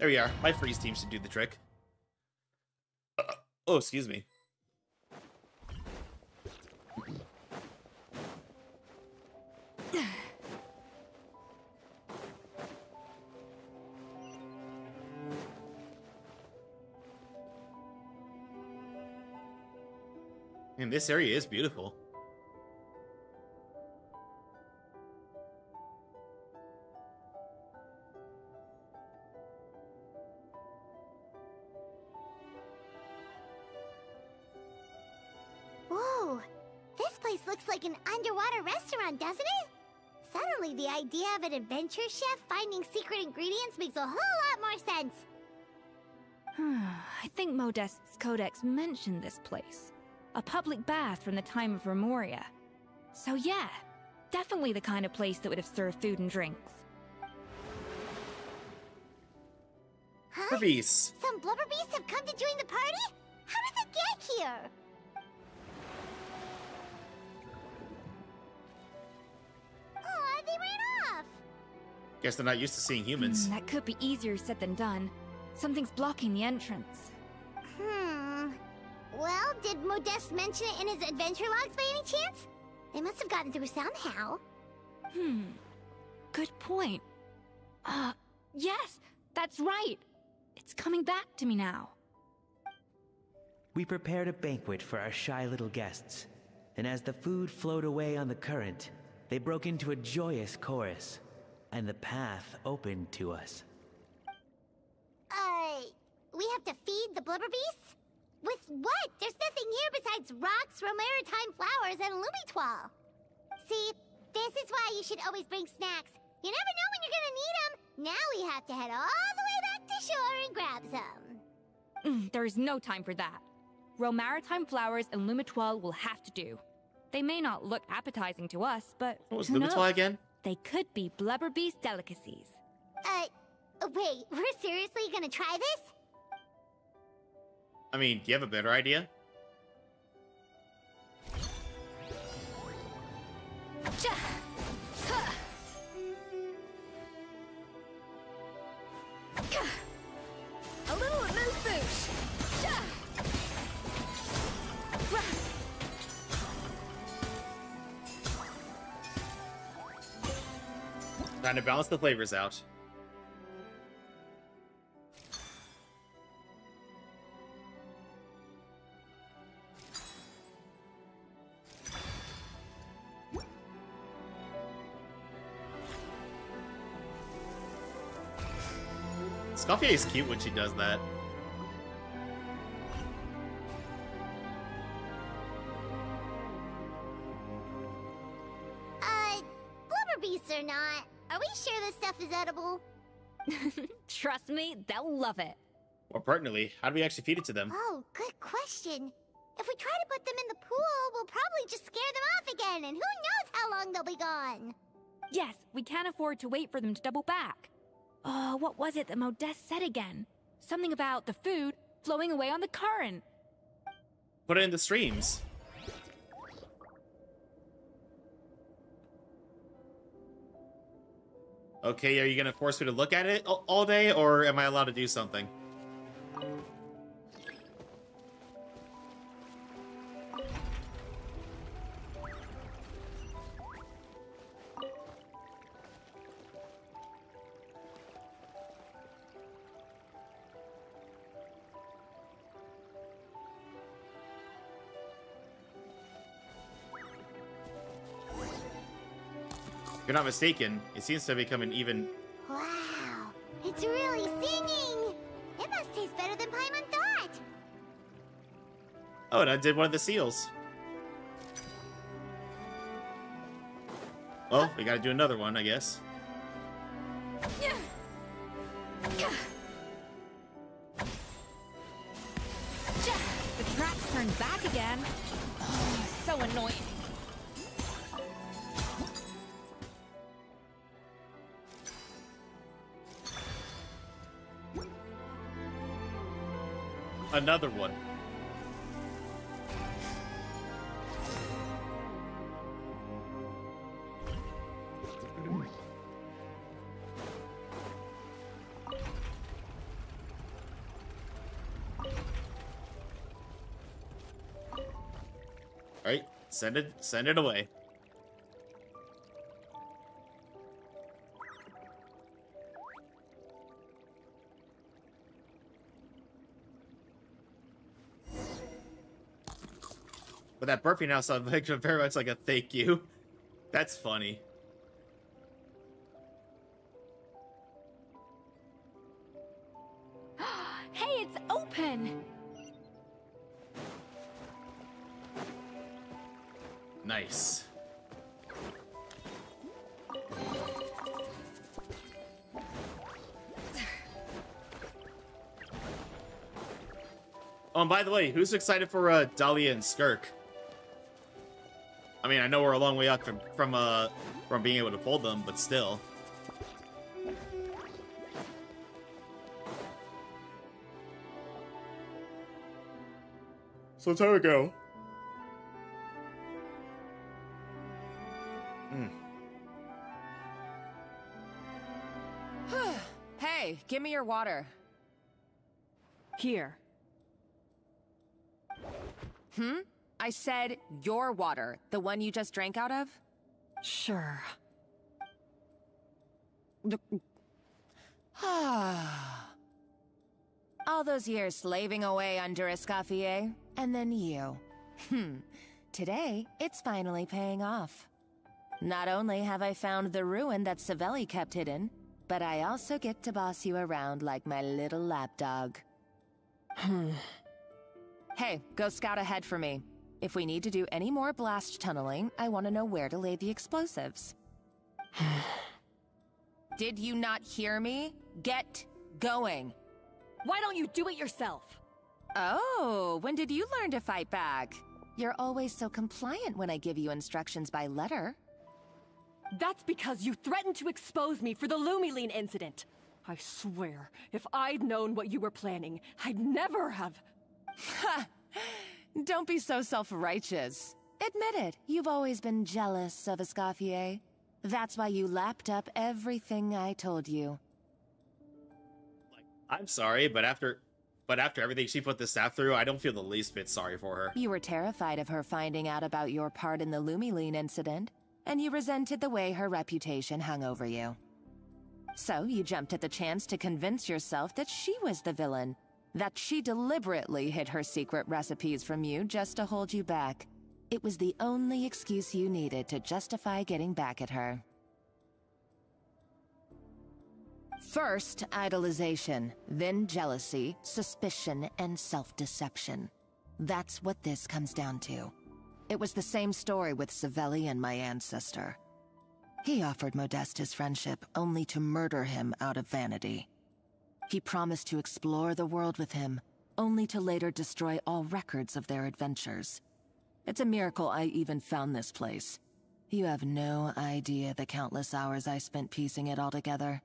There we are. My freeze team should do the trick. Oh, excuse me. And this area is beautiful. Whoa! This place looks like an underwater restaurant, doesn't it? Suddenly, the idea of an adventure chef finding secret ingredients makes a whole lot more sense. I think Modest's codex mentioned this place. A public bath from the time of Remoria. So yeah, definitely the kind of place that would have served food and drinks. Huh? Blubberbees. Some blubberbees have come to join the party? How did they get here? Aw, they ran off! Guess they're not used to seeing humans. That could be easier said than done. Something's blocking the entrance. Well, did Modeste mention it in his adventure logs by any chance? They must have gotten through somehow. Good point. Yes, that's right. It's coming back to me now. We prepared a banquet for our shy little guests, and as the food flowed away on the current, they broke into a joyous chorus, and the path opened to us. We have to feed the blubberbees? With what? There's nothing here besides rocks, romaritime flowers, and lumitoile. See, this is why you should always bring snacks. You never know when you're gonna need them. Now we have to head all the way back to shore and grab some. There's no time for that. Romaritime flowers and lumitoile will have to do. They may not look appetizing to us, but what was who lumitoile knows? again? They could be blubberbees' delicacies. Wait, we're seriously gonna try this? I mean, do you have a better idea? A little amuse-bouche! Trying to balance the flavors out. Escoffier is cute when she does that. Blubberbees or not, are we sure this stuff is edible? Trust me, they'll love it. More pertinently, how do we actually feed it to them? Oh, good question. If we try to put them in the pool, we'll probably just scare them off again, and who knows how long they'll be gone. Yes, we can't afford to wait for them to double back. Oh, what was it that Modeste said again? Something about the food flowing away on the current. Put it in the streams. Okay, are you gonna force me to look at it all day, or am I allowed to do something? If you're not mistaken, it seems to become an even... Wow, it's really singing! It must taste better than Paimon thought! Oh, and I did one of the seals. Well, we gotta do another one, I guess. The track's turned back again. Oh, so annoying. Another one. Alright, send it away. But that burping now sounds like very much like a thank you. That's funny. Hey, it's open! Nice. Oh, and by the way, who's excited for Dahlia and Skirk? I mean, I know we're a long way out from being able to pull them, but still. So time ago. Hey, give me your water. Here. I said your water, the one you just drank out of? Sure. All those years slaving away under Escoffier, and then you. Today, it's finally paying off. Not only have I found the ruin that Savelli kept hidden, but I also get to boss you around like my little lapdog. Hey, go scout ahead for me. If we need to do any more blast tunneling, I want to know where to lay the explosives. Did you not hear me? Get going. Why don't you do it yourself? Oh, when did you learn to fight back? You're always so compliant when I give you instructions by letter. That's because you threatened to expose me for the Lumiline incident. I swear, if I'd known what you were planning, I'd never have... Ha! Don't be so self-righteous. Admit it, you've always been jealous of Escoffier. That's why you lapped up everything I told you. I'm sorry, but after everything she put the staff through, I don't feel the least bit sorry for her. You were terrified of her finding out about your part in the Lumiline incident, and you resented the way her reputation hung over you. So you jumped at the chance to convince yourself that she was the villain, that she deliberately hid her secret recipes from you just to hold you back. It was the only excuse you needed to justify getting back at her. First, idolization, then jealousy, suspicion, and self-deception. That's what this comes down to. It was the same story with Savelli and my ancestor. He offered Modeste his friendship only to murder him out of vanity. He promised to explore the world with him, only to later destroy all records of their adventures. It's a miracle I even found this place. You have no idea the countless hours I spent piecing it all together.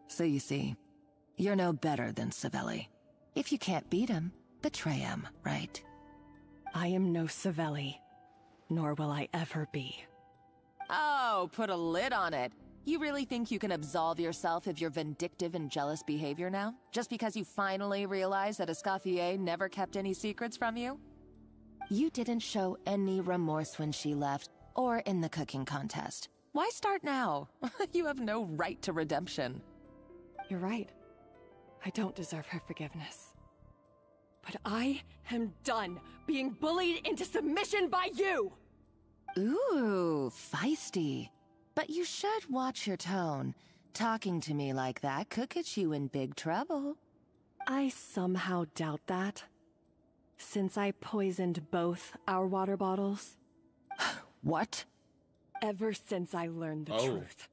So you see, you're no better than Savelli. If you can't beat him, betray him, right? I am no Savelli, nor will I ever be. Oh, put a lid on it. You really think you can absolve yourself of your vindictive and jealous behavior now? Just because you finally realize that Escoffier never kept any secrets from you? You didn't show any remorse when she left, or in the cooking contest. Why start now? You have no right to redemption. You're right. I don't deserve her forgiveness. But I am done being bullied into submission by you! Ooh, feisty. But you should watch your tone. Talking to me like that could get you in big trouble. I somehow doubt that. Since I poisoned both our water bottles. What? Ever since I learned the truth.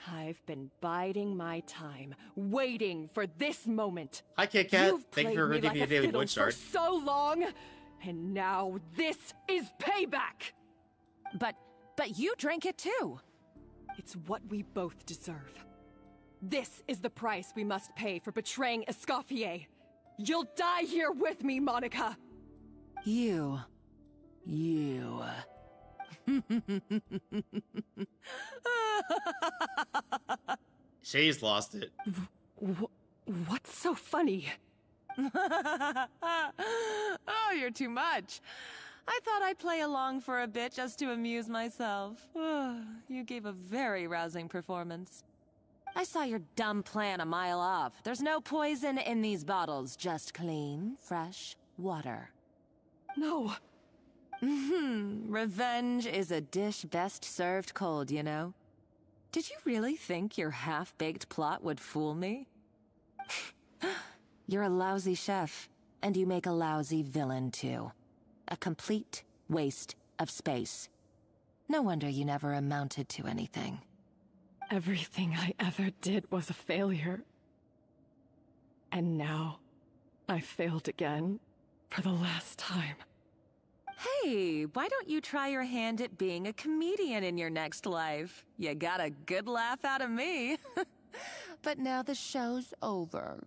I've been biding my time, waiting for this moment. Hi, Kit Kat. Thank you for giving me a daily voice for chart. so long, and now this is payback. But you drank it too. It's what we both deserve. This is the price we must pay for betraying Escoffier. You'll die here with me, Monica. You. She's lost it. What's so funny? Oh, you're too much. I thought I'd play along for a bit just to amuse myself. You gave a very rousing performance. I saw your dumb plan a mile off. There's no poison in these bottles, just clean, fresh water. No. Revenge is a dish best served cold, you know? Did you really think your half-baked plot would fool me? You're a lousy chef, and you make a lousy villain, too. A complete waste of space. No wonder you never amounted to anything. Everything I ever did was a failure. And now, I failed again, for the last time. Hey, why don't you try your hand at being a comedian in your next life? You got a good laugh out of me. But now the show's over.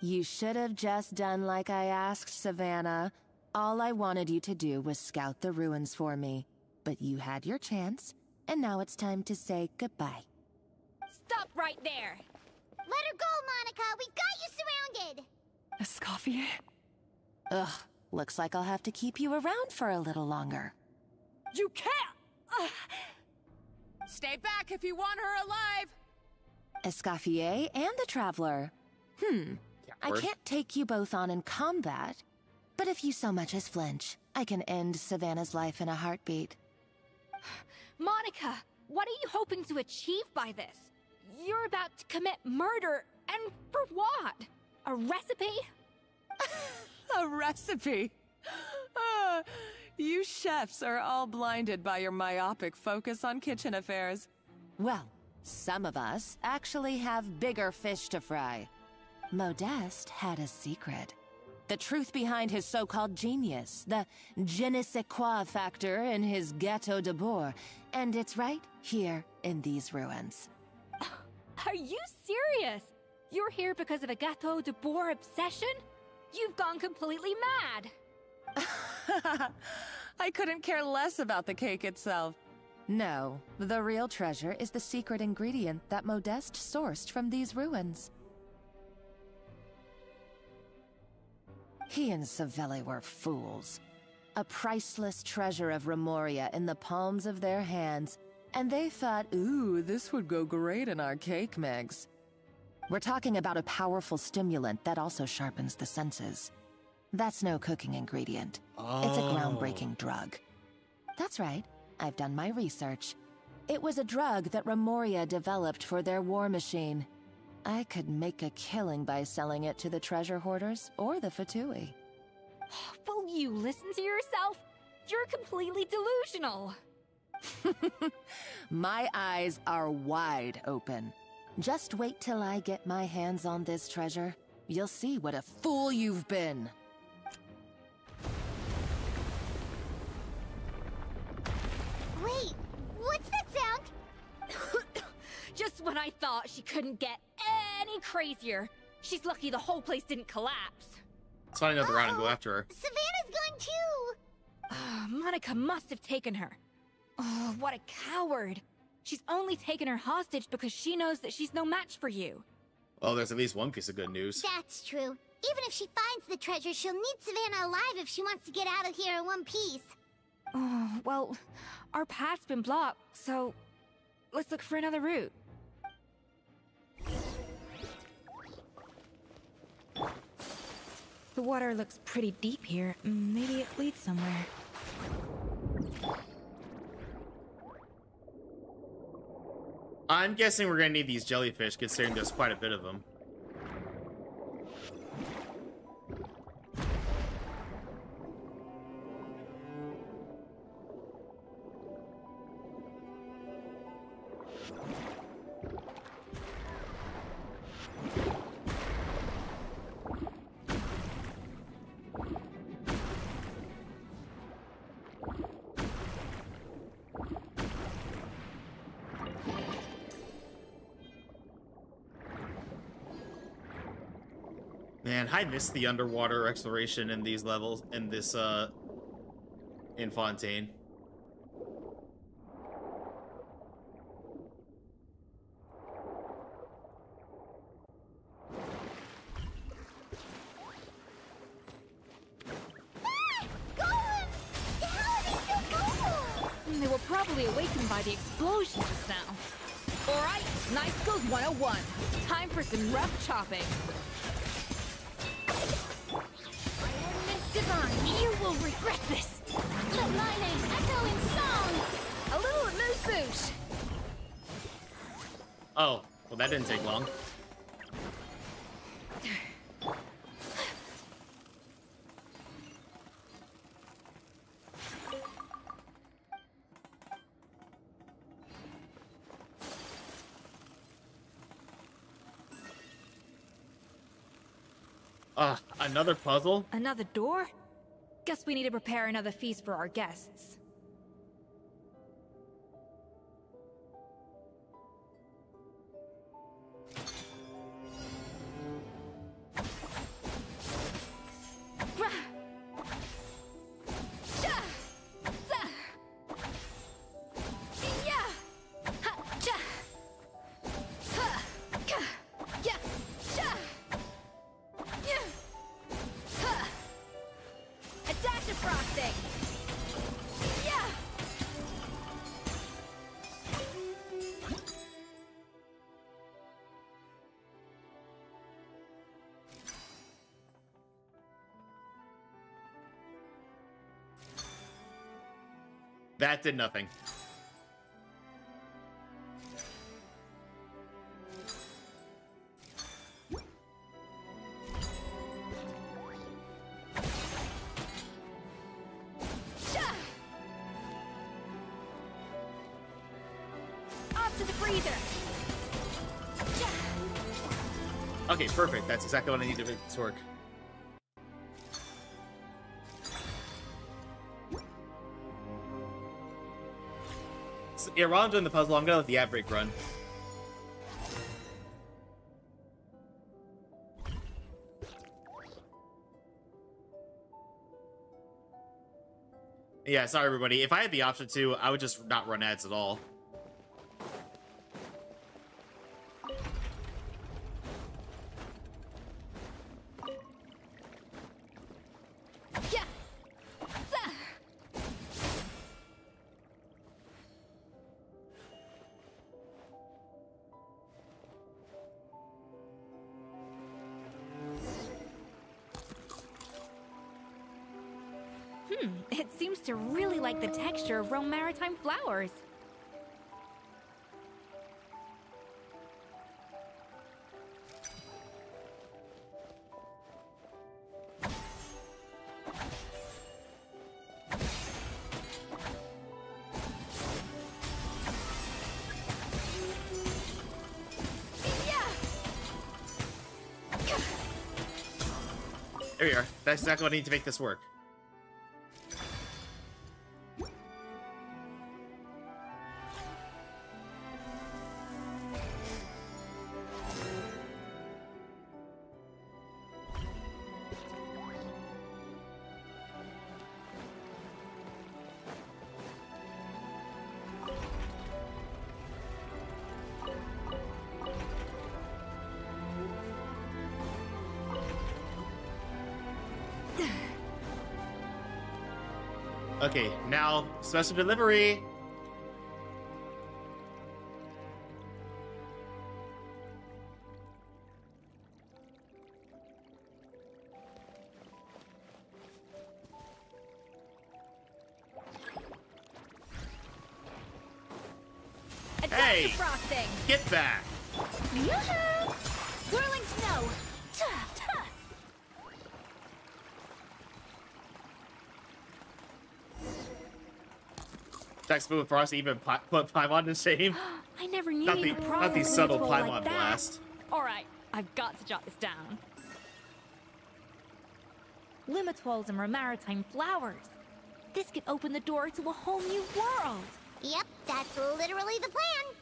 You should have just done like I asked, Savannah. All I wanted you to do was scout the ruins for me. But you had your chance, and now it's time to say goodbye. Stop right there! Let her go, Monica! We've got you surrounded! Escoffier? Ugh, looks like I'll have to keep you around for a little longer. You can't! Stay back if you want her alive! Escoffier and the Traveler. I can't take you both on in combat, but if you so much as flinch, I can end Savannah's life in a heartbeat. Monica, what are you hoping to achieve by this? You're about to commit murder, and for what? A recipe? A recipe? You chefs are all blinded by your myopic focus on kitchen affairs. Well, some of us actually have bigger fish to fry. Modeste had a secret. The truth behind his so-called genius, the je ne sais quoi factor in his Gâteau de Bourg, and it's right here in these ruins. Are you serious? You're here because of a Gâteau de Bourg obsession? You've gone completely mad! I couldn't care less about the cake itself. No, the real treasure is the secret ingredient that Modeste sourced from these ruins. He and Savelli were fools. A priceless treasure of Remoria in the palms of their hands, and they thought, ooh, this would go great in our cake mix. We're talking about a powerful stimulant that also sharpens the senses. That's no cooking ingredient. It's a groundbreaking drug. That's right, I've done my research. It was a drug that Remoria developed for their war machine. I could make a killing by selling it to the treasure hoarders or the Fatui. Will you listen to yourself? You're completely delusional. My eyes are wide open. Just wait till I get my hands on this treasure. You'll see what a fool you've been. Wait, what's that sound? Just when I thought she couldn't get any crazier. She's lucky the whole place didn't collapse. Let's find another round and go after her. Savannah's gone too! Monica must have taken her. Oh, what a coward. She's only taken her hostage because she knows that she's no match for you. Well, there's at least one piece of good news. That's true. Even if she finds the treasure, she'll need Savannah alive if she wants to get out of here in one piece. Oh, well, our path's been blocked, so let's look for another route. The water looks pretty deep here. Maybe it leads somewhere. I'm guessing we're gonna need these jellyfish, considering there's quite a bit of them. Man, I missed the underwater exploration in these levels, in this, in Fontaine. probably awakened by the explosion just now. Alright, Knife Skills 101. Time for some rough chopping. Design, you will regret this. Let my name echo in song. A little moose boosh. Oh, well that didn't take long. Another puzzle? Another door? Guess we need to prepare another feast for our guests. That did nothing. Off to the freezer. Okay, perfect. That's exactly what I need to make this work. Yeah, while I'm doing the puzzle, I'm gonna let the ad break run. Yeah, sorry everybody. If I had the option to, I would just not run ads at all. It seems to really like the texture of Rome Maritime flowers. There we are. That's exactly what I need to make this work. Okay, now special delivery. Hey! Frosting. Get back! Yoo-hoo! Whirling snow. Jack Spoon Frost even put Paimon to shame. I never knew Not you the, could not the process subtle Limitoll Paimon like that. blast. Alright, I've got to jot this down. Limitwalls and Maritime flowers. This could open the door to a whole new world. Yep, that's literally the plan.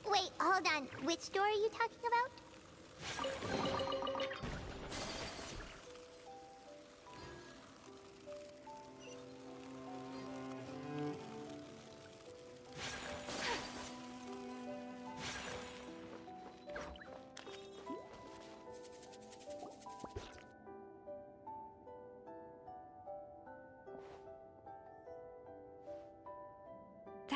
Wait, hold on. Which door are you talking about?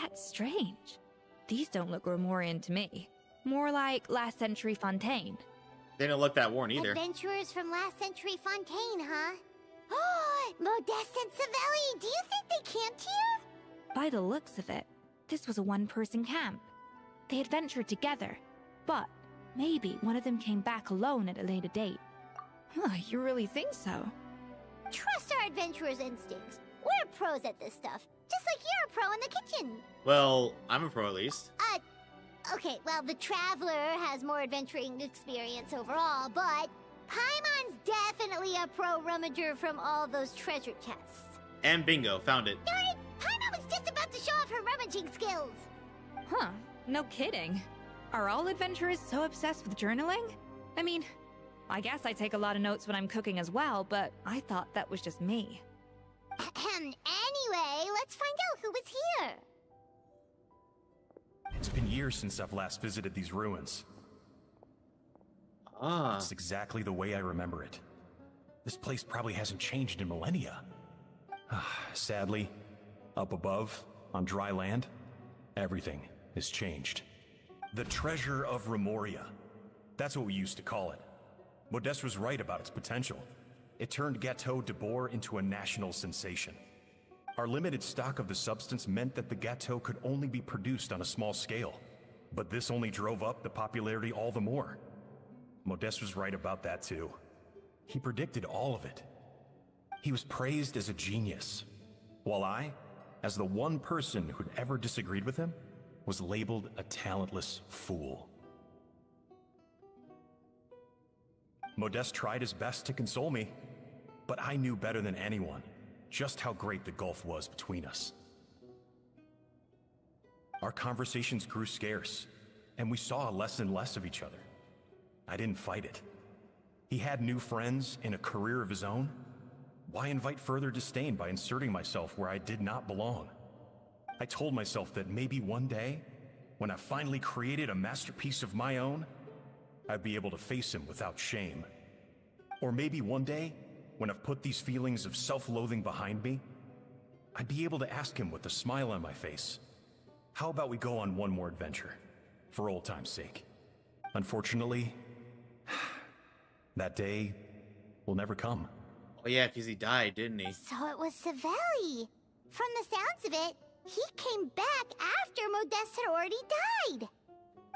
That's strange. These don't look Romorian to me. More like last century Fontaine. They don't look that worn either. Adventurers from last century Fontaine, huh? Oh, Modeste and Savelli, do you think they camped here? By the looks of it, this was a one-person camp. They adventured together, but maybe one of them came back alone at a later date. Huh, you really think so? Trust our adventurers' instincts. We're pros at this stuff, just like you're a pro in the kitchen. Well, I'm a pro at least. Okay, well, the Traveler has more adventuring experience overall, but Paimon's definitely a pro rummager from all those treasure chests. And bingo, found it. Darn it! Paimon was just about to show off her rummaging skills. Huh, no kidding. Are all adventurers so obsessed with journaling? I mean, I guess I take a lot of notes when I'm cooking as well, but I thought that was just me. Anyway, let's find out who was here. It's been years since I've last visited these ruins. It's exactly the way I remember it. This place probably hasn't changed in millennia. Sadly, up above, on dry land, everything has changed. The treasure of Remoria. That's what we used to call it. Modeste was right about its potential. It turned Gâteau de Bourg into a national sensation. Our limited stock of the substance meant that the gâteau could only be produced on a small scale. But this only drove up the popularity all the more. Modeste was right about that too. He predicted all of it. He was praised as a genius, while I, as the one person who'd ever disagreed with him, was labeled a talentless fool. Modeste tried his best to console me, but I knew better than anyone just how great the gulf was between us. Our conversations grew scarce, and we saw less and less of each other. I didn't fight it. He had new friends and a career of his own. Why invite further disdain by inserting myself where I did not belong? I told myself that maybe one day, when I finally created a masterpiece of my own, I'd be able to face him without shame. Or maybe one day, when I've put these feelings of self-loathing behind me, I'd be able to ask him with a smile on my face, how about we go on one more adventure, for old time's sake? Unfortunately, that day will never come. Oh yeah, because he died, didn't he? So it was Savelli. From the sounds of it, he came back after Modeste had already died.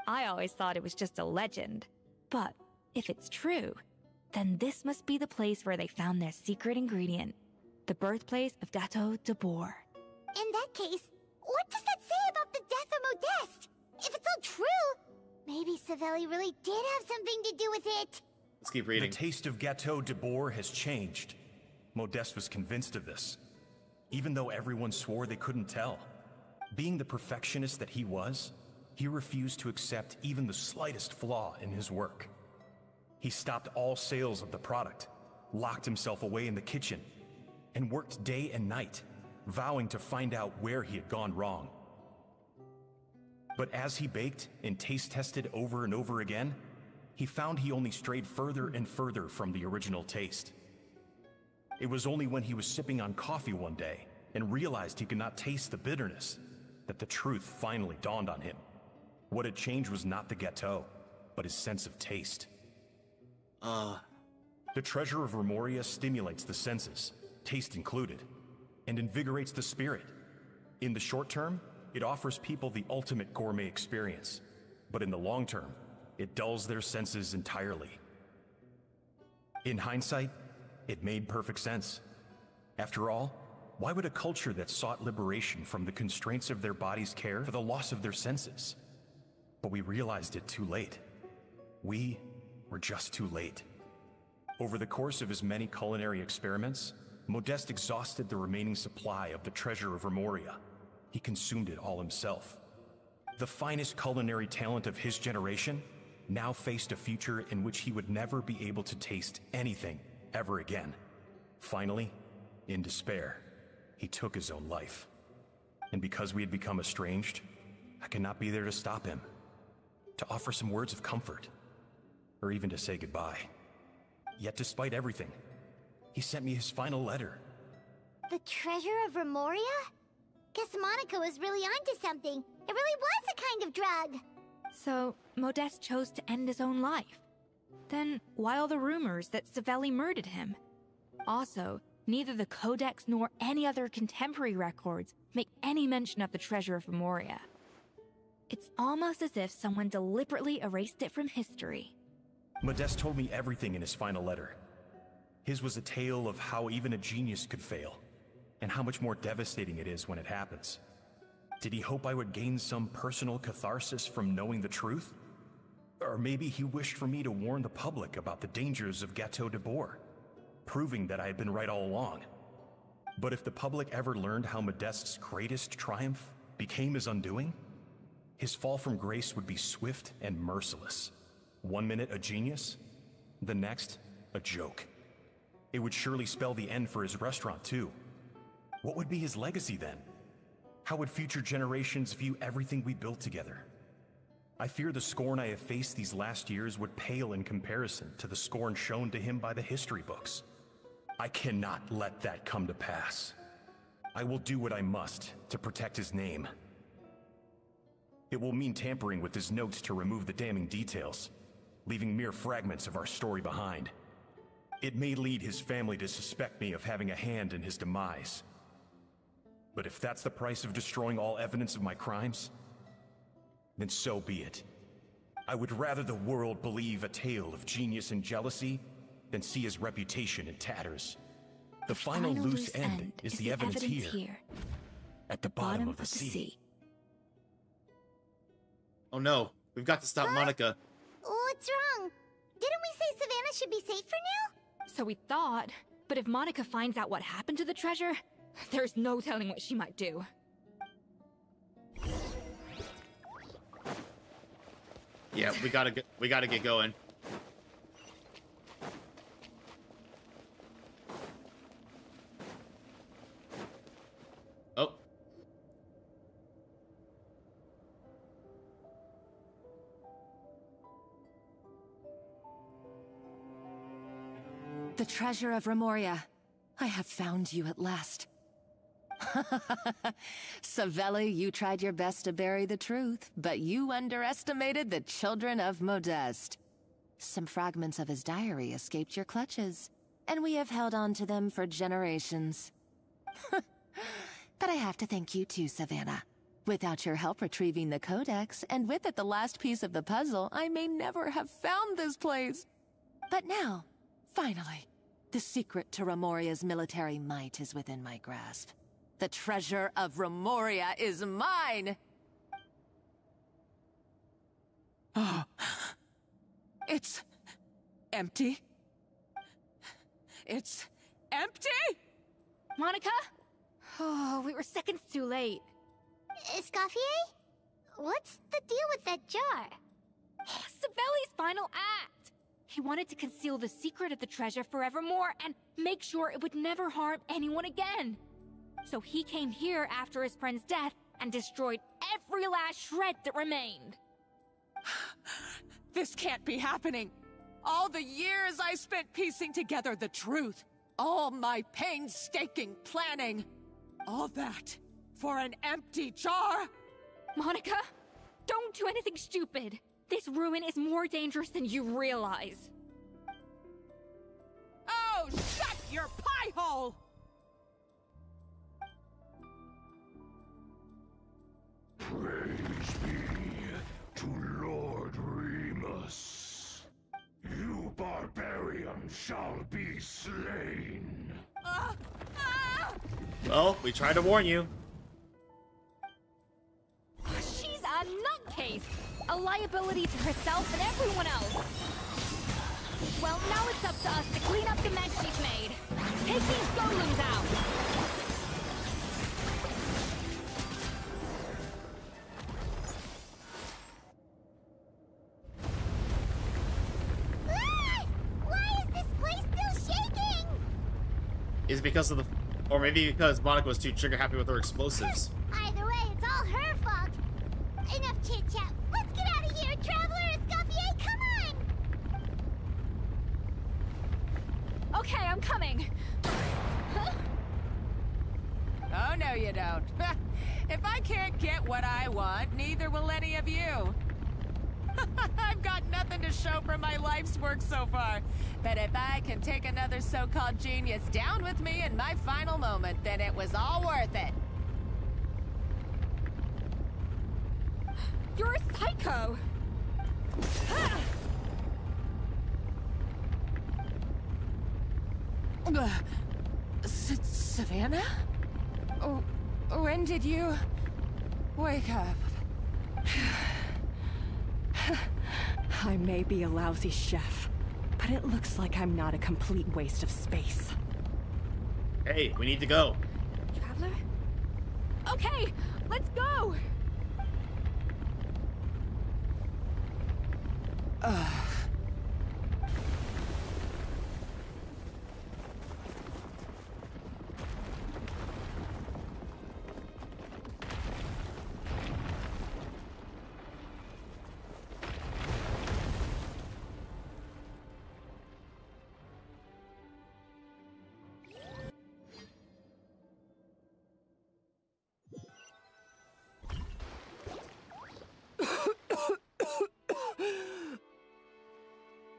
I always thought it was just a legend. But if it's true, then this must be the place where they found their secret ingredient, the birthplace of Gâteau de Bourg. In that case, what does that say about the death of Modeste? If it's all true, maybe Savelli really did have something to do with it. Let's keep reading. The taste of Gâteau de Bourg has changed. Modeste was convinced of this, even though everyone swore they couldn't tell. Being the perfectionist that he was, he refused to accept even the slightest flaw in his work. He stopped all sales of the product, locked himself away in the kitchen, and worked day and night, vowing to find out where he had gone wrong. But as he baked and taste tested over and over again, he found he only strayed further and further from the original taste. It was only when he was sipping on coffee one day and realized he could not taste the bitterness that the truth finally dawned on him. What had changed was not the gâteau, but his sense of taste. The treasure of Remoria stimulates the senses, taste included, and invigorates the spirit. In the short term, it offers people the ultimate gourmet experience, but in the long term, it dulls their senses entirely. In hindsight, it made perfect sense. After all, why would a culture that sought liberation from the constraints of their bodies care for the loss of their senses? But we realized it too late. We were just too late. Over the course of his many culinary experiments, Modeste exhausted the remaining supply of the treasure of Remoria. He consumed it all himself. The finest culinary talent of his generation now faced a future in which he would never be able to taste anything ever again. Finally, in despair, he took his own life. And because we had become estranged, I could not be there to stop him, to offer some words of comfort, or even to say goodbye. Yet despite everything, he sent me his final letter. The treasure of Remoria? Guess Monica was really onto something. It really was a kind of drug. So, Modeste chose to end his own life. Then, why all the rumors that Savelli murdered him? Also, neither the Codex nor any other contemporary records make any mention of the treasure of Remoria. It's almost as if someone deliberately erased it from history. Modeste told me everything in his final letter. His was a tale of how even a genius could fail, and how much more devastating it is when it happens. Did he hope I would gain some personal catharsis from knowing the truth? Or maybe he wished for me to warn the public about the dangers of Gateau de Bourg, proving that I had been right all along. But if the public ever learned how Modeste's greatest triumph became his undoing, his fall from grace would be swift and merciless. 1 minute a genius, the next a joke. It would surely spell the end for his restaurant too. What would be his legacy then? How would future generations view everything we built together? I fear the scorn I have faced these last years would pale in comparison to the scorn shown to him by the history books. I cannot let that come to pass. I will do what I must to protect his name. It will mean tampering with his notes to remove the damning details, leaving mere fragments of our story behind. It may lead his family to suspect me of having a hand in his demise. But if that's the price of destroying all evidence of my crimes, then so be it. I would rather the world believe a tale of genius and jealousy than see his reputation in tatters. The final loose end is the evidence here, at the bottom of the sea. Oh no, we've got to stop Monica. What's wrong? Didn't we say Savannah should be safe for now? So we thought, but if Monica finds out what happened to the treasure, there's no telling what she might do. Yeah, we gotta get going. Oh. The treasure of Remoria. I have found you at last. Savelli, you tried your best to bury the truth, but you underestimated the children of Modeste. Some fragments of his diary escaped your clutches, and we have held on to them for generations. But I have to thank you too, Savannah. Without your help retrieving the Codex, and with it the last piece of the puzzle, I may never have found this place. But now, finally, the secret to Remoria's military might is within my grasp. The treasure of Remoria is mine! Oh. It's empty. It's empty? Monica? Oh, we were seconds too late. Escoffier? What's the deal with that jar? Savelli's final act! He wanted to conceal the secret of the treasure forevermore and make sure it would never harm anyone again. So he came here after his friend's death and destroyed every last shred that remained. This can't be happening. All the years I spent piecing together the truth. All my painstaking planning. All that for an empty jar? Monica, don't do anything stupid. This ruin is more dangerous than you realize. Oh, shut your pie hole! Praise be to Lord Remus. You barbarian shall be slain. Well, we tried to warn you. She's a nutcase! A liability to herself and everyone else! Well, now it's up to us to clean up the mess she's made. Take these golems out! Why is this place still shaking? Is it because of the... Or maybe because Monica was too trigger-happy with her explosives. Either way, it's all her fault. Enough chit-chat. Let's get out of here, Traveler! Escoffier, come on! Okay, I'm coming. Huh? Oh, no, you don't. If I can't get what I want, neither will any of you. I've got nothing to show for my life's work so far. But if I can take another so-called genius down with me in my final moment, then it was all worth it. You're a psycho! Savannah? Oh, when did you wake up? I may be a lousy chef, but it looks like I'm not a complete waste of space. Hey, we need to go. Traveler? Okay, let's go!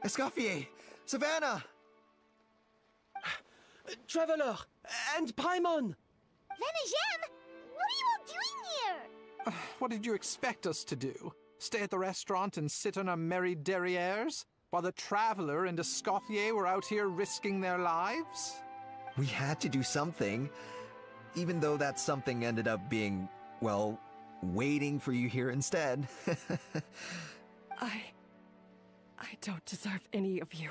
Escoffier! Savannah! Traveler! And Paimon! Venejem! What are you all doing here? What did you expect us to do? Stay at the restaurant and sit on our merry derrieres? While the Traveler and Escoffier were out here risking their lives? We had to do something. Even though that something ended up being, well, waiting for you here instead. I don't deserve any of you.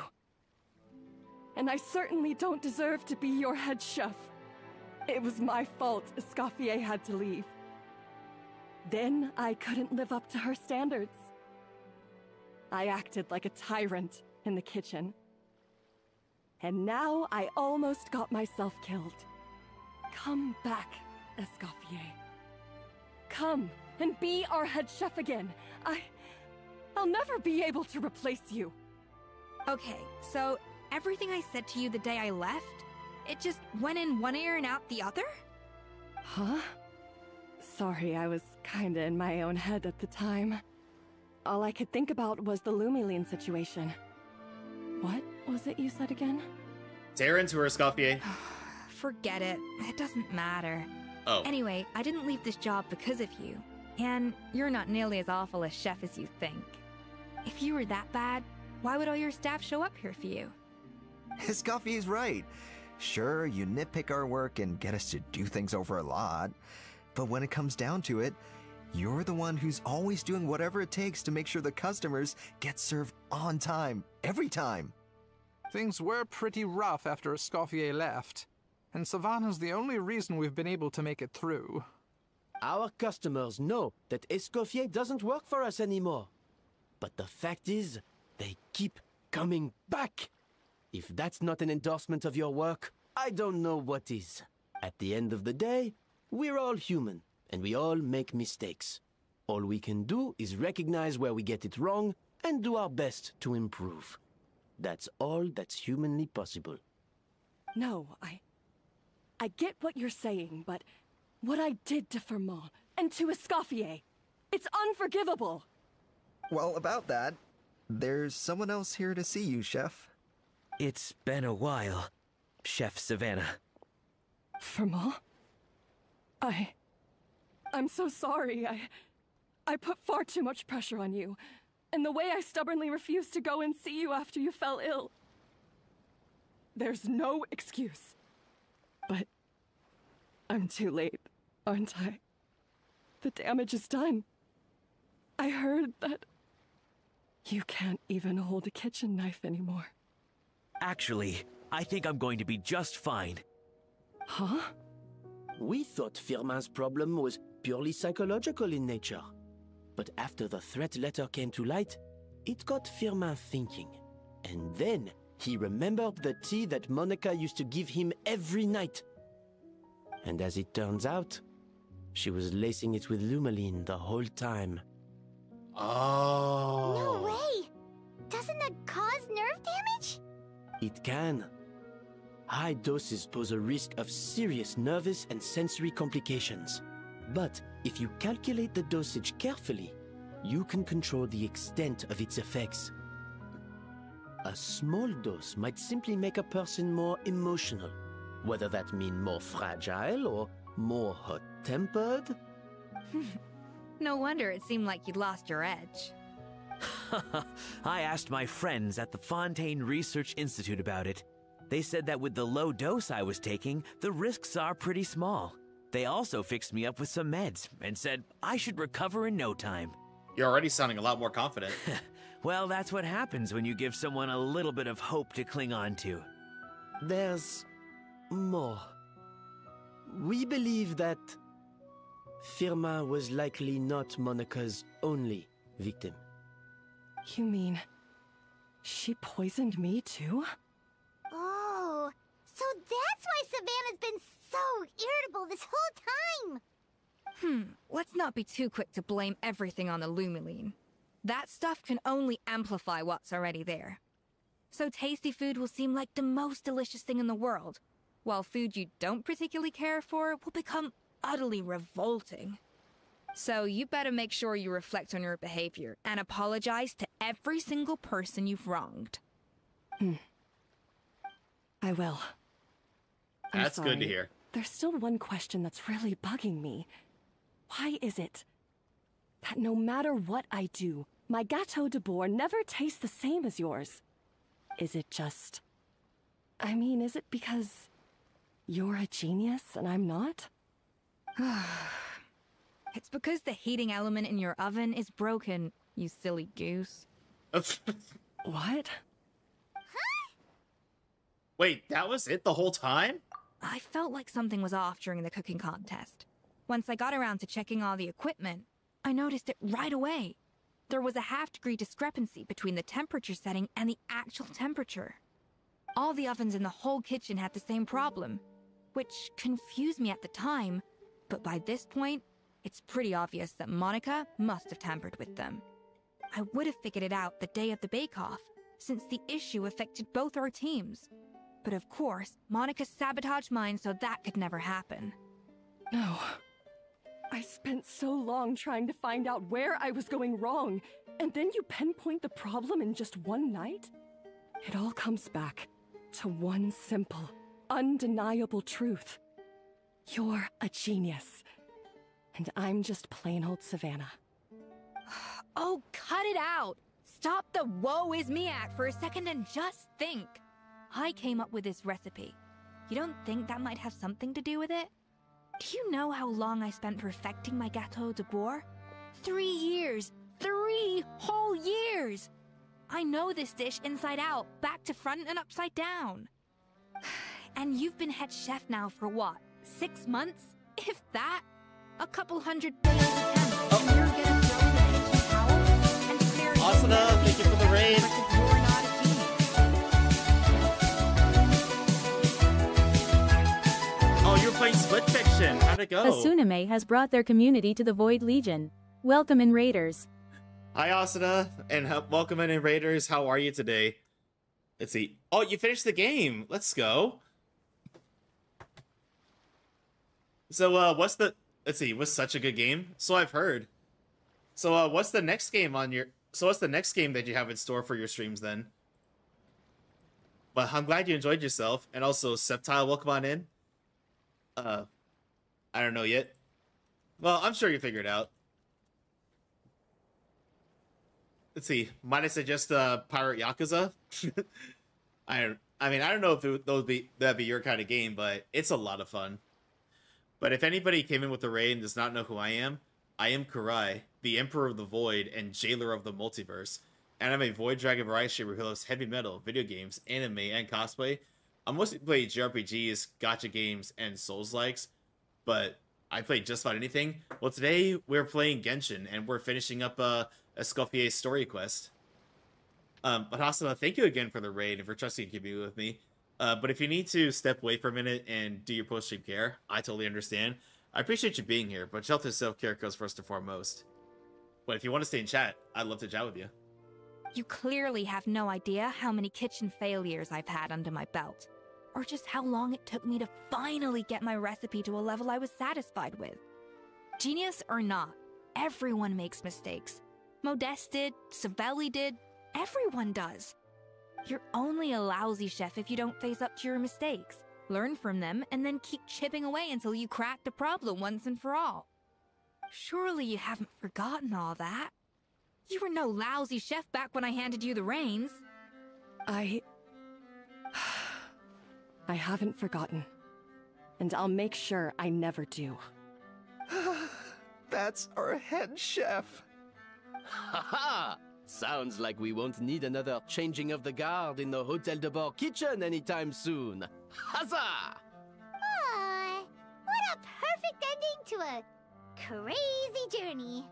And I certainly don't deserve to be your head chef. It was my fault Escoffier had to leave. Then I couldn't live up to her standards. I acted like a tyrant in the kitchen. And now I almost got myself killed. Come back, Escoffier. Come and be our head chef again. I'll never be able to replace you. Okay, so everything I said to you the day I left, it just went in one ear and out the other? Huh? Sorry, I was kinda in my own head at the time. All I could think about was the Lumiline situation. What was it you said again? Darren to her, Escoffier. Forget it. It doesn't matter. Oh. Anyway, I didn't leave this job because of you. And you're not nearly as awful a chef as you think. If you were that bad, why would all your staff show up here for you? Escoffier's right. Sure, you nitpick our work and get us to do things over a lot. But when it comes down to it, you're the one who's always doing whatever it takes to make sure the customers get served on time, every time. Things were pretty rough after Escoffier left. And Savannah's the only reason we've been able to make it through. Our customers know that Escoffier doesn't work for us anymore. But the fact is, they keep coming back. If that's not an endorsement of your work, I don't know what is. At the end of the day, we're all human, and we all make mistakes. All we can do is recognize where we get it wrong and do our best to improve. That's all that's humanly possible. No, I get what you're saying, but what I did to Fermont and to Escoffier, it's unforgivable. Well, about that, there's someone else here to see you, Chef. It's been a while, Chef Savannah. Fermont? I'm so sorry. I put far too much pressure on you. And the way I stubbornly refused to go and see you after you fell ill. There's no excuse. But I'm too late, aren't I? The damage is done. I heard that you can't even hold a kitchen knife anymore. Actually, I think I'm going to be just fine. Huh? We thought Firmin's problem was purely psychological in nature. But after the threat letter came to light, it got Firmin thinking. And then he remembered the tea that Monica used to give him every night. And as it turns out, she was lacing it with Lumiline the whole time. Oh. No way! Doesn't that cause nerve damage? It can. high doses pose a risk of serious nervous and sensory complications. But if you calculate the dosage carefully, you can control the extent of its effects. A small dose might simply make a person more emotional, whether that means more fragile or more hot-tempered. No wonder it seemed like you'd lost your edge. I asked my friends at the Fontaine Research Institute about it. They said that with the low dose I was taking, the risks are pretty small. They also fixed me up with some meds and said I should recover in no time. You're already sounding a lot more confident. Well, that's what happens when you give someone a little bit of hope to cling on to. There's more. We believe that Firma was likely not Monica's only victim. You mean she poisoned me too? Oh, so that's why Savannah's been so irritable this whole time! Let's not be too quick to blame everything on the Lumiline. That stuff can only amplify what's already there. So tasty food will seem like the most delicious thing in the world, while food you don't particularly care for will become utterly revolting. So you better make sure you reflect on your behavior and apologize to every single person you've wronged. I will. That's good to hear. There's still one question that's really bugging me. Why is it that no matter what I do, my Gâteau de Bourg never tastes the same as yours? Is it just... I mean, is it because you're a genius and I'm not? It's because the heating element in your oven is broken, you silly goose. What? Wait, that was it the whole time? I felt like something was off during the cooking contest. Once I got around to checking all the equipment, I noticed it right away. There was a half-degree discrepancy between the temperature setting and the actual temperature. All the ovens in the whole kitchen had the same problem, which confused me at the time, but by this point, it's pretty obvious that Monica must have tampered with them. I would have figured it out the day of the bake-off, since the issue affected both our teams. But of course, Monica sabotaged mine so that could never happen. No. I spent so long trying to find out where I was going wrong, and then you pinpoint the problem in just one night? It all comes back to one simple, undeniable truth. You're a genius. And I'm just plain old Savannah. Oh, cut it out! Stop the woe is me act for a second and just think. I came up with this recipe. You don't think that might have something to do with it? Do you know how long I spent perfecting my Gâteau de Bourg? 3 years! 3 whole years! I know this dish inside out, back to front and upside down. And you've been head chef now for what, 6 months? If that? A couple hundred failed attempts, and you're gonna throw in the kitchen towel and stare Asuna, thank you for the raid. You're not a genius. Oh, you're playing Split Fiction. How'd it go? Asuname has brought their community to the Void Legion. Welcome in, Raiders. Hi, Asuna, and welcome in, Raiders. How are you today? Let's see. Oh, you finished the game. Let's go. So, what's the... Let's see, it was such a good game. So I've heard. So, what's the next game on your... So what's the next game that you have in store for your streams, then? But I'm glad you enjoyed yourself. And also, Septile, welcome on in. I don't know yet. Well, I'm sure you figured it out. Let's see. Might I suggest Pirate Yakuza? I mean, I don't know if that'd be your kind of game, but it's a lot of fun. But if anybody came in with the raid and does not know who I am Kurai, the Emperor of the Void and Jailer of the Multiverse. And I'm a Void Dragon variety streamer who loves heavy metal, video games, anime, and cosplay. I mostly play JRPGs, gacha games, and Souls-likes, but I play just about anything. Well, today we're playing Genshin, and we're finishing up Escoffier's story quest. But Hasana, thank you again for the raid and for trusting to be with me. But if you need to step away for a minute and do your post-stream care, I totally understand. I appreciate you being here, but health and self-care goes first and foremost. But if you want to stay in chat, I'd love to chat with you. You clearly have no idea how many kitchen failures I've had under my belt. or just how long it took me to finally get my recipe to a level I was satisfied with. Genius or not, everyone makes mistakes. Modeste did, Savelli did, everyone does. You're only a lousy chef if you don't face up to your mistakes, learn from them, and then keep chipping away until you crack the problem once and for all. Surely you haven't forgotten all that. You were no lousy chef back when I handed you the reins. I haven't forgotten. And I'll make sure I never do. That's our head chef. Ha! Sounds like we won't need another changing of the guard in the Hotel de Bord kitchen anytime soon. Huzzah! Aw, what a perfect ending to a crazy journey.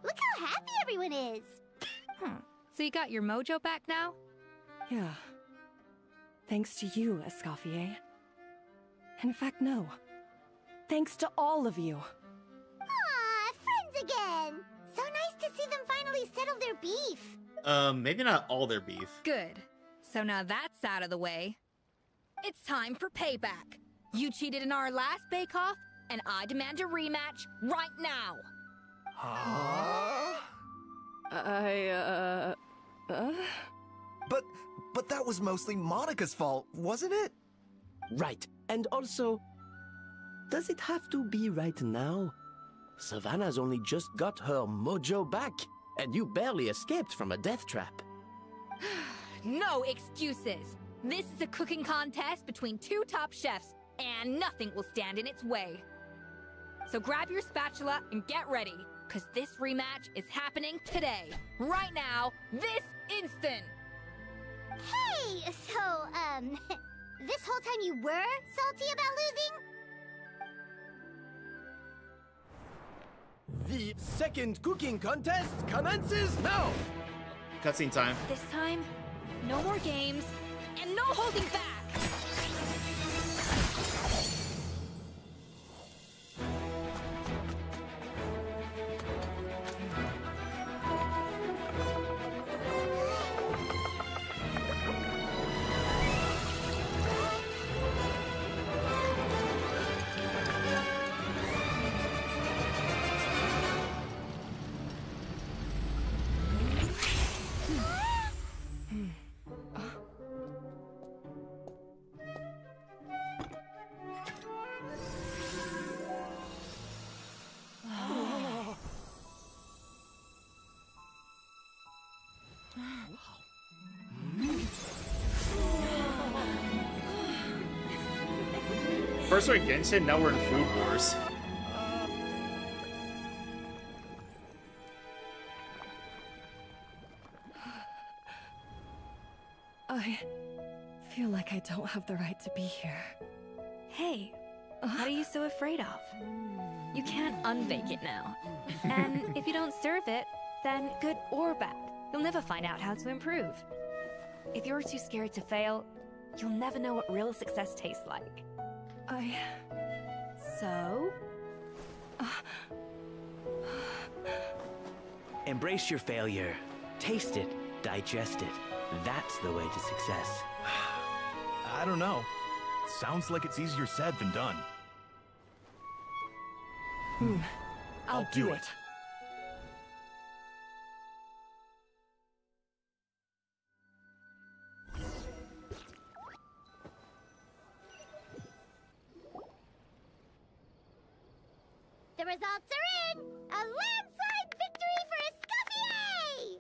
Look how happy everyone is. So you got your mojo back now? Yeah. Thanks to you, Escoffier. In fact, no. Thanks to all of you. Aw, friends again. So nice to see them finally settle their beef. Maybe not all their beef. Good. So now that's out of the way. It's time for payback. You cheated in our last bake-off, and I demand a rematch right now. But that was mostly Monica's fault, wasn't it? Right. And also, does it have to be right now? Savannah's only just got her mojo back, and you barely escaped from a death trap. No excuses. This is a cooking contest between two top chefs, and nothing will stand in its way. So grab your spatula and get ready, because this rematch is happening today. Right now, this instant. Hey, so, this whole time you were salty about losing? The second cooking contest commences now! Cutscene time. This time, no more games, and no holding back! First we're in Genshin, now we're in Food Wars. I feel like I don't have the right to be here. Hey, what are you so afraid of? You can't unbake it now. And if you don't serve it, then good or bad, you'll never find out how to improve. If you're too scared to fail, you'll never know what real success tastes like. So? Embrace your failure. Taste it. Digest it. That's the way to success. I don't know. Sounds like it's easier said than done. I'll do it. The results are in! A landslide victory for Escoffier!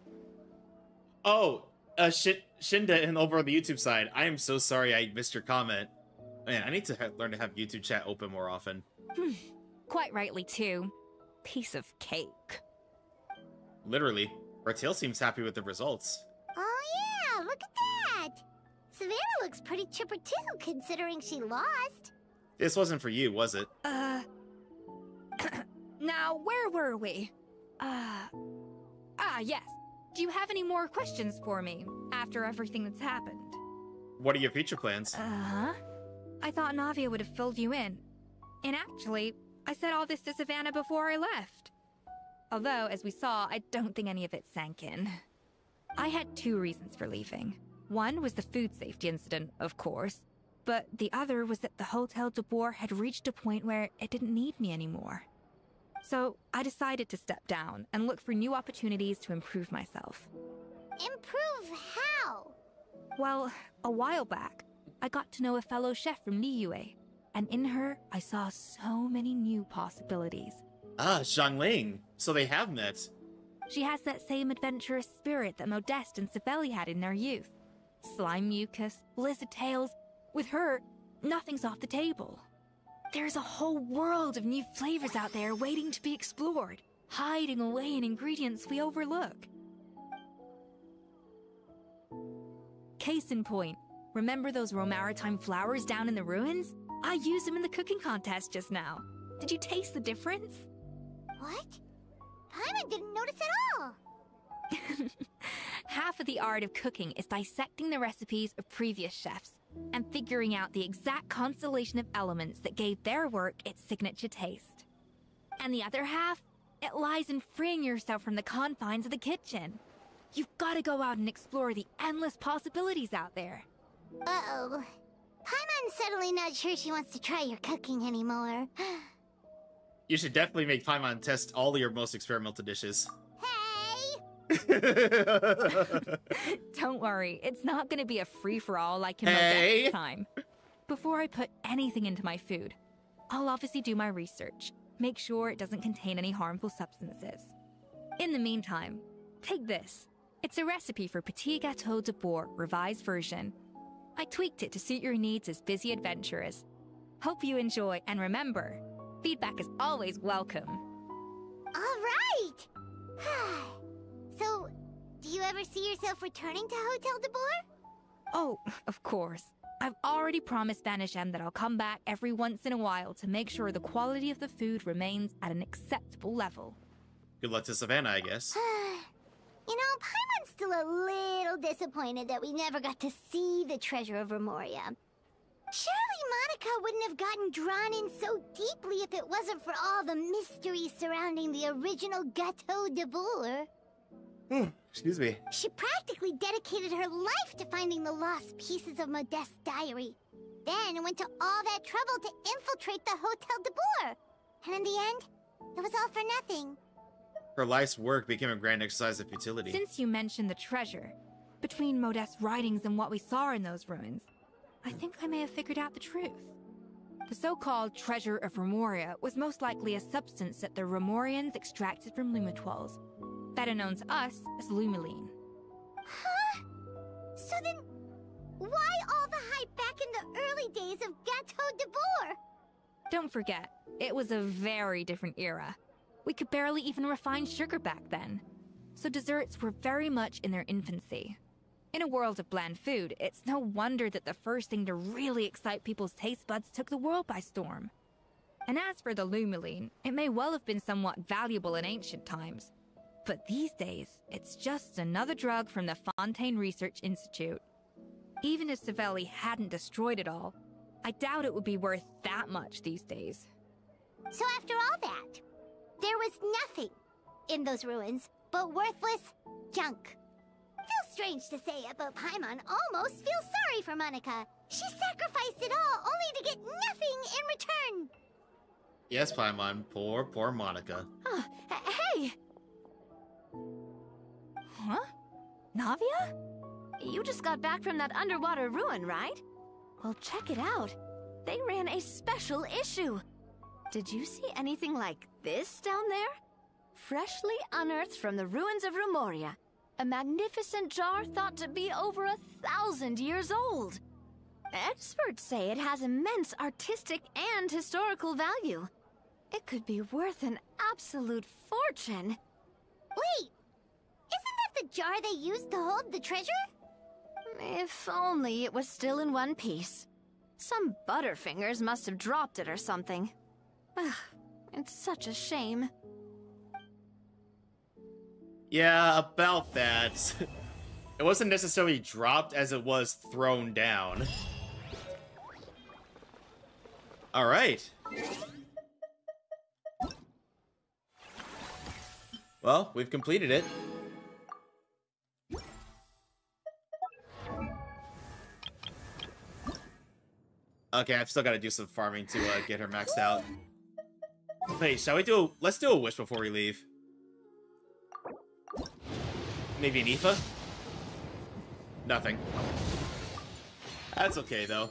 Oh, Shinda and over on the YouTube side. I am so sorry I missed your comment. Man, I need to learn to have YouTube chat open more often. Quite rightly, too. Piece of cake. Literally. Ratil seems happy with the results. Oh yeah, look at that! Savannah looks pretty chipper too, considering she lost. This wasn't for you, was it? Now, where were we? Yes. Do you have any more questions for me after everything that's happened? What are your future plans? I thought Navia would have filled you in. And actually, I said all this to Savannah before I left. Although, as we saw, I don't think any of it sank in. I had two reasons for leaving. One was the food safety incident, of course. But the other was that the Hotel de Boer had reached a point where it didn't need me anymore. So I decided to step down and look for new opportunities to improve myself. Improve how? Well, a while back, I got to know a fellow chef from Liyue, and in her, I saw so many new possibilities. Ah, Xiangling. So they have met. She has that same adventurous spirit that Modeste and Savelli had in their youth. Slime mucus, blizzard tails. With her, nothing's off the table. There's a whole world of new flavors out there waiting to be explored, hiding away in ingredients we overlook. Case in point, remember those Romaritime flowers down in the ruins? I used them in the cooking contest just now. Did you taste the difference? What? Paimon didn't notice at all. Half of the art of cooking is dissecting the recipes of previous chefs and figuring out the exact constellation of elements that gave their work its signature taste. And the other half, it lies in freeing yourself from the confines of the kitchen. You've got to go out and explore the endless possibilities out there. Uh-oh. Paimon's suddenly not sure she wants to try your cooking anymore. You should definitely make Paimon test all your most experimental dishes. Don't worry, it's not going to be a free-for-all like in Hey. Modeste's time. Before I put anything into my food, I'll obviously do my research, make sure it doesn't contain any harmful substances. In the meantime, take this. It's a recipe for Petit Gâteau de Boer, revised version. I tweaked it to suit your needs as busy adventurers. Hope you enjoy, and remember, feedback is always welcome. All right! So, do you ever see yourself returning to Hotel de Boer? Oh, of course. I've already promised Vanish M that I'll come back every once in a while to make sure the quality of the food remains at an acceptable level. Good luck to Savannah, I guess. You know, Paimon's still a little disappointed that we never got to see the treasure of Remoria. Surely Monica wouldn't have gotten drawn in so deeply if it wasn't for all the mystery surrounding the original Gâteau de Boer. Excuse me. She practically dedicated her life to finding the lost pieces of Modeste's diary. Then went to all that trouble to infiltrate the Hotel de Boer. And in the end, it was all for nothing. Her life's work became a grand exercise of futility. Since you mentioned the treasure, between Modeste's writings and what we saw in those ruins, I think I may have figured out the truth. The so-called treasure of Remoria was most likely a substance that the Remorians extracted from Lumitoiles, better known to us as Lumiline. Huh? So then, why all the hype back in the early days of Gâteau de Boer? Don't forget, it was a very different era. We could barely even refine sugar back then, so desserts were very much in their infancy. In a world of bland food, it's no wonder that the first thing to really excite people's taste buds took the world by storm. And as for the Lumiline, it may well have been somewhat valuable in ancient times, but these days, it's just another drug from the Fontaine Research Institute. Even if Savelli hadn't destroyed it all, I doubt it would be worth that much these days. So after all that, there was nothing in those ruins but worthless junk. Feels strange to say it, but Paimon almost feels sorry for Monica. She sacrificed it all only to get nothing in return. Yes, Paimon. Poor Monica. Hey! Huh? Navia? You just got back from that underwater ruin, right? Well, check it out. They ran a special issue. Did you see anything like this down there? Freshly unearthed from the ruins of Remoria. A magnificent jar thought to be over 1,000 years old. Experts say it has immense artistic and historical value. It could be worth an absolute fortune. Wait! Isn't that the jar they used to hold the treasure? If only it was still in one piece. Some butterfingers must have dropped it or something. Ugh, it's such a shame. Yeah, about that. It wasn't necessarily dropped as it was thrown down. Alright. Well, we've completed it. Okay, I've still got to do some farming to get her maxed out. Wait, shall we do... Let's do a wish before we leave. Maybe an Aoife? Nothing. That's okay, though.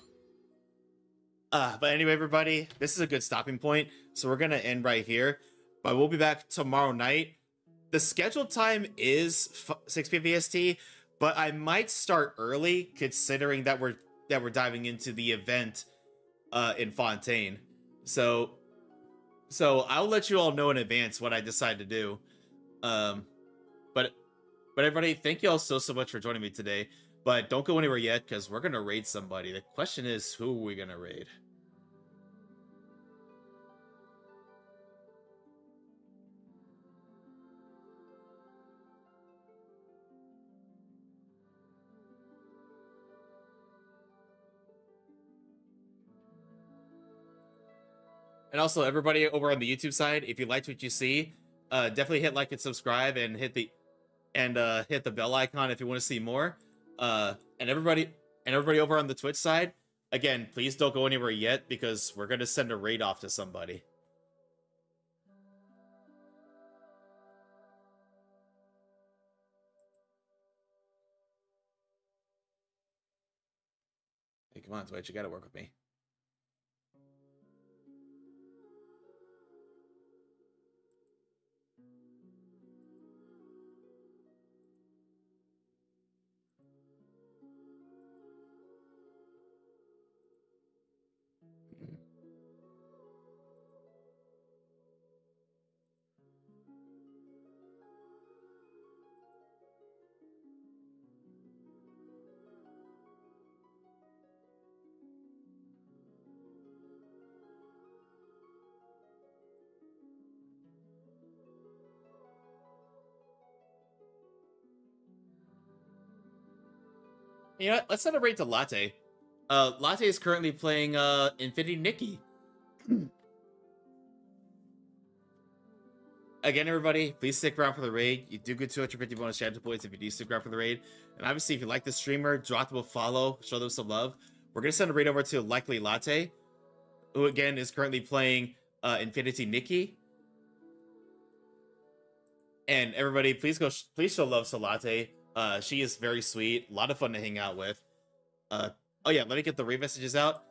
But anyway, everybody, this is a good stopping point. So we're going to end right here. But we'll be back tomorrow night. The scheduled time is 6 p.m. VST, but I might start early, considering that we're diving into the event in Fontaine. So I'll let you all know in advance what I decide to do. But everybody, thank you all so much for joining me today. But don't go anywhere yet, because we're gonna raid somebody. The question is, who are we gonna raid? And also, everybody over on the YouTube side, if you liked what you see, definitely hit like and subscribe, and hit the bell icon if you want to see more. And everybody over on the Twitch side, again, please don't go anywhere yet, because we're gonna send a raid off to somebody. Hey, come on, Twitch, you gotta work with me. You know what? Let's send a raid to Latte. Latte is currently playing Infinity Nikki. Again, everybody, please stick around for the raid. You do get 250 bonus chapter points if you do stick around for the raid. And obviously, if you like the streamer, drop them a follow, show them some love. We're gonna send a raid over to Likely Latte, who again is currently playing Infinity Nikki. And everybody, please show love to Latte. She is very sweet, a lot of fun to hang out with. Oh yeah, let me get the raid messages out.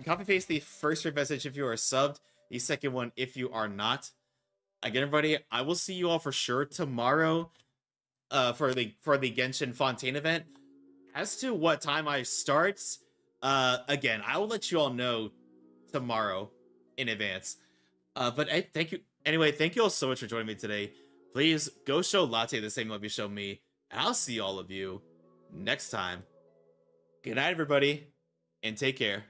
Copy paste the first raid message if you are subbed, the second one if you are not. Again, everybody, I will see you all for sure tomorrow for the Genshin Fontaine event. As to what time I start, again, I will let you all know tomorrow in advance. But thank you. Anyway, thank you all so much for joining me today. Please go show Latte the same love you show me. I'll see all of you next time. Good night, everybody, and take care.